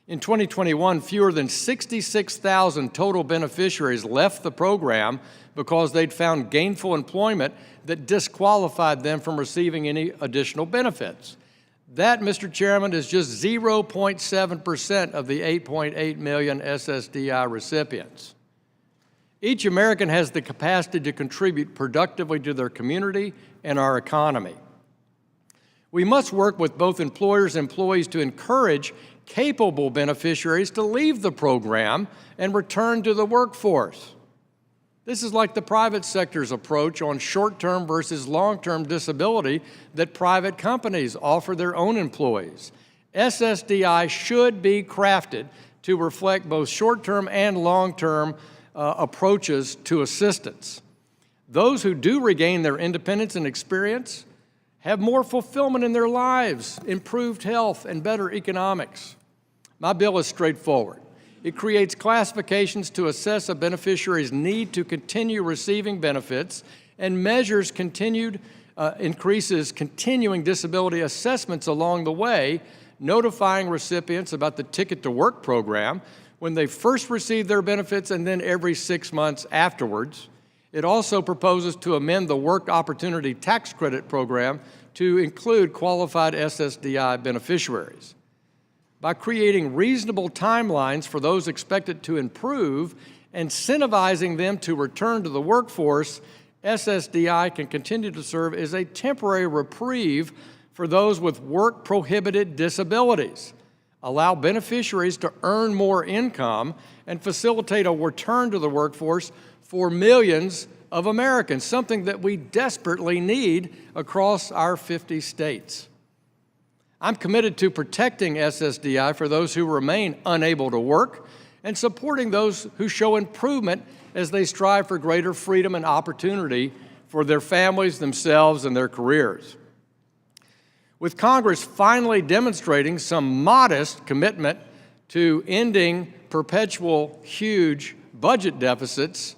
In 2021, fewer than 66,000 total beneficiaries left the program because they'd found gainful employment that disqualified them from receiving any additional benefits. That, Mr. Chairman, is just 0.7% of the 8.8 million SSDI recipients. Each American has the capacity to contribute productively to their community and our economy. We must work with both employers and employees to encourage capable beneficiaries to leave the program and return to the workforce. This is like the private sector's approach on short-term versus long-term disability that private companies offer their own employees. SSDI should be crafted to reflect both short-term and long-term approaches to assistance. Those who do regain their independence and experience have more fulfillment in their lives, improved health, and better economics. My bill is straightforward. It creates classifications to assess a beneficiary's need to continue receiving benefits and measures increases continuing disability assessments along the way, notifying recipients about the Ticket to Work program when they first receive their benefits and then every 6 months afterwards. It also proposes to amend the Work Opportunity Tax Credit program to include qualified SSDI beneficiaries. By creating reasonable timelines for those expected to improve, incentivizing them to return to the workforce, SSDI can continue to serve as a temporary reprieve for those with work-prohibited disabilities, allow beneficiaries to earn more income, and facilitate a return to the workforce for millions of Americans, something that we desperately need across our 50 states. I'm committed to protecting SSDI for those who remain unable to work and supporting those who show improvement as they strive for greater freedom and opportunity for their families, themselves, and their careers. With Congress finally demonstrating some modest commitment to ending perpetual huge budget deficits,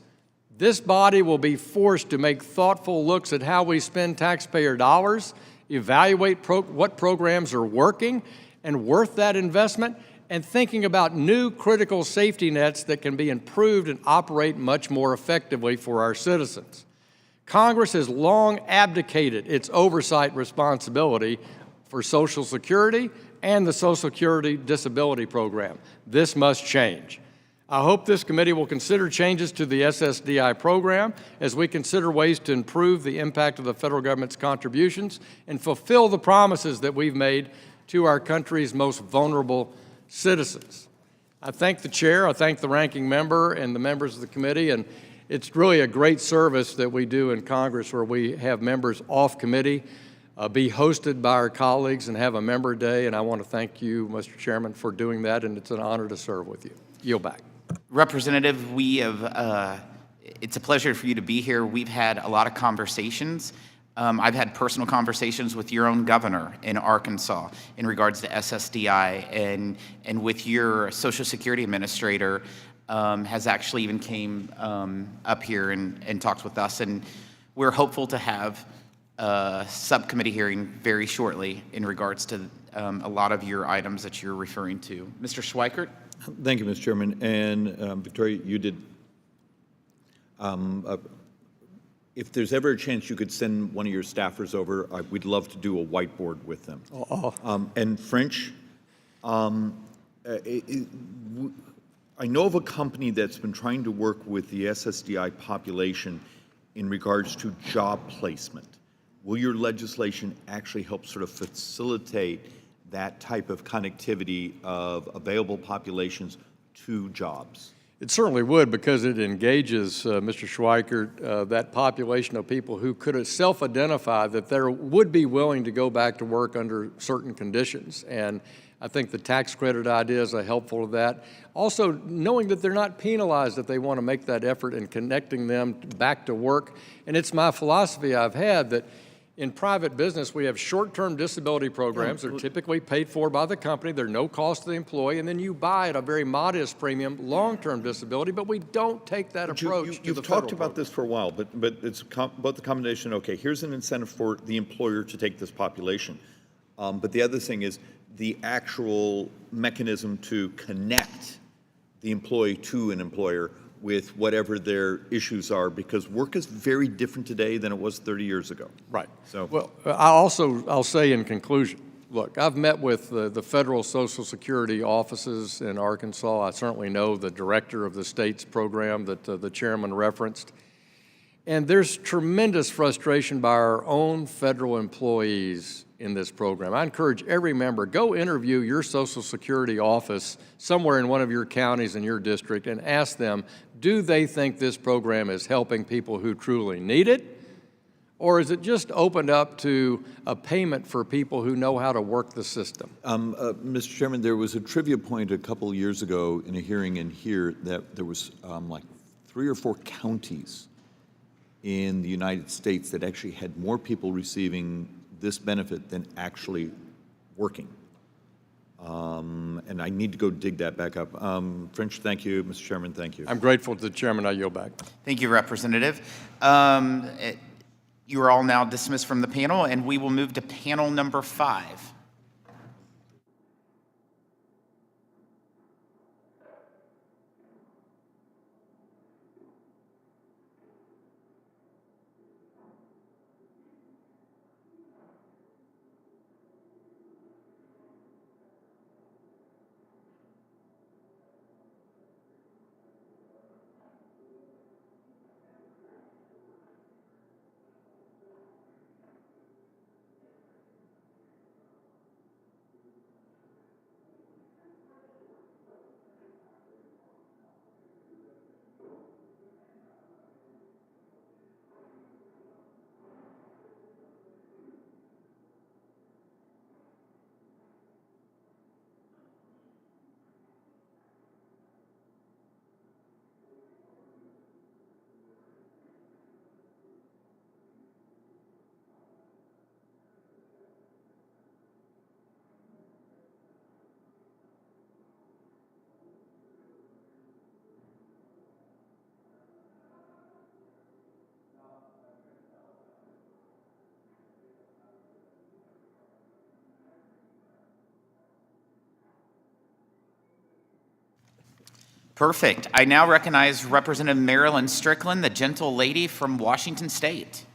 this body will be forced to make thoughtful looks at how we spend taxpayer dollars, evaluate what programs are working and worth that investment, and thinking about new critical safety nets that can be improved and operate much more effectively for our citizens. Congress has long abdicated its oversight responsibility for Social Security and the Social Security Disability Program. This must change. I hope this committee will consider changes to the SSDI program as we consider ways to improve the impact of the federal government's contributions and fulfill the promises that we've made to our country's most vulnerable citizens. I thank the chair, I thank the ranking member and the members of the committee, and it's really a great service that we do in Congress where we have members off committee, be hosted by our colleagues and have a member day, and I want to thank you, Mr. Chairman, for doing that, and it's an honor to serve with you. Yield back. Representative, it's a pleasure for you to be here. We've had a lot of conversations. I've had personal conversations with your own governor in Arkansas in regards to SSDI, and with your Social Security administrator has actually even came up here and talked with us, and we're hopeful to have a subcommittee hearing very shortly in regards to a lot of your items that you're referring to. Mr. Schweikert? Thank you, Mr. Chairman. And Victoria, you did, if there's ever a chance you could send one of your staffers over, we'd love to do a whiteboard with them. And French, I know of a company that's been trying to work with the SSDI population in regards to job placement. Will your legislation actually help sort of facilitate that type of connectivity of available populations to jobs? It certainly would, because it engages, Mr. Schweikert, that population of people who could self-identify that they would be willing to go back to work under certain conditions. And I think the tax credit idea is helpful to that. Also, knowing that they're not penalized if they want to make that effort in connecting them back to work. And it's my philosophy I've had that in private business, we have short-term disability programs. They're typically paid for by the company. They're no cost to the employee. And then you buy at a very modest premium long-term disability, but we don't take that approach to the You've talked about this for a while, but it's about the combination, okay, here's an incentive for the employer to take this population. But the other thing is the actual mechanism to connect the employee to an employer with whatever their issues are, because work is very different today than it was 30 years ago. Right. So, well, I'll say in conclusion, look, I've met with the federal Social Security offices in Arkansas. I certainly know the director of the state's program that the chairman referenced. And there's tremendous frustration by our own federal employees in this program. I encourage every member, go interview your Social Security office somewhere in one of your counties in your district and ask them, do they think this program is helping people who truly need it? Or is it just opened up to a payment for people who know how to work the system? Mr. Chairman, there was a trivia point a couple years ago in a hearing in here that there was like 3 or 4 counties in the United States that actually had more people receiving this benefit than actually working. And I need to go dig that back up. French, thank you. Mr. Chairman, thank you. I'm grateful to the chairman. I yield back. Thank you, Representative. You are all now dismissed from the panel, and we will move to panel number 5. Perfect. I now recognize Representative Marilyn Strickland, the gentle lady from Washington State.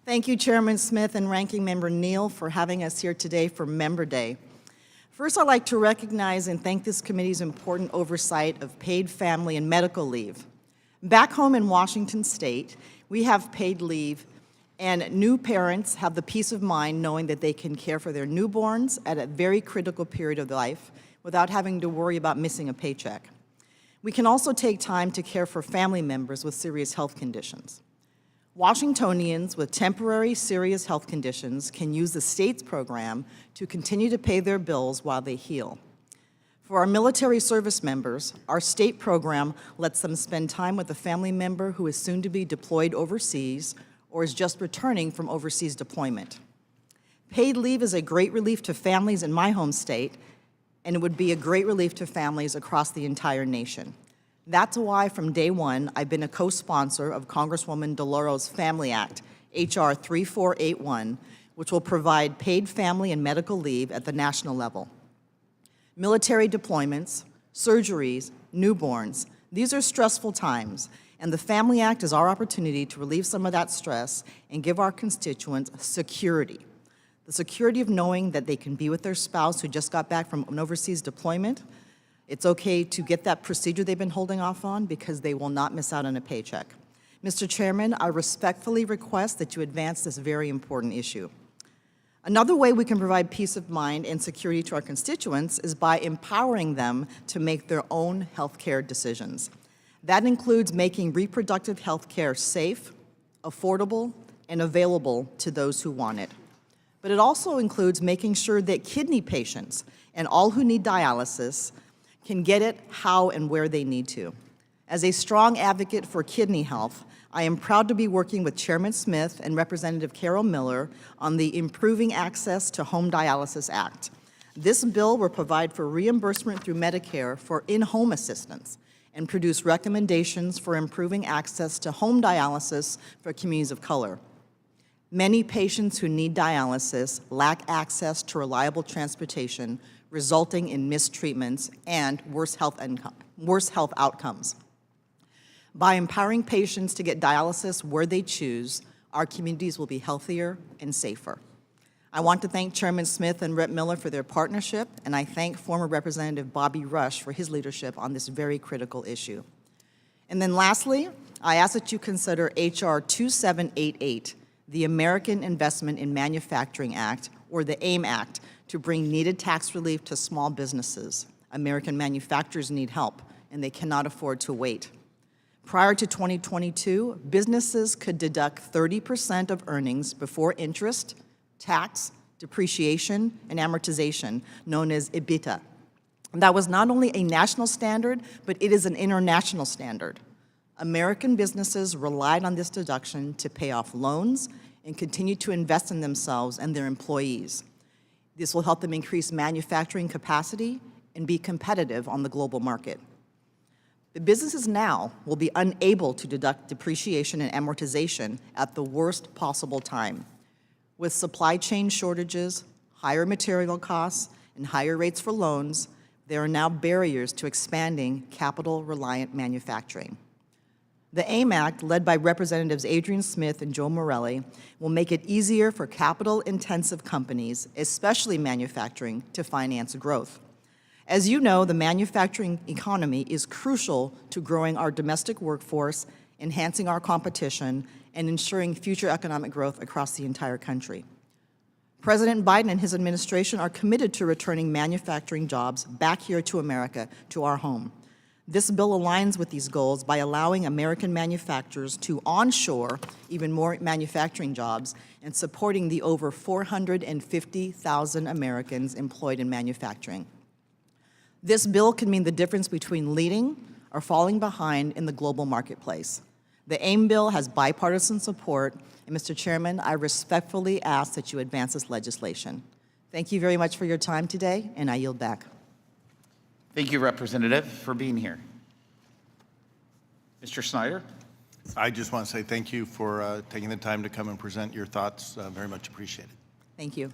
Thank you, Chairman Smith and Ranking Member Neal, for having us here today for Member Day. First, I'd like to recognize and thank this committee's important oversight of paid family and medical leave. Back home in Washington State, we have paid leave, and new parents have the peace of mind knowing that they can care for their newborns at a very critical period of life without having to worry about missing a paycheck. We can also take time to care for family members with serious health conditions. Washingtonians with temporary serious health conditions can use the state's program to continue to pay their bills while they heal. For our military service members, our state program lets them spend time with a family member who is soon to be deployed overseas or is just returning from overseas deployment. Paid leave is a great relief to families in my home state, and it would be a great relief to families across the entire nation. That's why from day one, I've been a co-sponsor of Congresswoman DeLauro's Family Act, H.R. 3481, which will provide paid family and medical leave at the national level. Military deployments, surgeries, newborns, these are stressful times, and the Family Act is our opportunity to relieve some of that stress and give our constituents security. The security of knowing that they can be with their spouse who just got back from an overseas deployment. It's okay to get that procedure they've been holding off on because they will not miss out on a paycheck. Mr. Chairman, I respectfully request that you advance this very important issue. Another way we can provide peace of mind and security to our constituents is by empowering them to make their own health care decisions. That includes making reproductive health care safe, affordable, and available to those who want it. But it also includes making sure that kidney patients and all who need dialysis can get it how and where they need to. As a strong advocate for kidney health, I am proud to be working with Chairman Smith and Representative Carol Miller on the Improving Access to Home Dialysis Act. This bill will provide for reimbursement through Medicare for in-home assistance and produce recommendations for improving access to home dialysis for communities of color. Many patients who need dialysis lack access to reliable transportation, resulting in missed treatments and worse health outcomes. By empowering patients to get dialysis where they choose, our communities will be healthier and safer. I want to thank Chairman Smith and Rep. Miller for their partnership, and I thank former Representative Bobby Rush for his leadership on this very critical issue. And then lastly, I ask that you consider H.R. 2788, the American Investment in Manufacturing Act, or the AIM Act, to bring needed tax relief to small businesses. American manufacturers need help, and they cannot afford to wait. Prior to 2022, businesses could deduct 30% of earnings before interest, tax, depreciation, and amortization, known as EBITDA. And that was not only a national standard, but it is an international standard. American businesses relied on this deduction to pay off loans and continue to invest in themselves and their employees. This will help them increase manufacturing capacity and be competitive on the global market. The businesses now will be unable to deduct depreciation and amortization at the worst possible time. With supply chain shortages, higher material costs, and higher rates for loans, there are now barriers to expanding capital-reliant manufacturing. The AIM Act, led by Representatives Adrian Smith and Joe Morelli, will make it easier for capital-intensive companies, especially manufacturing, to finance growth. As you know, the manufacturing economy is crucial to growing our domestic workforce, enhancing our competition, and ensuring future economic growth across the entire country. President Biden and his administration are committed to returning manufacturing jobs back here to America, to our home. This bill aligns with these goals by allowing American manufacturers to onshore even more manufacturing jobs and supporting the over 450,000 Americans employed in manufacturing. This bill can mean the difference between leading or falling behind in the global marketplace. The AIM bill has bipartisan support, and Mr. Chairman, I respectfully ask that you advance this legislation. Thank you very much for your time today, and I yield back. Thank you, Representative, for being here. Mr. Snyder? I just want to say thank you for taking the time to come and present your thoughts. Very much appreciated. Thank you.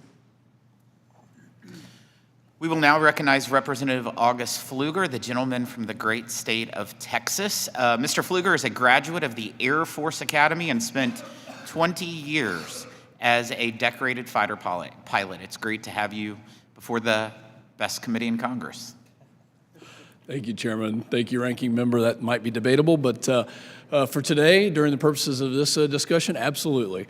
We will now recognize Representative August Pfluger, the gentleman from the great state of Texas. Mr. Pfluger is a graduate of the Air Force Academy and spent 20 years as a decorated fighter pilot. It's great to have you before the best committee in Congress. Thank you, Chairman. Thank you, Ranking Member. That might be debatable, but for today, during the purposes of this discussion, absolutely.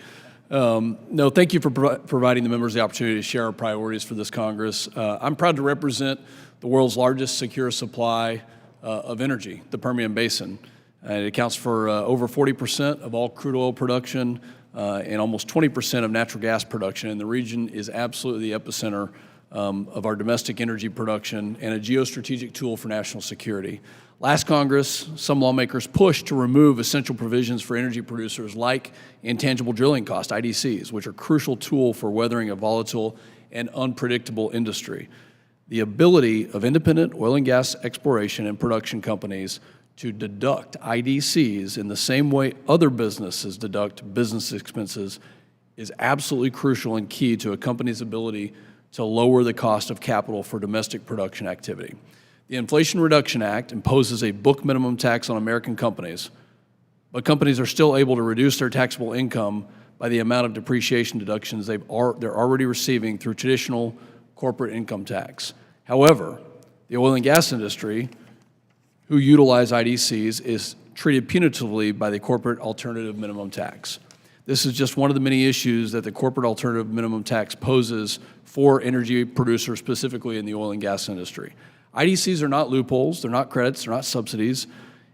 No, thank you for providing the members the opportunity to share our priorities for this Congress. I'm proud to represent the world's largest secure supply of energy, the Permian Basin. It accounts for over 40% of all crude oil production and almost 20% of natural gas production, and the region is absolutely the epicenter of our domestic energy production and a geostrategic tool for national security. Last Congress, some lawmakers pushed to remove essential provisions for energy producers like intangible drilling costs, IDCs, which are a crucial tool for weathering a volatile and unpredictable industry. The ability of independent oil and gas exploration and production companies to deduct IDCs in the same way other businesses deduct business expenses is absolutely crucial and key to a company's ability to lower the cost of capital for domestic production activity. The Inflation Reduction Act imposes a book minimum tax on American companies, but companies are still able to reduce their taxable income by the amount of depreciation deductions they're already receiving through traditional corporate income tax. However, the oil and gas industry, who utilize IDCs, is treated punitively by the corporate alternative minimum tax. This is just one of the many issues that the corporate alternative minimum tax poses for energy producers, specifically in the oil and gas industry. IDCs are not loopholes, they're not credits, they're not subsidies.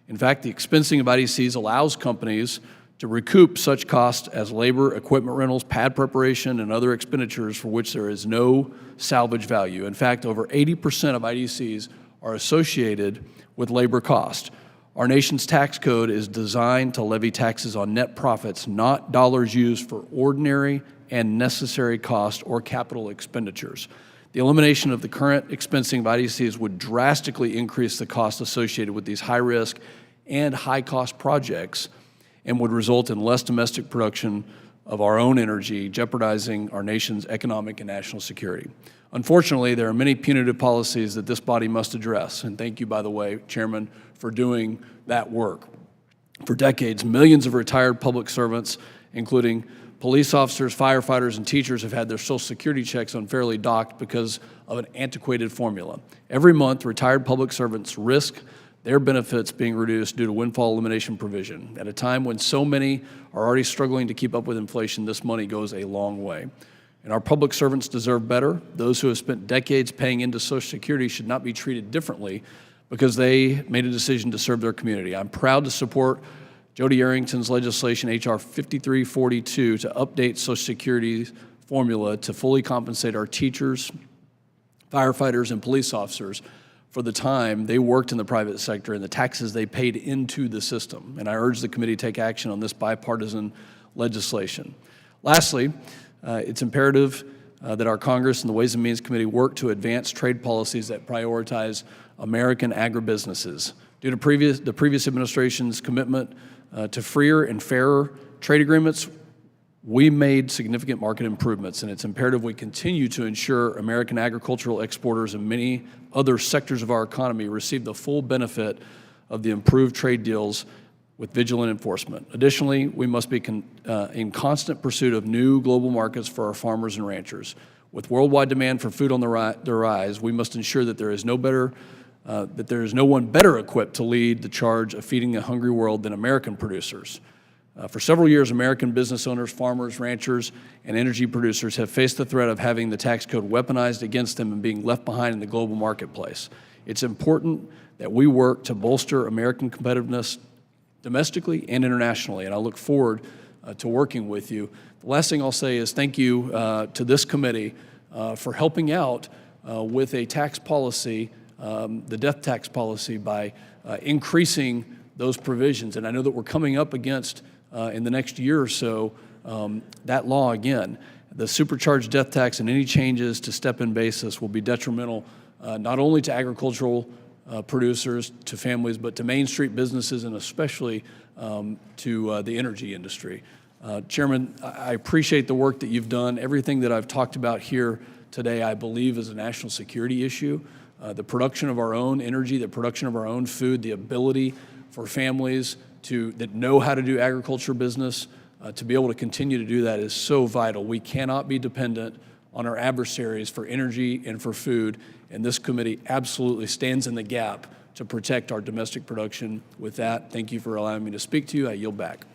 In fact, the expensing of IDCs allows companies to recoup such costs as labor, equipment rentals, pad preparation, and other expenditures for which there is no salvage value. In fact, over 80% of IDCs are associated with labor cost. Our nation's tax code is designed to levy taxes on net profits, not dollars used for ordinary and necessary cost or capital expenditures. The elimination of the current expensing of IDCs would drastically increase the cost associated with these high-risk and high-cost projects and would result in less domestic production of our own energy, jeopardizing our nation's economic and national security. Unfortunately, there are many punitive policies that this body must address, and thank you, by the way, Chairman, for doing that work. For decades, millions of retired public servants, including police officers, firefighters, and teachers, have had their Social Security checks unfairly docked because of an antiquated formula. Every month, retired public servants risk their benefits being reduced due to windfall elimination provision. At a time when so many are already struggling to keep up with inflation, this money goes a long way. And our public servants deserve better. Those who have spent decades paying into Social Security should not be treated differently because they made a decision to serve their community. I'm proud to support Jody Arrington's legislation, H.R. 5342, to update Social Security's formula to fully compensate our teachers, firefighters, and police officers for the time they worked in the private sector and the taxes they paid into the system. And I urge the committee to take action on this bipartisan legislation. Lastly, it's imperative that our Congress and the Ways and Means Committee work to advance trade policies that prioritize American agribusinesses. Due to the previous administration's commitment to freer and fairer trade agreements, we made significant market improvements, and it's imperative we continue to ensure American agricultural exporters and many other sectors of our economy receive the full benefit of the improved trade deals with vigilant enforcement. Additionally, we must be in constant pursuit of new global markets for our farmers and ranchers. With worldwide demand for food on the rise, we must ensure that there is no one better equipped to lead the charge of feeding a hungry world than American producers. For several years, American business owners, farmers, ranchers, and energy producers have faced the threat of having the tax code weaponized against them and being left behind in the global marketplace. It's important that we work to bolster American competitiveness domestically and internationally, and I look forward to working with you. The last thing I'll say is thank you to this committee for helping out with a tax policy, the death tax policy, by increasing those provisions. And I know that we're coming up against, in the next year or so, that law again. The supercharged death tax and any changes to step-in basis will be detrimental not only to agricultural producers, to families, but to Main Street businesses and especially to the energy industry. Chairman, I appreciate the work that you've done. Everything that I've talked about here today, I believe, is a national security issue. The production of our own energy, the production of our own food, the ability for families that know how to do agriculture business, to be able to continue to do that is so vital. We cannot be dependent on our adversaries for energy and for food, and this committee absolutely stands in the gap to protect our domestic production. With that, thank you for allowing me to speak to you. I yield back.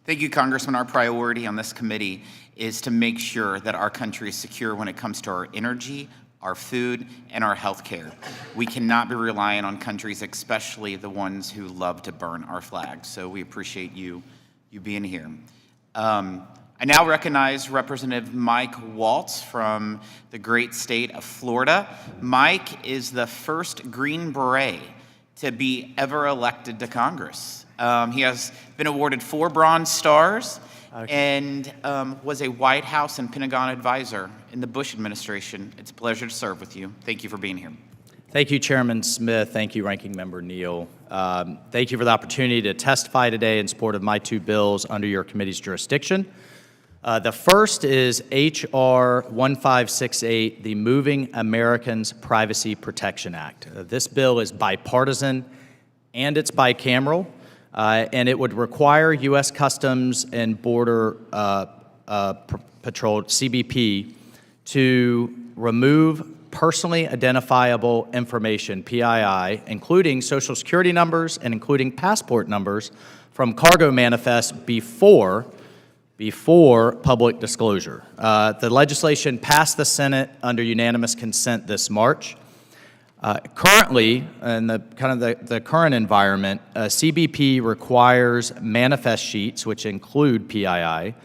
Thank you, Congressman. Our priority on this committee is to make sure that our country is secure when it comes to our energy, our food, and our health care. We cannot be reliant on countries, especially the ones who love to burn our flags. So we appreciate you being here. I now recognize Representative Mike Waltz from the great state of Florida. Mike is the first Green Beret to be ever elected to Congress. He has been awarded 4 Bronze Stars and was a White House and Pentagon advisor in the Bush administration. It's a pleasure to serve with you. Thank you for being here. Thank you, Chairman Smith. Thank you, Ranking Member Neal. Thank you for the opportunity to testify today in support of my 2 bills under your committee's jurisdiction. The first is H.R. 1568, the Moving Americans Privacy Protection Act. This bill is bipartisan and it's bicameral, and it would require U.S. Customs and Border Patrol, CBP, to remove personally identifiable information, PII, including Social Security numbers and including passport numbers from cargo manifests before public disclosure. The legislation passed the Senate under unanimous consent this March. Currently, in the current environment, CBP requires manifest sheets, which include PII,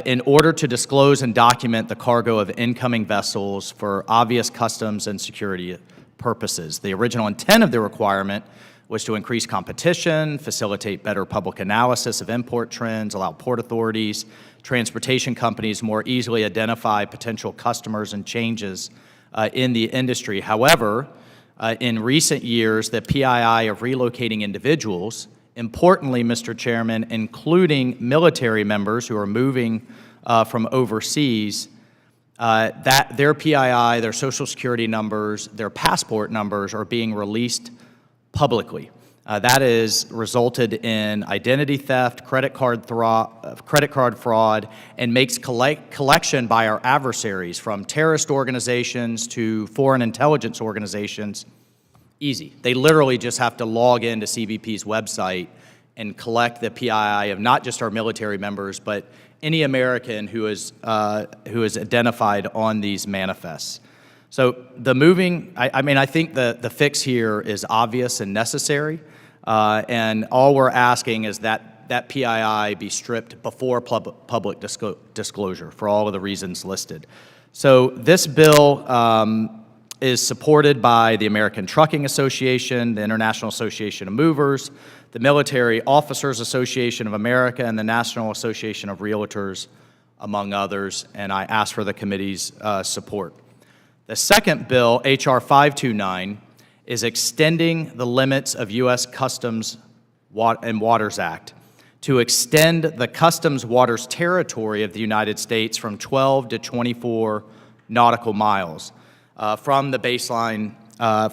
in order to disclose and document the cargo of incoming vessels for obvious customs and security purposes. The original intent of the requirement was to increase competition, facilitate better public analysis of import trends, allow port authorities, transportation companies more easily identify potential customers and changes in the industry. However, in recent years, the PII of relocating individuals, importantly, Mr. Chairman, including military members who are moving from overseas, that their PII, their Social Security numbers, their passport numbers are being released publicly. That has resulted in identity theft, credit card fraud, and makes collection by our adversaries, from terrorist organizations to foreign intelligence organizations, easy. They literally just have to log into CBP's website and collect the PII of not just our military members, but any American who is identified on these manifests. So I think the fix here is obvious and necessary, and all we're asking is that PII be stripped before public disclosure for all of the reasons listed. So this bill is supported by the American Trucking Association, the International Association of Movers, the Military Officers Association of America, and the National Association of Realtors, among others, and I ask for the committee's support. The second bill, H.R. 529, is extending the limits of U.S. Customs and Waters Act to extend the customs waters territory of the United States from 12 to 24 nautical miles from the baseline,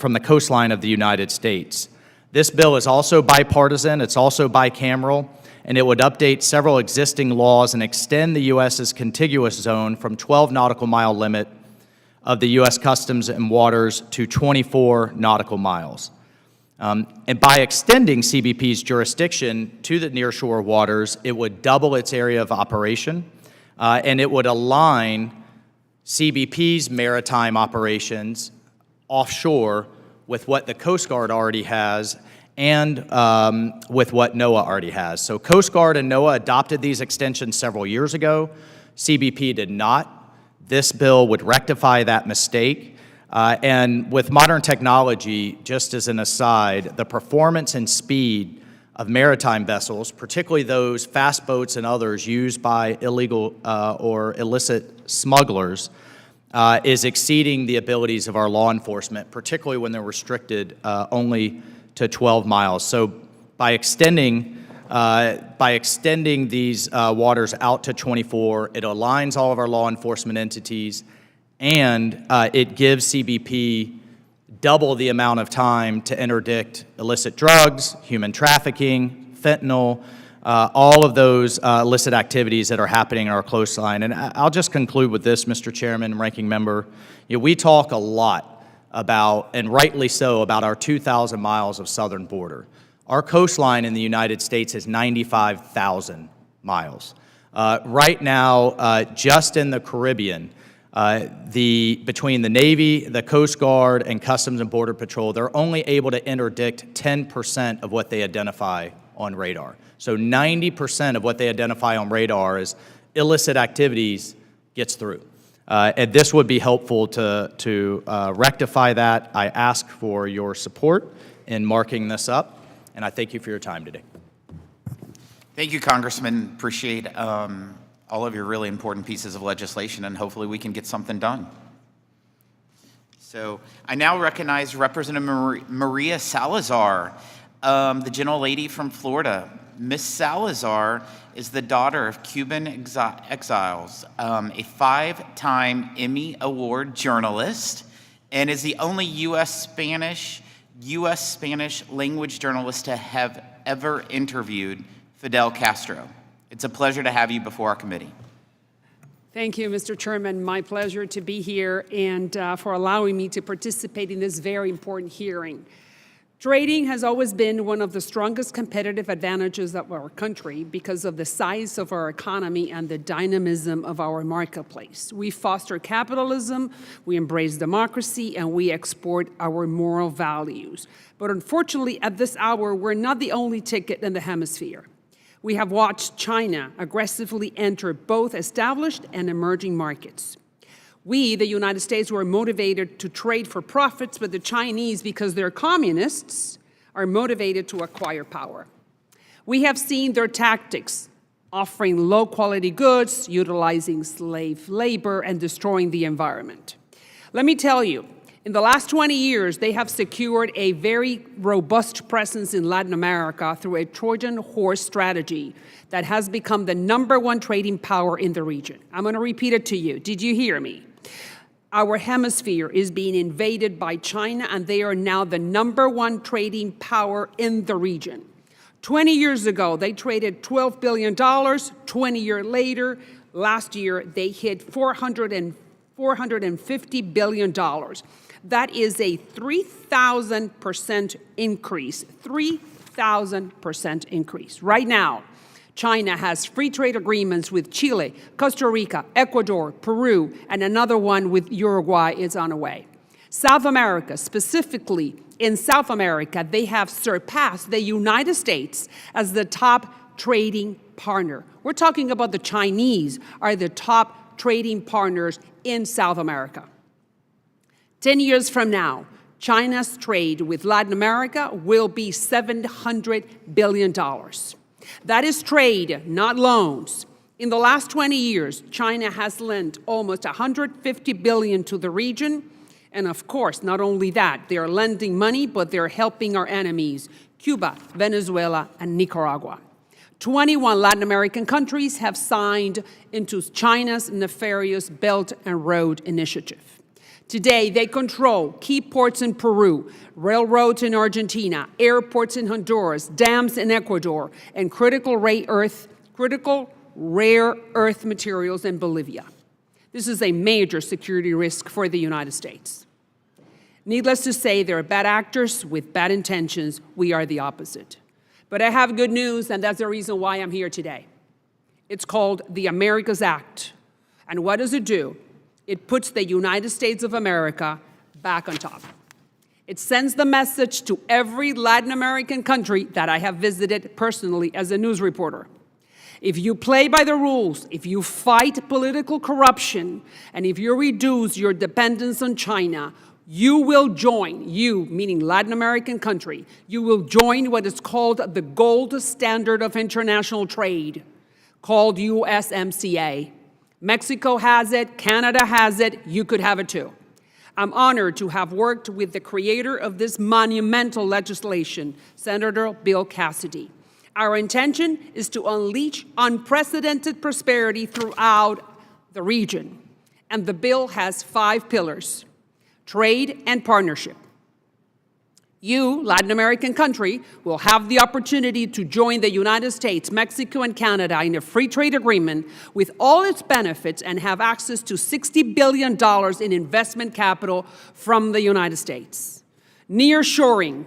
from the coastline of the United States. This bill is also bipartisan, it's also bicameral, and it would update several existing laws and extend the U.S.'s contiguous zone from 12 nautical mile limit of the U.S. Customs and Waters to 24 nautical miles. And by extending CBP's jurisdiction to the nearshore waters, it would double its area of operation, and it would align CBP's maritime operations offshore with what the Coast Guard already has and with what NOAA already has. So Coast Guard and NOAA adopted these extensions several years ago. CBP did not. This bill would rectify that mistake. And with modern technology, just as an aside, the performance and speed of maritime vessels, particularly those fast boats and others used by illegal or illicit smugglers, is exceeding the abilities of our law enforcement, particularly when they're restricted only to 12 miles. So by extending these waters out to 24, it aligns all of our law enforcement entities and it gives CBP double the amount of time to interdict illicit drugs, human trafficking, fentanyl, all of those illicit activities that are happening in our coastline. And I'll just conclude with this, Mr. Chairman, Ranking Member. We talk a lot about, and rightly so, about our 2,000 miles of southern border. Our coastline in the United States is 95,000 miles. Right now, just in the Caribbean, between the Navy, the Coast Guard, and Customs and Border Patrol, they're only able to interdict 10% of what they identify on radar. So 90% of what they identify on radar as illicit activities gets through. And this would be helpful to rectify that. I ask for your support in marking this up, and I thank you for your time today. Thank you, Congressman. Appreciate all of your really important pieces of legislation, and hopefully we can get something done. So I now recognize Representative Maria Salazar, the gentlelady from Florida. Ms. Salazar is the daughter of Cuban exiles, a 5-time Emmy Award journalist, and is the only U.S. Spanish language journalist to have ever interviewed Fidel Castro. It's a pleasure to have you before our committee. Thank you, Mr. Chairman. My pleasure to be here and for allowing me to participate in this very important hearing. Trading has always been one of the strongest competitive advantages of our country because of the size of our economy and the dynamism of our marketplace. We foster capitalism, we embrace democracy, and we export our moral values. But unfortunately, at this hour, we're not the only ticket in the hemisphere. We have watched China aggressively enter both established and emerging markets. We, the United States, were motivated to trade for profits, but the Chinese, because they're communists, are motivated to acquire power. We have seen their tactics, offering low-quality goods, utilizing slave labor, and destroying the environment. Let me tell you, in the last 20 years, they have secured a very robust presence in Latin America through a Trojan horse strategy that has become the #1 trading power in the region. I'm going to repeat it to you. Did you hear me? Our hemisphere is being invaded by China, and they are now the #1 trading power in the region. 20 years ago, they traded $12 billion. 20 years later, last year, they hit $450 billion. That is a 3,000% increase, 3,000% increase. Right now, China has free trade agreements with Chile, Costa Rica, Ecuador, Peru, and another one with Uruguay is on the way. South America, specifically in South America, they have surpassed the United States as the top trading partner. We're talking about the Chinese are the top trading partners in South America. 10 years from now, China's trade with Latin America will be $700 billion. That is trade, not loans. In the last 20 years, China has lent almost $150 billion to the region. And of course, not only that, they're lending money, but they're helping our enemies, Cuba, Venezuela, and Nicaragua. 21 Latin American countries have signed into China's nefarious Belt and Road Initiative. Today, they control key ports in Peru, railroads in Argentina, airports in Honduras, dams in Ecuador, and critical rare earth materials in Bolivia. This is a major security risk for the United States. Needless to say, there are bad actors with bad intentions. We are the opposite. But I have good news, and that's the reason why I'm here today. It's called the Americas Act. And what does it do? It puts the United States of America back on top. It sends the message to every Latin American country that I have visited personally as a news reporter. If you play by the rules, if you fight political corruption, and if you reduce your dependence on China, you will join, you, meaning Latin American country, you will join what is called the gold standard of international trade, called USMCA. Mexico has it, Canada has it, you could have it too. I'm honored to have worked with the creator of this monumental legislation, Senator Bill Cassidy. Our intention is to unleash unprecedented prosperity throughout the region. And the bill has 5 pillars: trade and partnership. You, Latin American country, will have the opportunity to join the United States, Mexico, and Canada in a free trade agreement with all its benefits and have access to $60 billion in investment capital from the United States. Nearshoring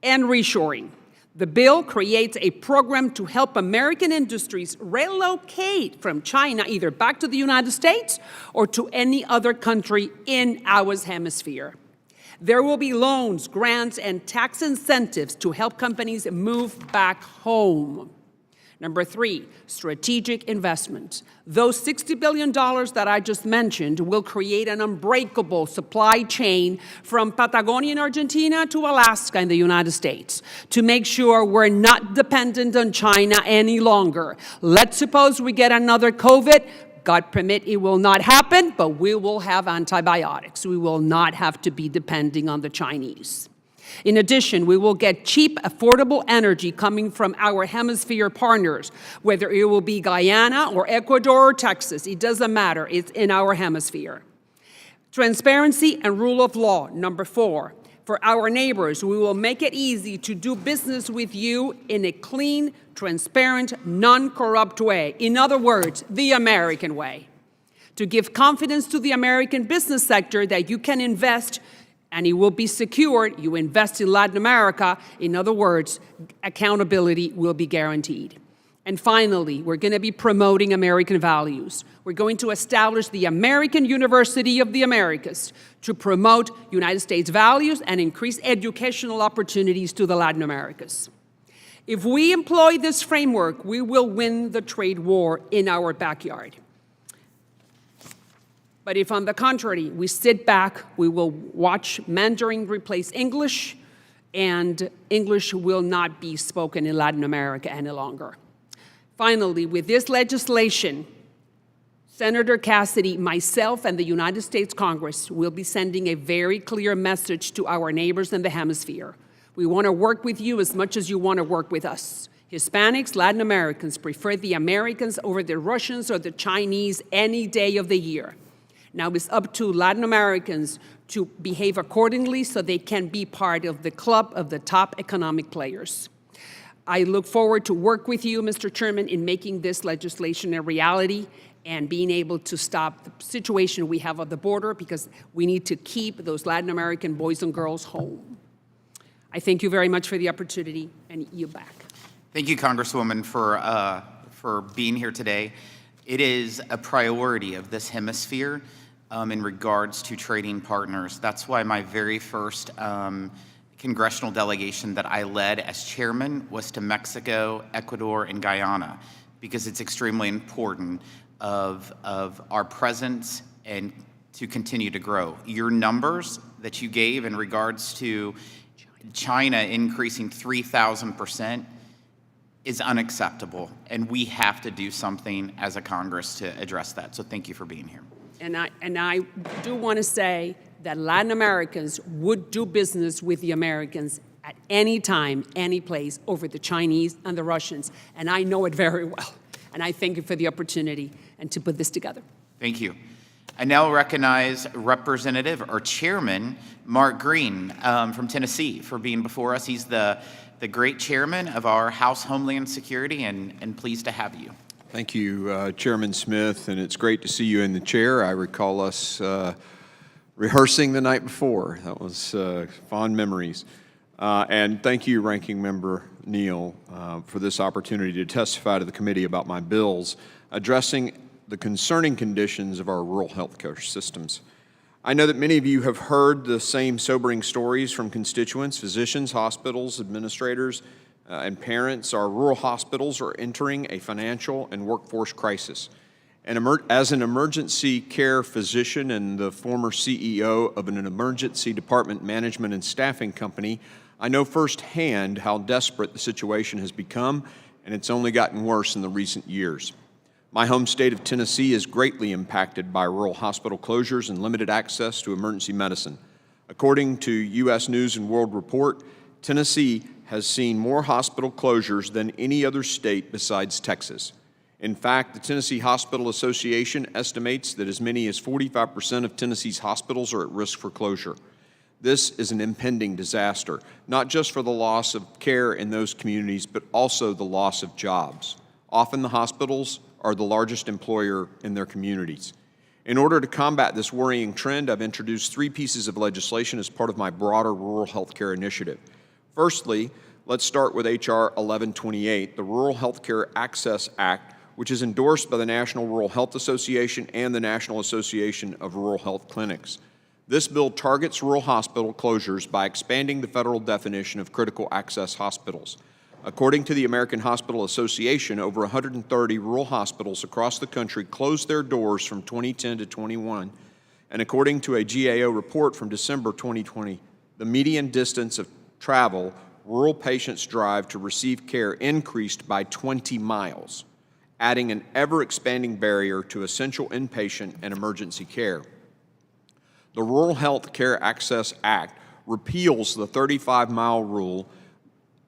and reshoring. The bill creates a program to help American industries relocate from China either back to the United States or to any other country in our hemisphere. There will be loans, grants, and tax incentives to help companies move back home. Number 3, strategic investments. Those $60 billion that I just mentioned will create an unbreakable supply chain from Patagonia in Argentina to Alaska in the United States to make sure we're not dependent on China any longer. Let's suppose we get another COVID. God permit, it will not happen, but we will have antibiotics. We will not have to be depending on the Chinese. In addition, we will get cheap, affordable energy coming from our hemisphere partners, whether it will be Guyana or Ecuador or Texas. It doesn't matter. It's in our hemisphere. Transparency and rule of law. Number 4, for our neighbors, we will make it easy to do business with you in a clean, transparent, non-corrupt way. In other words, the American way. To give confidence to the American business sector that you can invest and it will be secured. You invest in Latin America. In other words, accountability will be guaranteed. And finally, we're going to be promoting American values. We're going to establish the American University of the Americas to promote United States values and increase educational opportunities to the Latin Americas. If we employ this framework, we will win the trade war in our backyard. But if, on the contrary, we sit back, we will watch Mandarin replace English, and English will not be spoken in Latin America any longer. Finally, with this legislation, Senator Cassidy, myself, and the United States Congress will be sending a very clear message to our neighbors in the hemisphere. We want to work with you as much as you want to work with us. Hispanics, Latin Americans prefer the Americans over the Russians or the Chinese any day of the year. Now it's up to Latin Americans to behave accordingly so they can be part of the club of the top economic players. I look forward to work with you, Mr. Chairman, in making this legislation a reality and being able to stop the situation we have at the border, because we need to keep those Latin American boys and girls home. I thank you very much for the opportunity, and you back. Thank you, Congresswoman, for being here today. It is a priority of this hemisphere in regards to trading partners. That's why my very first congressional delegation that I led as chairman was to Mexico, Ecuador, and Guyana, because it's extremely important of our presence and to continue to grow. Your numbers that you gave in regards to China increasing 3,000% is unacceptable, and we have to do something as a Congress to address that. So thank you for being here. And I do want to say that Latin Americans would do business with the Americans at any time, any place, over the Chinese and the Russians, and I know it very well. And I thank you for the opportunity and to put this together. Thank you. I now recognize Representative or Chairman Mark Green from Tennessee for being before us. He's the great chairman of our House Homeland Security, and pleased to have you. Thank you, Chairman Smith, and it's great to see you in the chair. I recall us rehearsing the night before. That was fond memories. And thank you, Ranking Member Neal, for this opportunity to testify to the committee about my bills addressing the concerning conditions of our rural health care systems. I know that many of you have heard the same sobering stories from constituents, physicians, hospitals, administrators, and parents. Our rural hospitals are entering a financial and workforce crisis. And as an emergency care physician and the former CEO of an emergency department management and staffing company, I know firsthand how desperate the situation has become, and it's only gotten worse in the recent years. My home state of Tennessee is greatly impacted by rural hospital closures and limited access to emergency medicine. According to U.S. News and World Report, Tennessee has seen more hospital closures than any other state besides Texas. In fact, the Tennessee Hospital Association estimates that as many as 45% of Tennessee's hospitals are at risk for closure. This is an impending disaster, not just for the loss of care in those communities, but also the loss of jobs. Often the hospitals are the largest employer in their communities. In order to combat this worrying trend, I've introduced 3 pieces of legislation as part of my broader rural health care initiative. Firstly, let's start with H.R. 1128, the Rural Health Care Access Act, which is endorsed by the National Rural Health Association and the National Association of Rural Health Clinics. This bill targets rural hospital closures by expanding the federal definition of critical access hospitals. According to the American Hospital Association, over 130 rural hospitals across the country closed their doors from 2010 to 21, and according to a GAO report from December 2020, the median distance of travel rural patients drive to receive care increased by 20 miles, adding an ever-expanding barrier to essential inpatient and emergency care. The Rural Health Care Access Act repeals the 35-mile rule,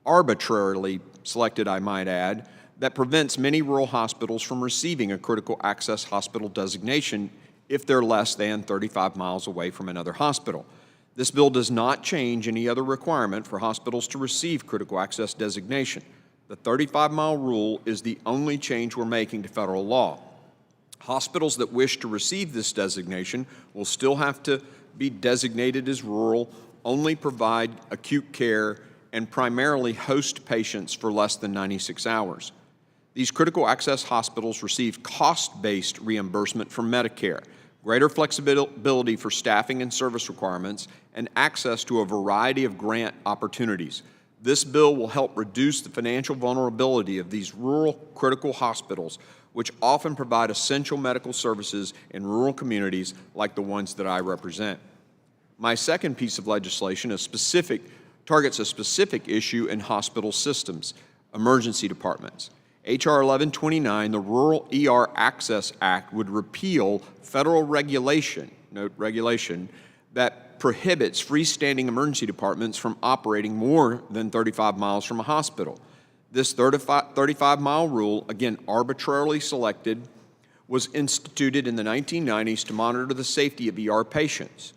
arbitrarily selected, I might add, that prevents many rural hospitals from receiving a critical access hospital designation if they're less than 35 miles away from another hospital. This bill does not change any other requirement for hospitals to receive critical access designation. The 35-mile rule is the only change we're making to federal law. Hospitals that wish to receive this designation will still have to be designated as rural, only provide acute care, and primarily host patients for less than 96 hours. These critical access hospitals receive cost-based reimbursement from Medicare, greater flexibility for staffing and service requirements, and access to a variety of grant opportunities. This bill will help reduce the financial vulnerability of these rural critical hospitals, which often provide essential medical services in rural communities like the ones that I represent. My second piece of legislation targets a specific issue in hospital systems, emergency departments. H.R. 1129, the Rural ER Access Act, would repeal federal regulation, note regulation, that prohibits freestanding emergency departments from operating more than 35 miles from a hospital. This 35-mile rule, again arbitrarily selected, was instituted in the 1990s to monitor the safety of ER patients.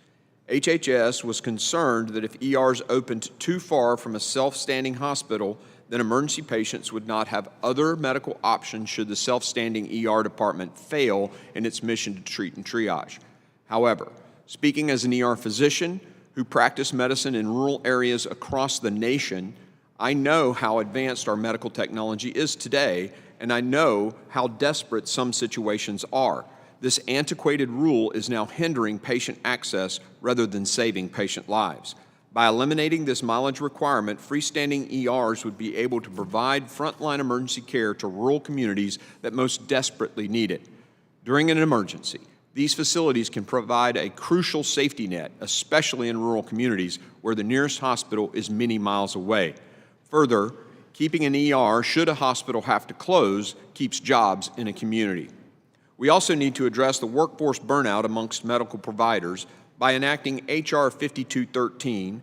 HHS was concerned that if ERs opened too far from a self-standing hospital, then emergency patients would not have other medical options should the self-standing ER department fail in its mission to treat and triage. However, speaking as an ER physician who practiced medicine in rural areas across the nation, I know how advanced our medical technology is today, and I know how desperate some situations are. This antiquated rule is now hindering patient access rather than saving patient lives. By eliminating this mileage requirement, freestanding ERs would be able to provide frontline emergency care to rural communities that most desperately need it. During an emergency, these facilities can provide a crucial safety net, especially in rural communities where the nearest hospital is many miles away. Further, keeping an ER, should a hospital have to close, keeps jobs in a community. We also need to address the workforce burnout amongst medical providers by enacting H.R. 5213,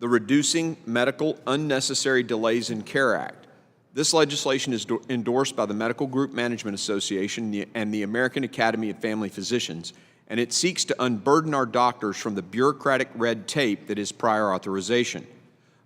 the Reducing Medical Unnecessary Delays in Care Act. This legislation is endorsed by the Medical Group Management Association and the American Academy of Family Physicians, and it seeks to unburden our doctors from the bureaucratic red tape that is prior authorization.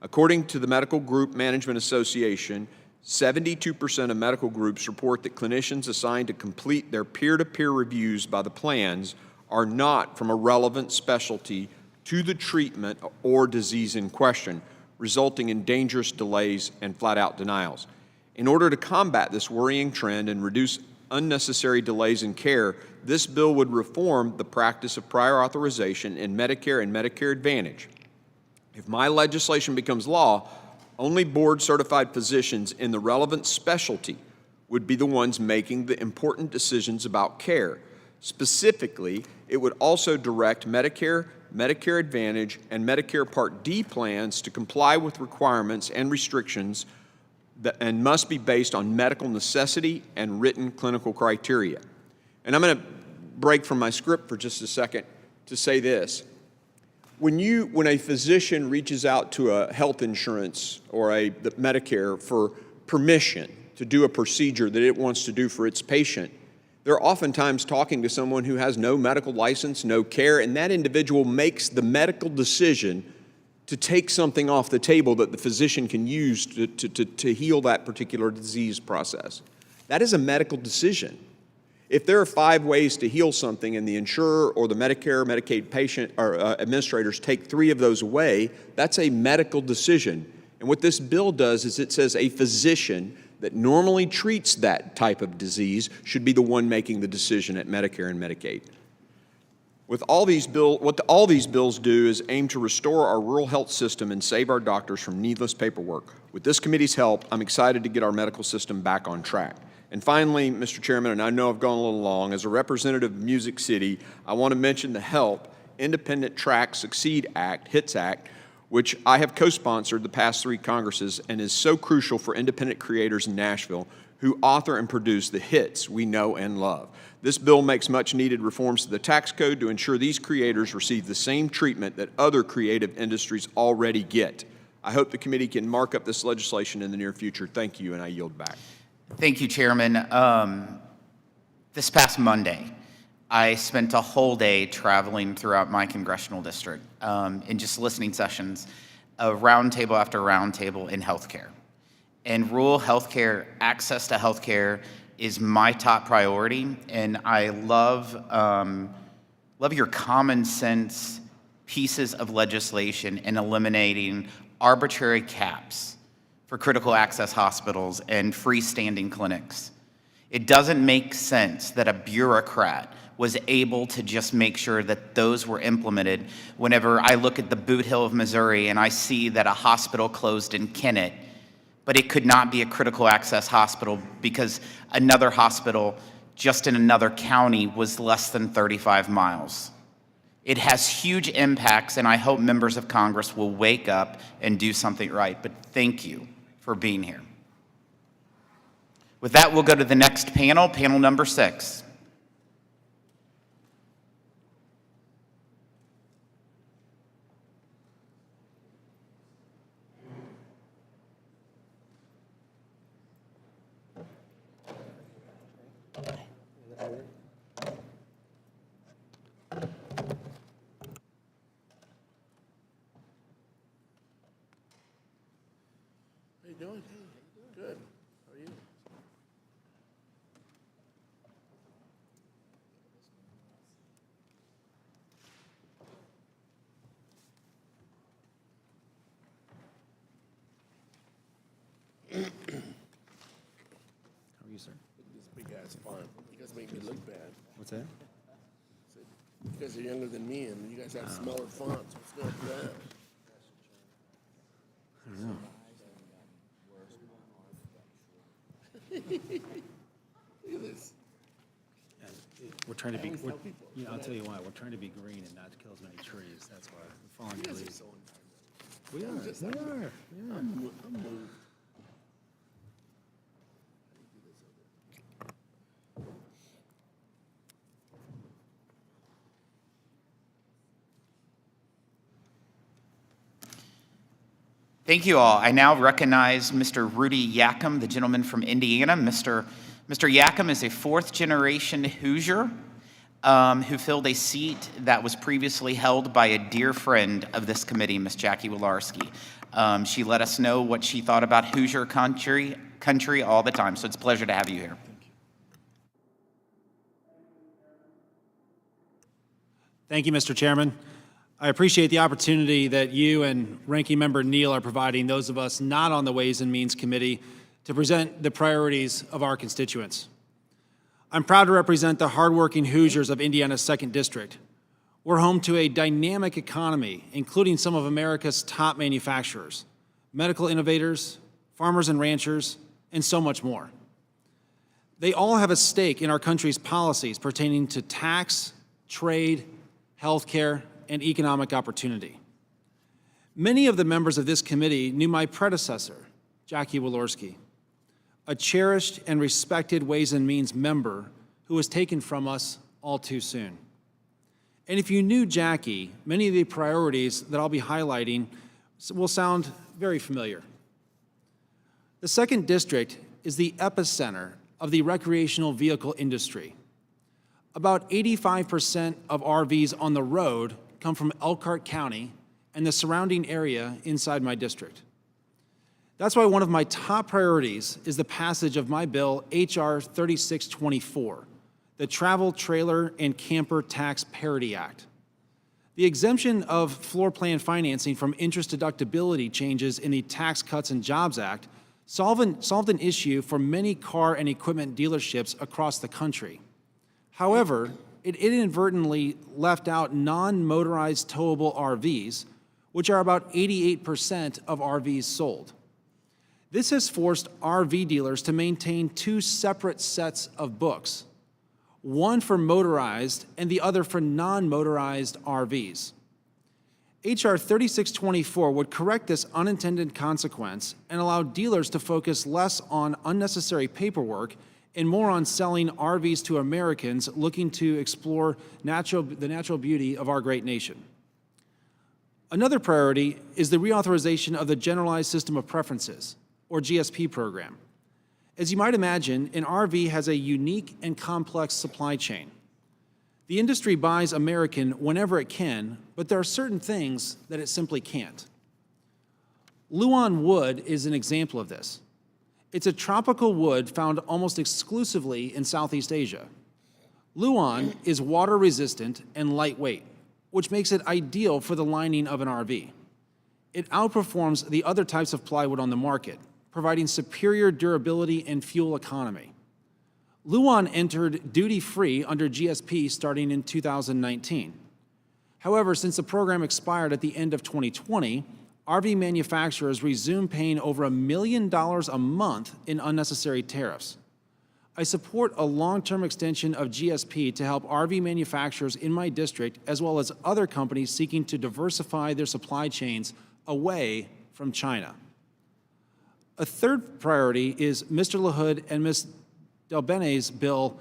According to the Medical Group Management Association, 72% of medical groups report that clinicians assigned to complete their peer-to-peer reviews by the plans are not from a relevant specialty to the treatment or disease in question, resulting in dangerous delays and flat-out denials. In order to combat this worrying trend and reduce unnecessary delays in care, this bill would reform the practice of prior authorization in Medicare and Medicare Advantage. If my legislation becomes law, only board-certified physicians in the relevant specialty would be the ones making the important decisions about care. Specifically, it would also direct Medicare, Medicare Advantage, and Medicare Part D plans to comply with requirements and restrictions and must be based on medical necessity and written clinical criteria. And I'm going to break from my script for just a second to say this. When a physician reaches out to a health insurance or the Medicare for permission to do a procedure that it wants to do for its patient, they're oftentimes talking to someone who has no medical license, no care, and that individual makes the medical decision to take something off the table that the physician can use to heal that particular disease process. That is a medical decision. If there are 5 ways to heal something and the insurer or the Medicare, Medicaid patient or administrators take 3 of those away, that's a medical decision. And what this bill does is it says a physician that normally treats that type of disease should be the one making the decision at Medicare and Medicaid. What all these bills do is aim to restore our rural health system and save our doctors from needless paperwork. With this committee's help, I'm excited to get our medical system back on track. And finally, Mr. Chairman, and I know I've gone a little long, as a representative of Music City, I want to mention the HELP, Independent Track Succeed Act, HITS Act, which I have co-sponsored the past 3 Congresses and is so crucial for independent creators in Nashville who author and produce the hits we know and love. This bill makes much needed reforms to the tax code to ensure these creators receive the same treatment that other creative industries already get. I hope the committee can mark up this legislation in the near future. Thank you, and I yield back. Thank you, Chairman. This past Monday, I spent a whole day traveling throughout my congressional district in just listening sessions, roundtable after roundtable in healthcare. And rural healthcare, access to healthcare is my top priority, and I love your common sense pieces of legislation in eliminating arbitrary caps for critical access hospitals and freestanding clinics. It doesn't make sense that a bureaucrat was able to just make sure that those were implemented. Whenever I look at the Boot Hill of Missouri and I see that a hospital closed in Kennett, but it could not be a critical access hospital because another hospital just in another county was less than 35 miles. It has huge impacts, and I hope members of Congress will wake up and do something right. But thank you for being here. With that, we'll go to the next panel, panel number 6. How you doing? Good. How are you? How are you, sir? This big ass font. You guys make me look bad. What's that? You guys are younger than me, and you guys have smaller fonts. What's going on with that? I don't know. Look at this. We're trying to be, I'll tell you why. We're trying to be green and not to kill as many trees. That's why. We're following your lead. We are. I'm moved. Thank you all. I now recognize Mr. Rudy Yackham, the gentleman from Indiana. Mr. Yackham is a 4th-generation Hoosier who filled a seat that was previously held by a dear friend of this committee, Ms. Jackie Wolarski. She let us know what she thought about Hoosier country all the time, so it's a pleasure to have you here. Thank you, Mr. Chairman. I appreciate the opportunity that you and Ranking Member Neal are providing those of us not on the Ways and Means Committee to present the priorities of our constituents. I'm proud to represent the hardworking Hoosiers of Indiana's 2nd District. We're home to a dynamic economy, including some of America's top manufacturers, medical innovators, farmers and ranchers, and so much more. They all have a stake in our country's policies pertaining to tax, trade, healthcare, and economic opportunity. Many of the members of this committee knew my predecessor, Jackie Wolarski, a cherished and respected Ways and Means member who was taken from us all too soon. And if you knew Jackie, many of the priorities that I'll be highlighting will sound very familiar. The 2nd District is the epicenter of the recreational vehicle industry. About 85% of RVs on the road come from Elkhart County and the surrounding area inside my district. That's why one of my top priorities is the passage of my bill, H.R. 3624, the Travel, Trailer, and Camper Tax Parity Act. The exemption of floor plan financing from interest deductibility changes in the Tax Cuts and Jobs Act solved an issue for many car and equipment dealerships across the country. However, it inadvertently left out non-motorized towable RVs, which are about 88% of RVs sold. This has forced RV dealers to maintain two separate sets of books, one for motorized and the other for non-motorized RVs. H.R. 3624 would correct this unintended consequence and allow dealers to focus less on unnecessary paperwork and more on selling RVs to Americans looking to explore the natural beauty of our great nation. Another priority is the reauthorization of the Generalized System of Preferences, or GSP program. As you might imagine, an RV has a unique and complex supply chain. The industry buys American whenever it can, but there are certain things that it simply can't. Luan wood is an example of this. It's a tropical wood found almost exclusively in Southeast Asia. Luan is water resistant and lightweight, which makes it ideal for the lining of an RV. It outperforms the other types of plywood on the market, providing superior durability and fuel economy. Luan entered duty-free under GSP starting in 2019. However, since the program expired at the end of 2020, RV manufacturers resumed paying over $1 million a month in unnecessary tariffs. I support a long-term extension of GSP to help RV manufacturers in my district, as well as other companies seeking to diversify their supply chains away from China. A third priority is Mr. LaHood and Ms. Delbene's bill,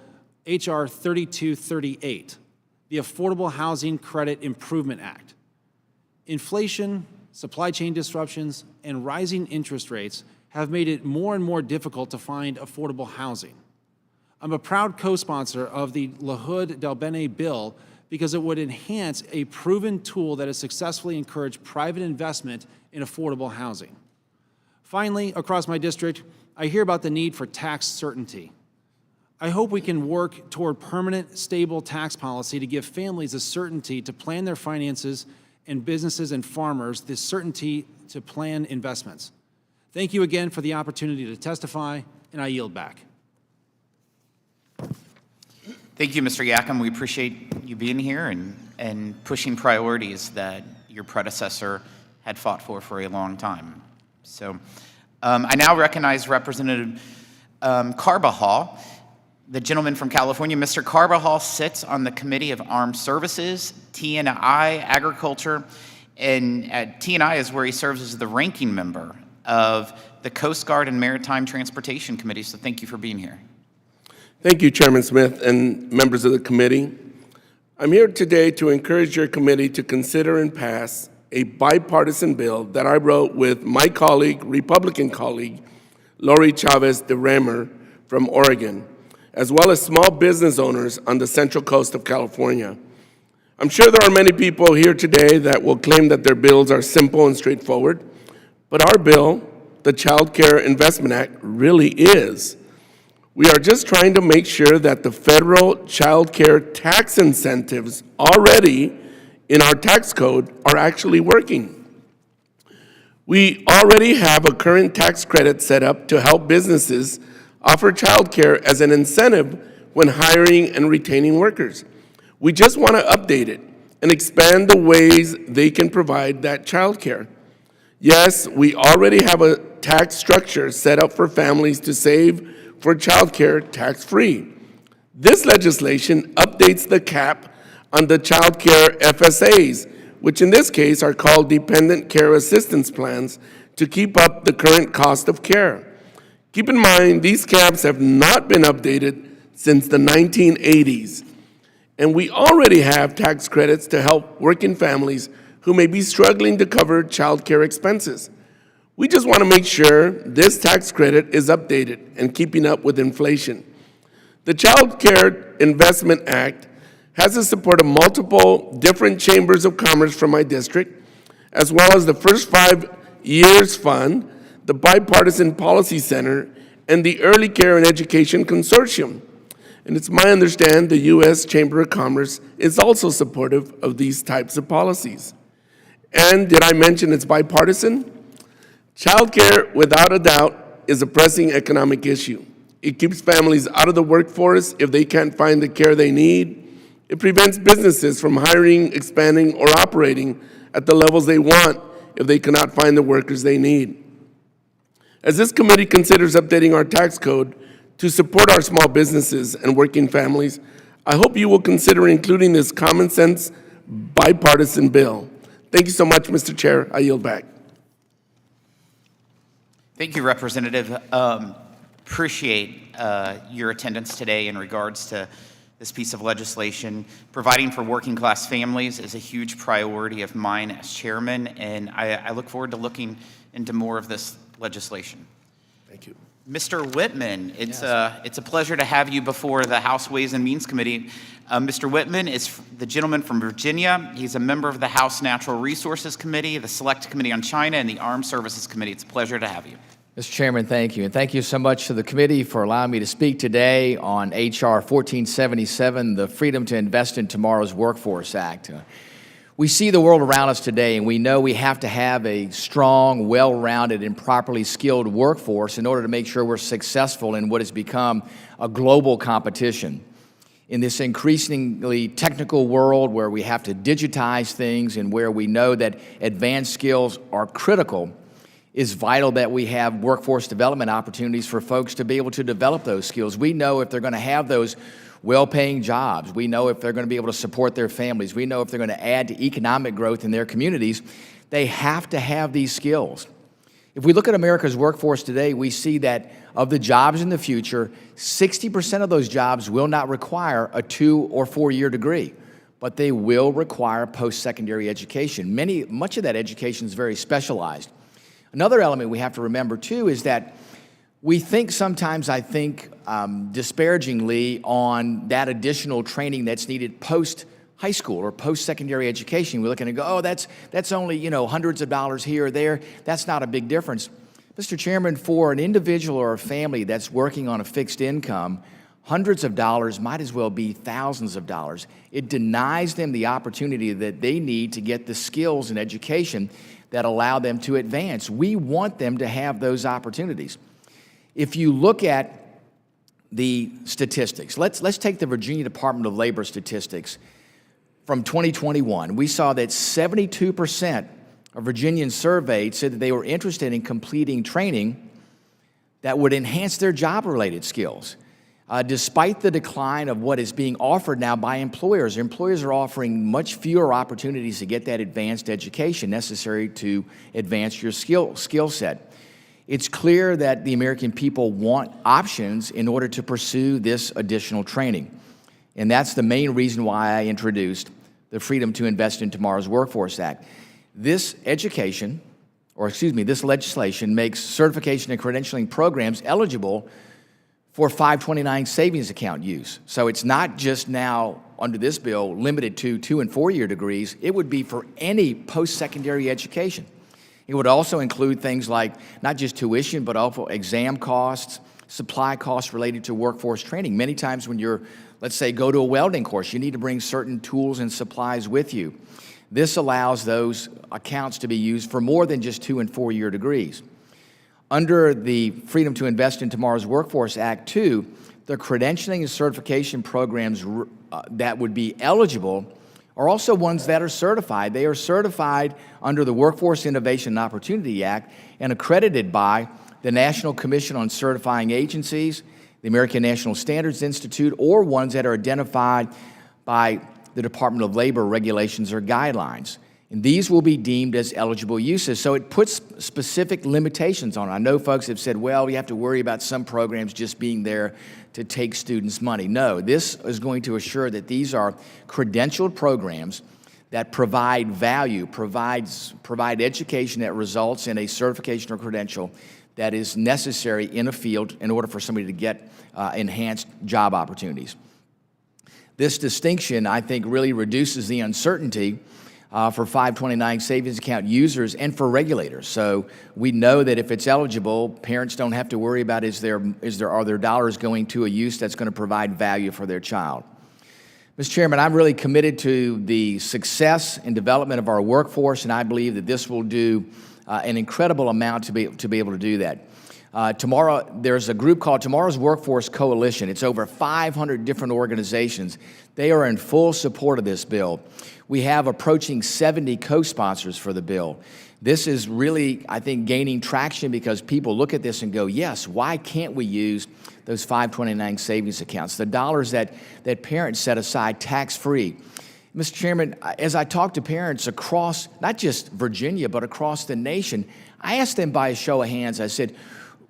H.R. 3238, the Affordable Housing Credit Improvement Act. Inflation, supply chain disruptions, and rising interest rates have made it more and more difficult to find affordable housing. I'm a proud co-sponsor of the LaHood-Delbene bill because it would enhance a proven tool that has successfully encouraged private investment in affordable housing. Finally, across my district, I hear about the need for tax certainty. I hope we can work toward permanent, stable tax policy to give families the certainty to plan their finances and businesses and farmers the certainty to plan investments. Thank you again for the opportunity to testify, and I yield back. Thank you, Mr. Yakum. We appreciate you being here and pushing priorities that your predecessor had fought for a long time. So I now recognize Representative Carbajal, the gentleman from California. Mr. Carbajal sits on the Committee of Armed Services, T&I, Agriculture, and T&I is where he serves as the ranking member of the Coast Guard and Maritime Transportation Committee. So thank you for being here. Thank you, Chairman Smith and members of the committee. I'm here today to encourage your committee to consider and pass a bipartisan bill that I wrote with my colleague, Republican colleague, Lori Chavez de Remer from Oregon, as well as small business owners on the Central Coast of California. I'm sure there are many people here today that will claim that their bills are simple and straightforward, but our bill, the Child Care Investment Act, really is. We are just trying to make sure that the federal child care tax incentives already in our tax code are actually working. We already have a current tax credit set up to help businesses offer child care as an incentive when hiring and retaining workers. We just want to update it and expand the ways they can provide that child care. Yes, we already have a tax structure set up for families to save for child care tax-free. This legislation updates the cap on the child care FSAs, which in this case are called Dependent Care Assistance Plans, to keep up the current cost of care. Keep in mind, these caps have not been updated since the 1980s, and we already have tax credits to help working families who may be struggling to cover child care expenses. We just want to make sure this tax credit is updated and keeping up with inflation. The Child Care Investment Act has the support of multiple different chambers of commerce from my district, as well as the First 5 Years Fund, the Bipartisan Policy Center, and the Early Care and Education Consortium. And it's my understanding the U.S. Chamber of Commerce is also supportive of these types of policies. And did I mention it's bipartisan? Childcare, without a doubt, is a pressing economic issue. It keeps families out of the workforce if they can't find the care they need. It prevents businesses from hiring, expanding, or operating at the levels they want if they cannot find the workers they need. As this committee considers updating our tax code to support our small businesses and working families, I hope you will consider including this common sense bipartisan bill. Thank you so much, Mr. Chair. I yield back. Thank you, Representative. Appreciate your attendance today in regards to this piece of legislation. Providing for working class families is a huge priority of mine as chairman, and I look forward to looking into more of this legislation. Thank you. Mr. Whitman, it's a pleasure to have you before the House Ways and Means Committee. Mr. Whitman is the gentleman from Virginia. He's a member of the House Natural Resources Committee, the Select Committee on China, and the Armed Services Committee. It's a pleasure to have you. Mr. Chairman, thank you. And thank you so much to the committee for allowing me to speak today on H.R. 1477, the Freedom to Invest in Tomorrow's Workforce Act. We see the world around us today, and we know we have to have a strong, well-rounded, and properly skilled workforce in order to make sure we're successful in what has become a global competition. In this increasingly technical world where we have to digitize things and where we know that advanced skills are critical, it's vital that we have workforce development opportunities for folks to be able to develop those skills. We know if they're going to have those well-paying jobs, we know if they're going to be able to support their families, we know if they're going to add to economic growth in their communities, they have to have these skills. If we look at America's workforce today, we see that of the jobs in the future, 60% of those jobs will not require a 2- or 4-year degree, but they will require post-secondary education. Much of that education is very specialized. Another element we have to remember, too, is that we think sometimes, disparagingly on that additional training that's needed post-high school or post-secondary education. We look at it and go, oh, that's only, hundreds of dollars here or there. That's not a big difference. Mr. Chairman, for an individual or a family that's working on a fixed income, hundreds of dollars might as well be thousands of dollars. It denies them the opportunity that they need to get the skills and education that allow them to advance. We want them to have those opportunities. If you look at the statistics, let's take the Virginia Department of Labor statistics from 2021. We saw that 72% of Virginians surveyed said that they were interested in completing training that would enhance their job-related skills. Despite the decline of what is being offered now by employers are offering much fewer opportunities to get that advanced education necessary to advance your skill set. It's clear that the American people want options in order to pursue this additional training. And that's the main reason why I introduced the Freedom to Invest in Tomorrow's Workforce Act. This legislation makes certification and credentialing programs eligible for 529 savings account use. So it's not just now, under this bill, limited to 2- and 4-year degrees. It would be for any post-secondary education. It would also include things like not just tuition, but also exam costs, supply costs related to workforce training. Many times when you're, let's say, go to a welding course, you need to bring certain tools and supplies with you. This allows those accounts to be used for more than just 2- and 4-year degrees. Under the Freedom to Invest in Tomorrow's Workforce Act 2, the credentialing and certification programs that would be eligible are also ones that are certified. They are certified under the Workforce Innovation and Opportunity Act and accredited by the National Commission on Certifying Agencies, the American National Standards Institute, or ones that are identified by the Department of Labor regulations or guidelines. And these will be deemed as eligible uses. So it puts specific limitations on it. I know folks have said, well, you have to worry about some programs just being there to take students' money. No, this is going to assure that these are credentialed programs that provide value, provide education that results in a certification or credential that is necessary in a field in order for somebody to get enhanced job opportunities. This distinction, I think, really reduces the uncertainty for 529 savings account users and for regulators. So we know that if it's eligible, parents don't have to worry about are their dollars going to a use that's going to provide value for their child. Mr. Chairman, I'm really committed to the success and development of our workforce, and I believe that this will do an incredible amount to be able to do that. Tomorrow, there's a group called Tomorrow's Workforce Coalition. It's over 500 different organizations. They are in full support of this bill. We have approaching 70 co-sponsors for the bill. This is really, I think, gaining traction because people look at this and go, yes, why can't we use those 529 savings accounts, the dollars that parents set aside tax-free? Mr. Chairman, as I talk to parents across, not just Virginia, but across the nation, I asked them by a show of hands, I said,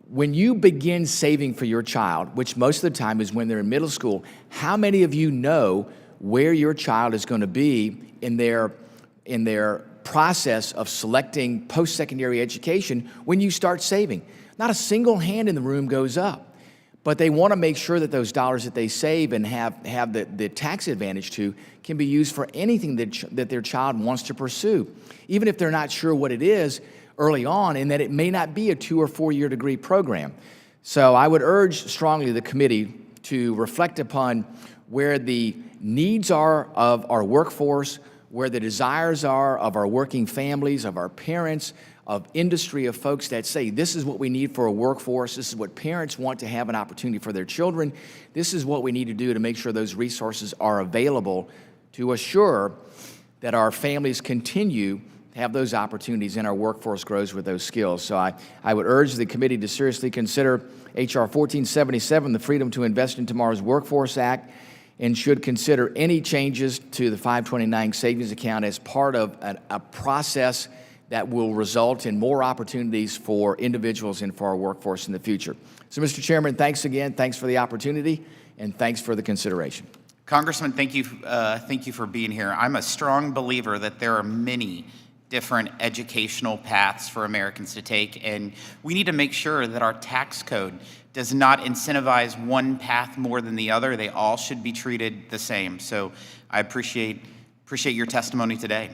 when you begin saving for your child, which most of the time is when they're in middle school, how many of you know where your child is going to be in their process of selecting post-secondary education when you start saving? Not a single hand in the room goes up. But they want to make sure that those dollars that they save and have the tax advantage to can be used for anything that their child wants to pursue, even if they're not sure what it is early on, and that it may not be a 2 or 4 year degree program. So I would urge strongly the committee to reflect upon where the needs are of our workforce, where the desires are of our working families, of our parents, of industry, of folks that say, this is what we need for a workforce, this is what parents want to have an opportunity for their children, this is what we need to do to make sure those resources are available to assure that our families continue to have those opportunities and our workforce grows with those skills. So I would urge the committee to seriously consider H.R. 1477, the Freedom to Invest in Tomorrow's Workforce Act, and should consider any changes to the 529 savings account as part of a process that will result in more opportunities for individuals and for our workforce in the future. So, Mr. Chairman, thanks again. Thanks for the opportunity, and thanks for the consideration. Congressman, thank you for being here. I'm a strong believer that there are many different educational paths for Americans to take, and we need to make sure that our tax code does not incentivize one path more than the other. They all should be treated the same. So I appreciate your testimony today.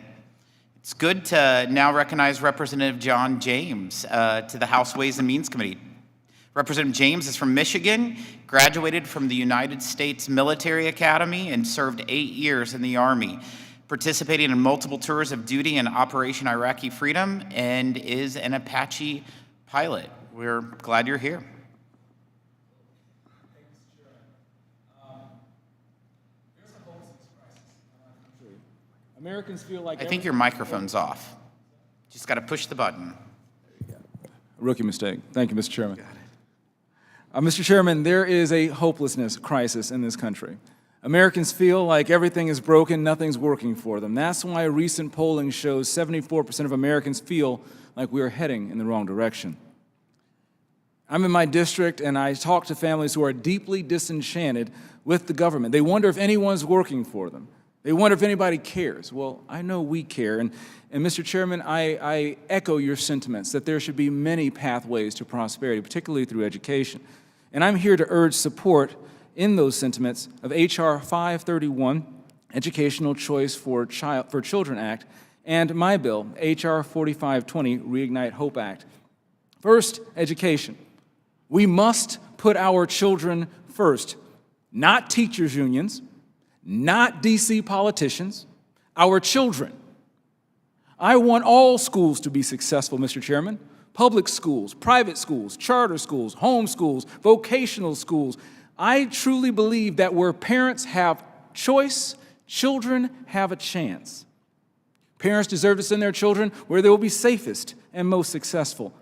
It's good to now recognize Representative John James to the House Ways and Means Committee. Representative James is from Michigan, graduated from the United States Military Academy, and served 8 years in the Army, participating in multiple tours of duty in Operation Iraqi Freedom, and is an Apache pilot. We're glad you're here. Americans feel like I think your microphone's off. Just got to push the button. Rookie mistake. Thank you, Mr. Chairman. Mr. Chairman, there is a hopelessness crisis in this country. Americans feel like everything is broken, nothing's working for them. That's why recent polling shows 74% of Americans feel like we are heading in the wrong direction. I'm in my district, and I talk to families who are deeply disenchanted with the government. They wonder if anyone's working for them. They wonder if anybody cares. Well, I know we care. And Mr. Chairman, I echo your sentiments that there should be many pathways to prosperity, particularly through education. And I'm here to urge support in those sentiments of H.R. 531, Educational Choice for Children Act, and my bill, H.R. 4520, Reignite Hope Act. First, education. We must put our children first, not teachers' unions, not D.C. politicians, our children. I want all schools to be successful, Mr. Chairman. Public schools, private schools, charter schools, home schools, vocational schools. I truly believe that where parents have choice, children have a chance. Parents deserve to send their children where they will be safest and most successful,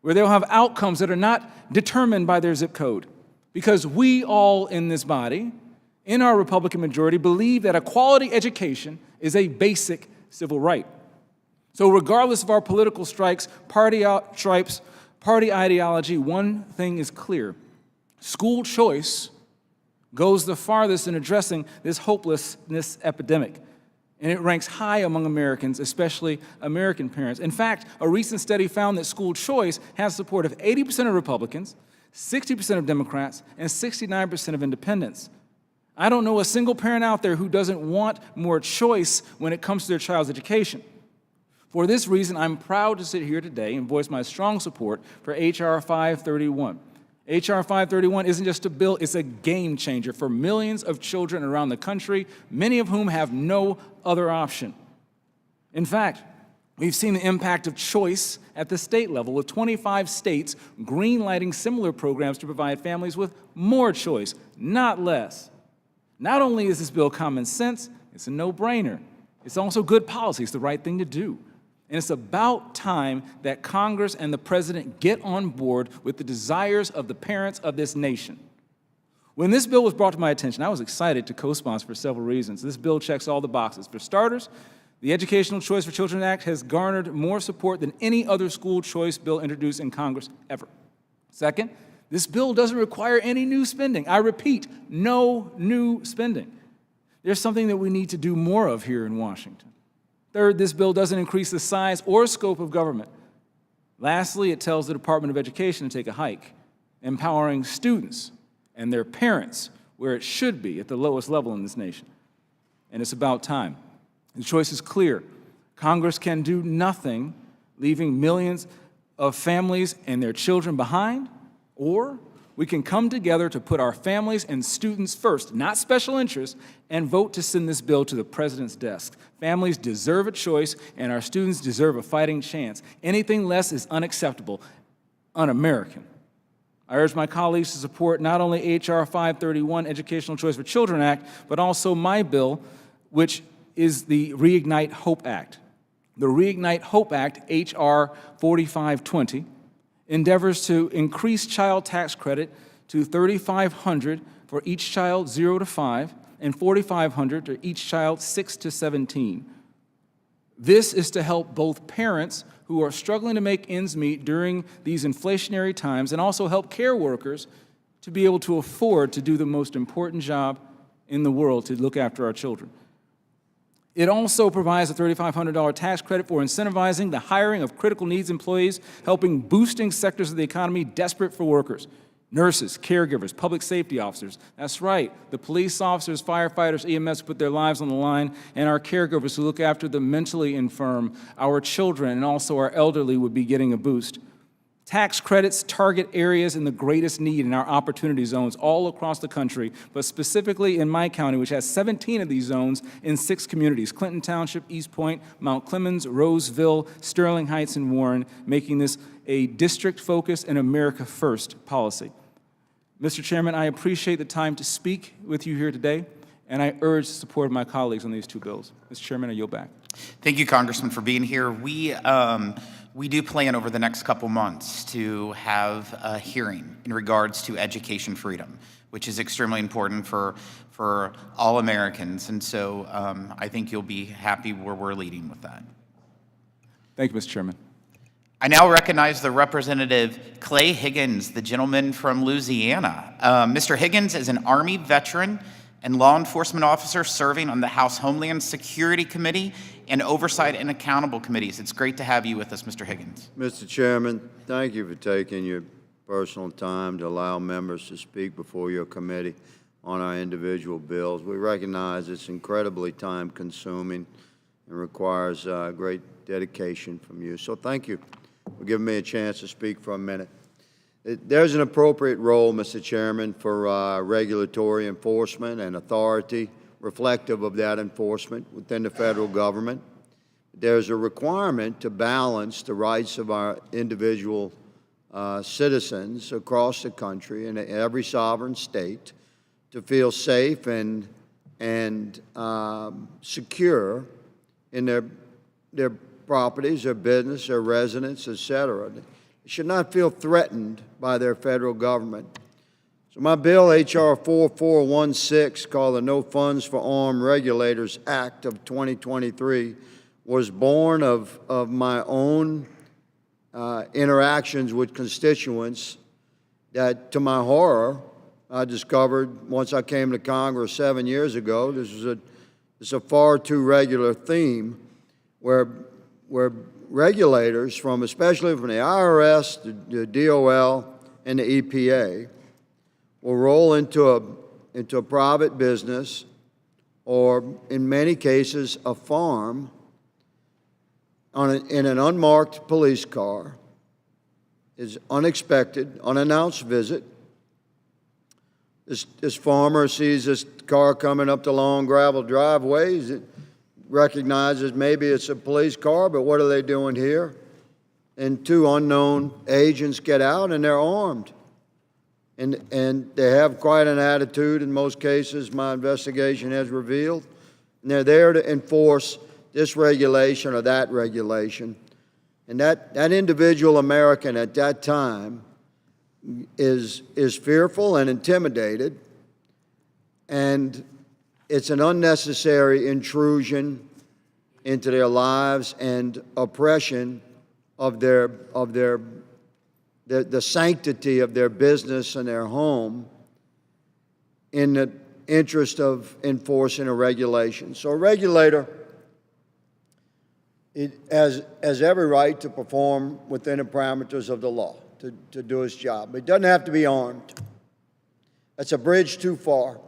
where they'll have outcomes that are not determined by their zip code. Because we all in this body, in our Republican majority, believe that a quality education is a basic civil right. So regardless of our political stripes, party ideology, one thing is clear. School choice goes the farthest in addressing this hopelessness epidemic. and it ranks high among Americans, especially American parents. In fact, a recent study found that school choice has support of 80% of Republicans, 60% of Democrats, and 69% of independents. I don't know a single parent out there who doesn't want more choice when it comes to their child's education. For this reason, I'm proud to sit here today and voice my strong support for H.R. 531. H.R. 531 isn't just a bill, it's a game changer for millions of children around the country, many of whom have no other option. In fact, we've seen the impact of choice at the state level, with 25 states greenlighting similar programs to provide families with more choice, not less. Not only is this bill common sense, it's a no-brainer. It's also good policy. It's the right thing to do. And it's about time that Congress and the President get on board with the desires of the parents of this nation. When this bill was brought to my attention, I was excited to co-sponsor for several reasons. This bill checks all the boxes. For starters, the Educational Choice for Children Act has garnered more support than any other school choice bill introduced in Congress ever. Second, this bill doesn't require any new spending. I repeat, no new spending. There's something that we need to do more of here in Washington. Third, this bill doesn't increase the size or scope of government. Lastly, it tells the Department of Education to take a hike, empowering students and their parents where it should be at the lowest level in this nation. And it's about time. The choice is clear. Congress can do nothing, leaving millions of families and their children behind, or we can come together to put our families and students first, not special interests, and vote to send this bill to the President's desk. Families deserve a choice, and our students deserve a fighting chance. Anything less is unacceptable, un-American. I urge my colleagues to support not only H.R. 531, Educational Choice for Children Act, but also my bill, which is the Reignite Hope Act. The Reignite Hope Act, H.R. 4520, endeavors to increase child tax credit to $3,500 for each child 0 to 5 and $4,500 for each child 6 to 17. This is to help both parents who are struggling to make ends meet during these inflationary times and also help care workers to be able to afford to do the most important job in the world, to look after our children. It also provides a $3,500 tax credit for incentivizing the hiring of critical needs employees, helping boosting sectors of the economy desperate for workers. Nurses, caregivers, public safety officers. That's right, the police officers, firefighters, EMS put their lives on the line, and our caregivers who look after the mentally infirm, our children, and also our elderly would be getting a boost. Tax credits target areas in the greatest need in our opportunity zones all across the country, but specifically in my county, which has 17 of these zones in 6 communities: Clinton Township, East Point, Mount Clemens, Roseville, Sterling Heights, and Warren, making this a district-focused and America-first policy. Mr. Chairman, I appreciate the time to speak with you here today, and I urge the support of my colleagues on these 2 bills. Mr. Chairman, I yield back. Thank you, Congressman, for being here. We do plan over the next couple months to have a hearing in regards to education freedom, which is extremely important for all Americans. And so I think you'll be happy where we're leading with that. Thank you, Mr. Chairman. I now recognize the Representative Clay Higgins, the gentleman from Louisiana. Mr. Higgins is an Army veteran and law enforcement officer serving on the House Homeland Security Committee and Oversight and Accountable Committees. It's great to have you with us, Mr. Higgins. Mr. Chairman, thank you for taking your personal time to allow members to speak before your committee on our individual bills. We recognize it's incredibly time-consuming and requires great dedication from you. So thank you for giving me a chance to speak for a minute. There's an appropriate role, Mr. Chairman, for regulatory enforcement and authority reflective of that enforcement within the federal government. There's a requirement to balance the rights of our individual citizens across the country and every sovereign state to feel safe and secure in their properties, their business, their residence, etc. They should not feel threatened by their federal government. So my bill, H.R. 4416, called the No Funds for Armed Regulators Act of 2023, was born of my own interactions with constituents that, to my horror, I discovered once I came to Congress 7 years ago. This was It's a far too regular theme where regulators especially from the IRS, the DOL, and the EPA will roll into a private business or, in many cases, a farm in an unmarked police car. Is unexpected, unannounced visit. This farmer sees this car coming up the long gravel driveways. It recognizes maybe it's a police car, but what are they doing here? And two unknown agents get out, and they're armed. And they have quite an attitude in most cases, my investigation has revealed. And they're there to enforce this regulation or that regulation. And that individual American at that time is fearful and intimidated, and it's an unnecessary intrusion into their lives and oppression of the sanctity of their business and their home in the interest of enforcing a regulation. So a regulator has every right to perform within the parameters of the law, to do his job. But he doesn't have to be armed. That's a bridge too far.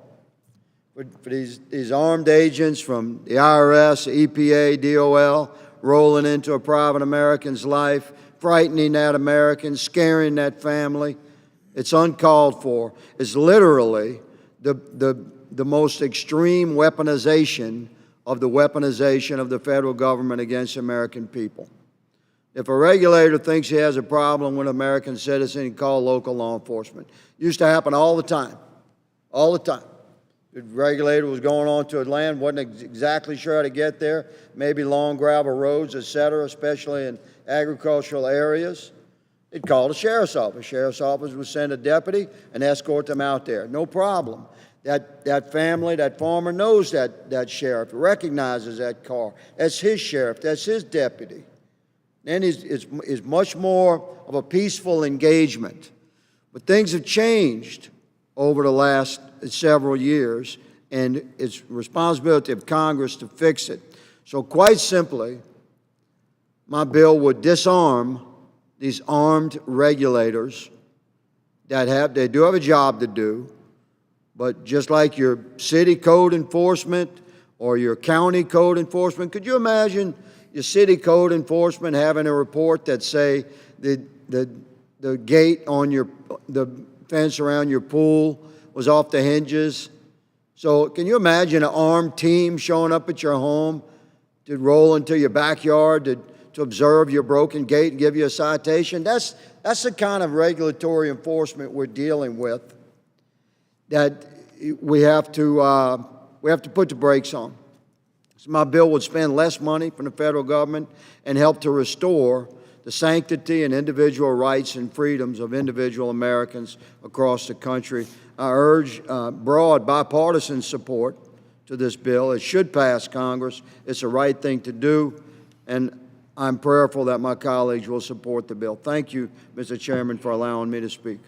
For these armed agents from the IRS, the EPA, DOL, rolling into a private American's life, frightening that American, scaring that family, it's uncalled for. It's literally the most extreme weaponization of the federal government against the American people. If a regulator thinks he has a problem with an American citizen, he can call local law enforcement. It used to happen all the time, all the time. The regulator was going on to a land, wasn't exactly sure how to get there, maybe long gravel roads, et cetera, especially in agricultural areas. They'd call the sheriff's office. The sheriff's office would send a deputy and escort them out there. No problem. That family, that farmer knows that sheriff, recognizes that car. That's his sheriff, that's his deputy. Then is much more of a peaceful engagement. But things have changed over the last several years, and it's responsibility of Congress to fix it. So quite simply, my bill would disarm these armed regulators they do have a job to do, but just like your city code enforcement or your county code enforcement, could you imagine your city code enforcement having a report that say the gate on the fence around your pool was off the hinges? So can you imagine an armed team showing up at your home to roll into your backyard to observe your broken gate and give you a citation? That's the kind of regulatory enforcement we're dealing with that we have to put the brakes on. So my bill would spend less money from the federal government and help to restore the sanctity and individual rights and freedoms of individual Americans across the country. I urge broad bipartisan support to this bill. It should pass Congress. It's the right thing to do, and I'm prayerful that my colleagues will support the bill. Thank you, Mr. Chairman, for allowing me to speak.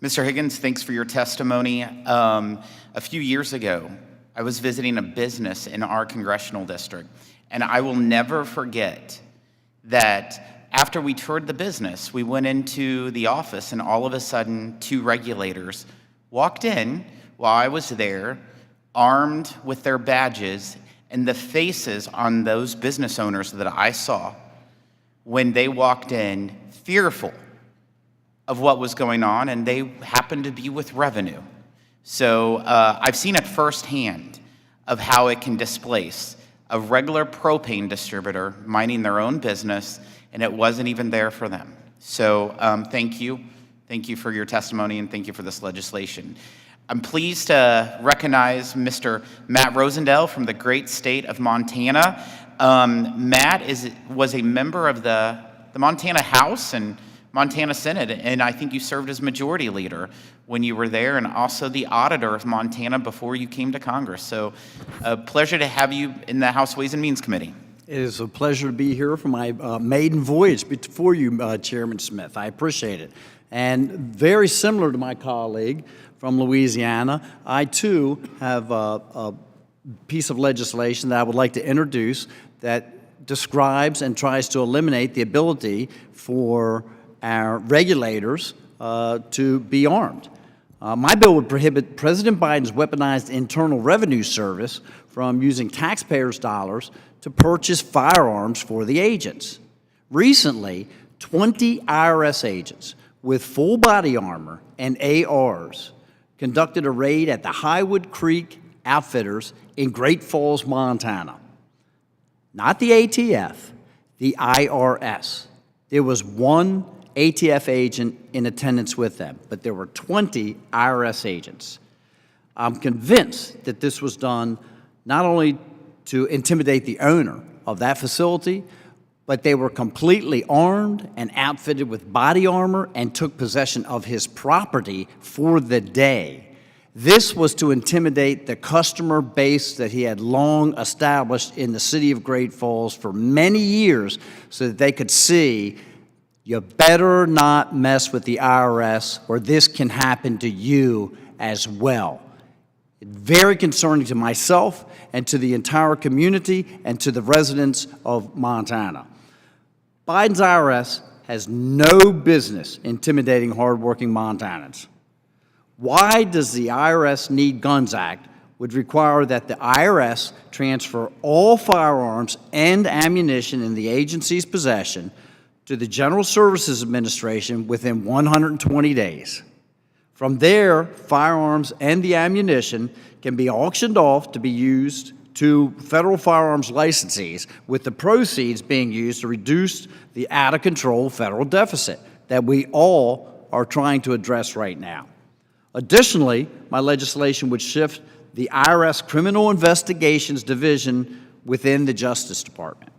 Mr. Higgins, thanks for your testimony. A few years ago, I was visiting a business in our congressional district, and I will never forget that after we toured the business, we went into the office, and all of a sudden, two regulators walked in while I was there, armed with their badges, and the faces on those business owners that I saw when they walked in, fearful of what was going on, and they happened to be with revenue. So I've seen it firsthand of how it can displace a regular propane distributor minding their own business, and it wasn't even there for them. So thank you. Thank you for your testimony, and thank you for this legislation. I'm pleased to recognize Mr. Matt Rosendale from the great state of Montana. Matt was a member of the Montana House and Montana Senate, and I think you served as majority leader when you were there, and also the auditor of Montana before you came to Congress. So a pleasure to have you in the House Ways and Means Committee. It is a pleasure to be here for my maiden voyage before you, Chairman Smith. I appreciate it. And very similar to my colleague from Louisiana, I too have piece of legislation that I would like to introduce that describes and tries to eliminate the ability for our regulators to be armed. My bill would prohibit President Biden's weaponized Internal Revenue Service from using taxpayers' dollars to purchase firearms for the agents. Recently, 20 IRS agents with full body armor and ARs conducted a raid at the Highwood Creek Outfitters in Great Falls, Montana. Not the ATF, the IRS. There was one ATF agent in attendance with them, but there were 20 IRS agents. I'm convinced that this was done not only to intimidate the owner of that facility, but they were completely armed and outfitted with body armor and took possession of his property for the day. This was to intimidate the customer base that he had long established in the city of Great Falls for many years so that they could see, you better not mess with the IRS or this can happen to you as well. Very concerning to myself and to the entire community and to the residents of Montana. Biden's IRS has no business intimidating hardworking Montanans. Why does the IRS Need Guns Act would require that the IRS transfer all firearms and ammunition in the agency's possession to the General Services Administration within 120 days? From there, firearms and the ammunition can be auctioned off to be used to federal firearms licensees, with the proceeds being used to reduce the out-of-control federal deficit that we all are trying to address right now. Additionally, my legislation would shift the IRS Criminal Investigations Division within the Justice Department.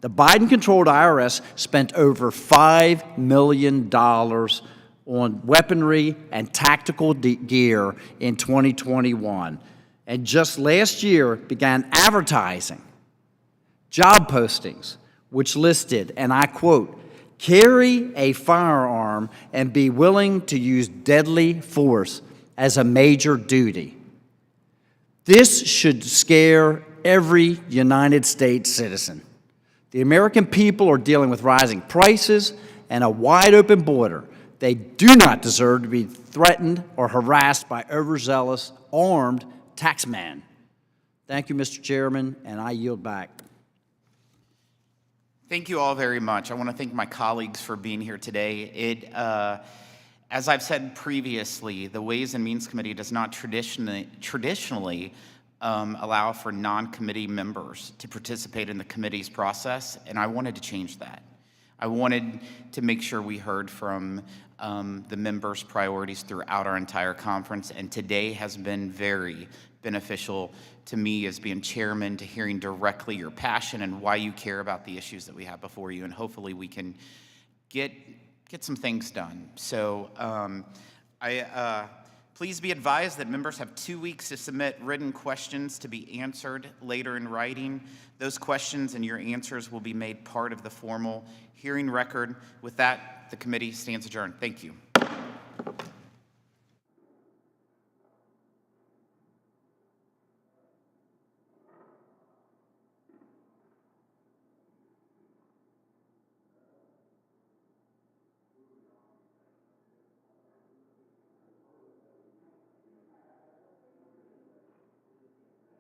The Biden-controlled IRS spent over $5 million on weaponry and tactical gear in 2021, and just last year began advertising job postings which listed, and I quote, "carry a firearm and be willing to use deadly force as a major duty." This should scare every United States citizen. The American people are dealing with rising prices and a wide open border. They do not deserve to be threatened or harassed by overzealous, armed taxmen. Thank you, Mr. Chairman, and I yield back. Thank you all very much. I want to thank my colleagues for being here today. As I've said previously, the Ways and Means Committee does not traditionally allow for non-committee members to participate in the committee's process, and I wanted to change that. I wanted to make sure we heard from the members' priorities throughout our entire conference, and today has been very beneficial to me as being chairman, to hearing directly your passion and why you care about the issues that we have before you, and hopefully we can get some things done. So please be advised that members have 2 weeks to submit written questions to be answered later in writing. Those questions and your answers will be made part of the formal hearing record. With that, the committee stands adjourned. Thank you.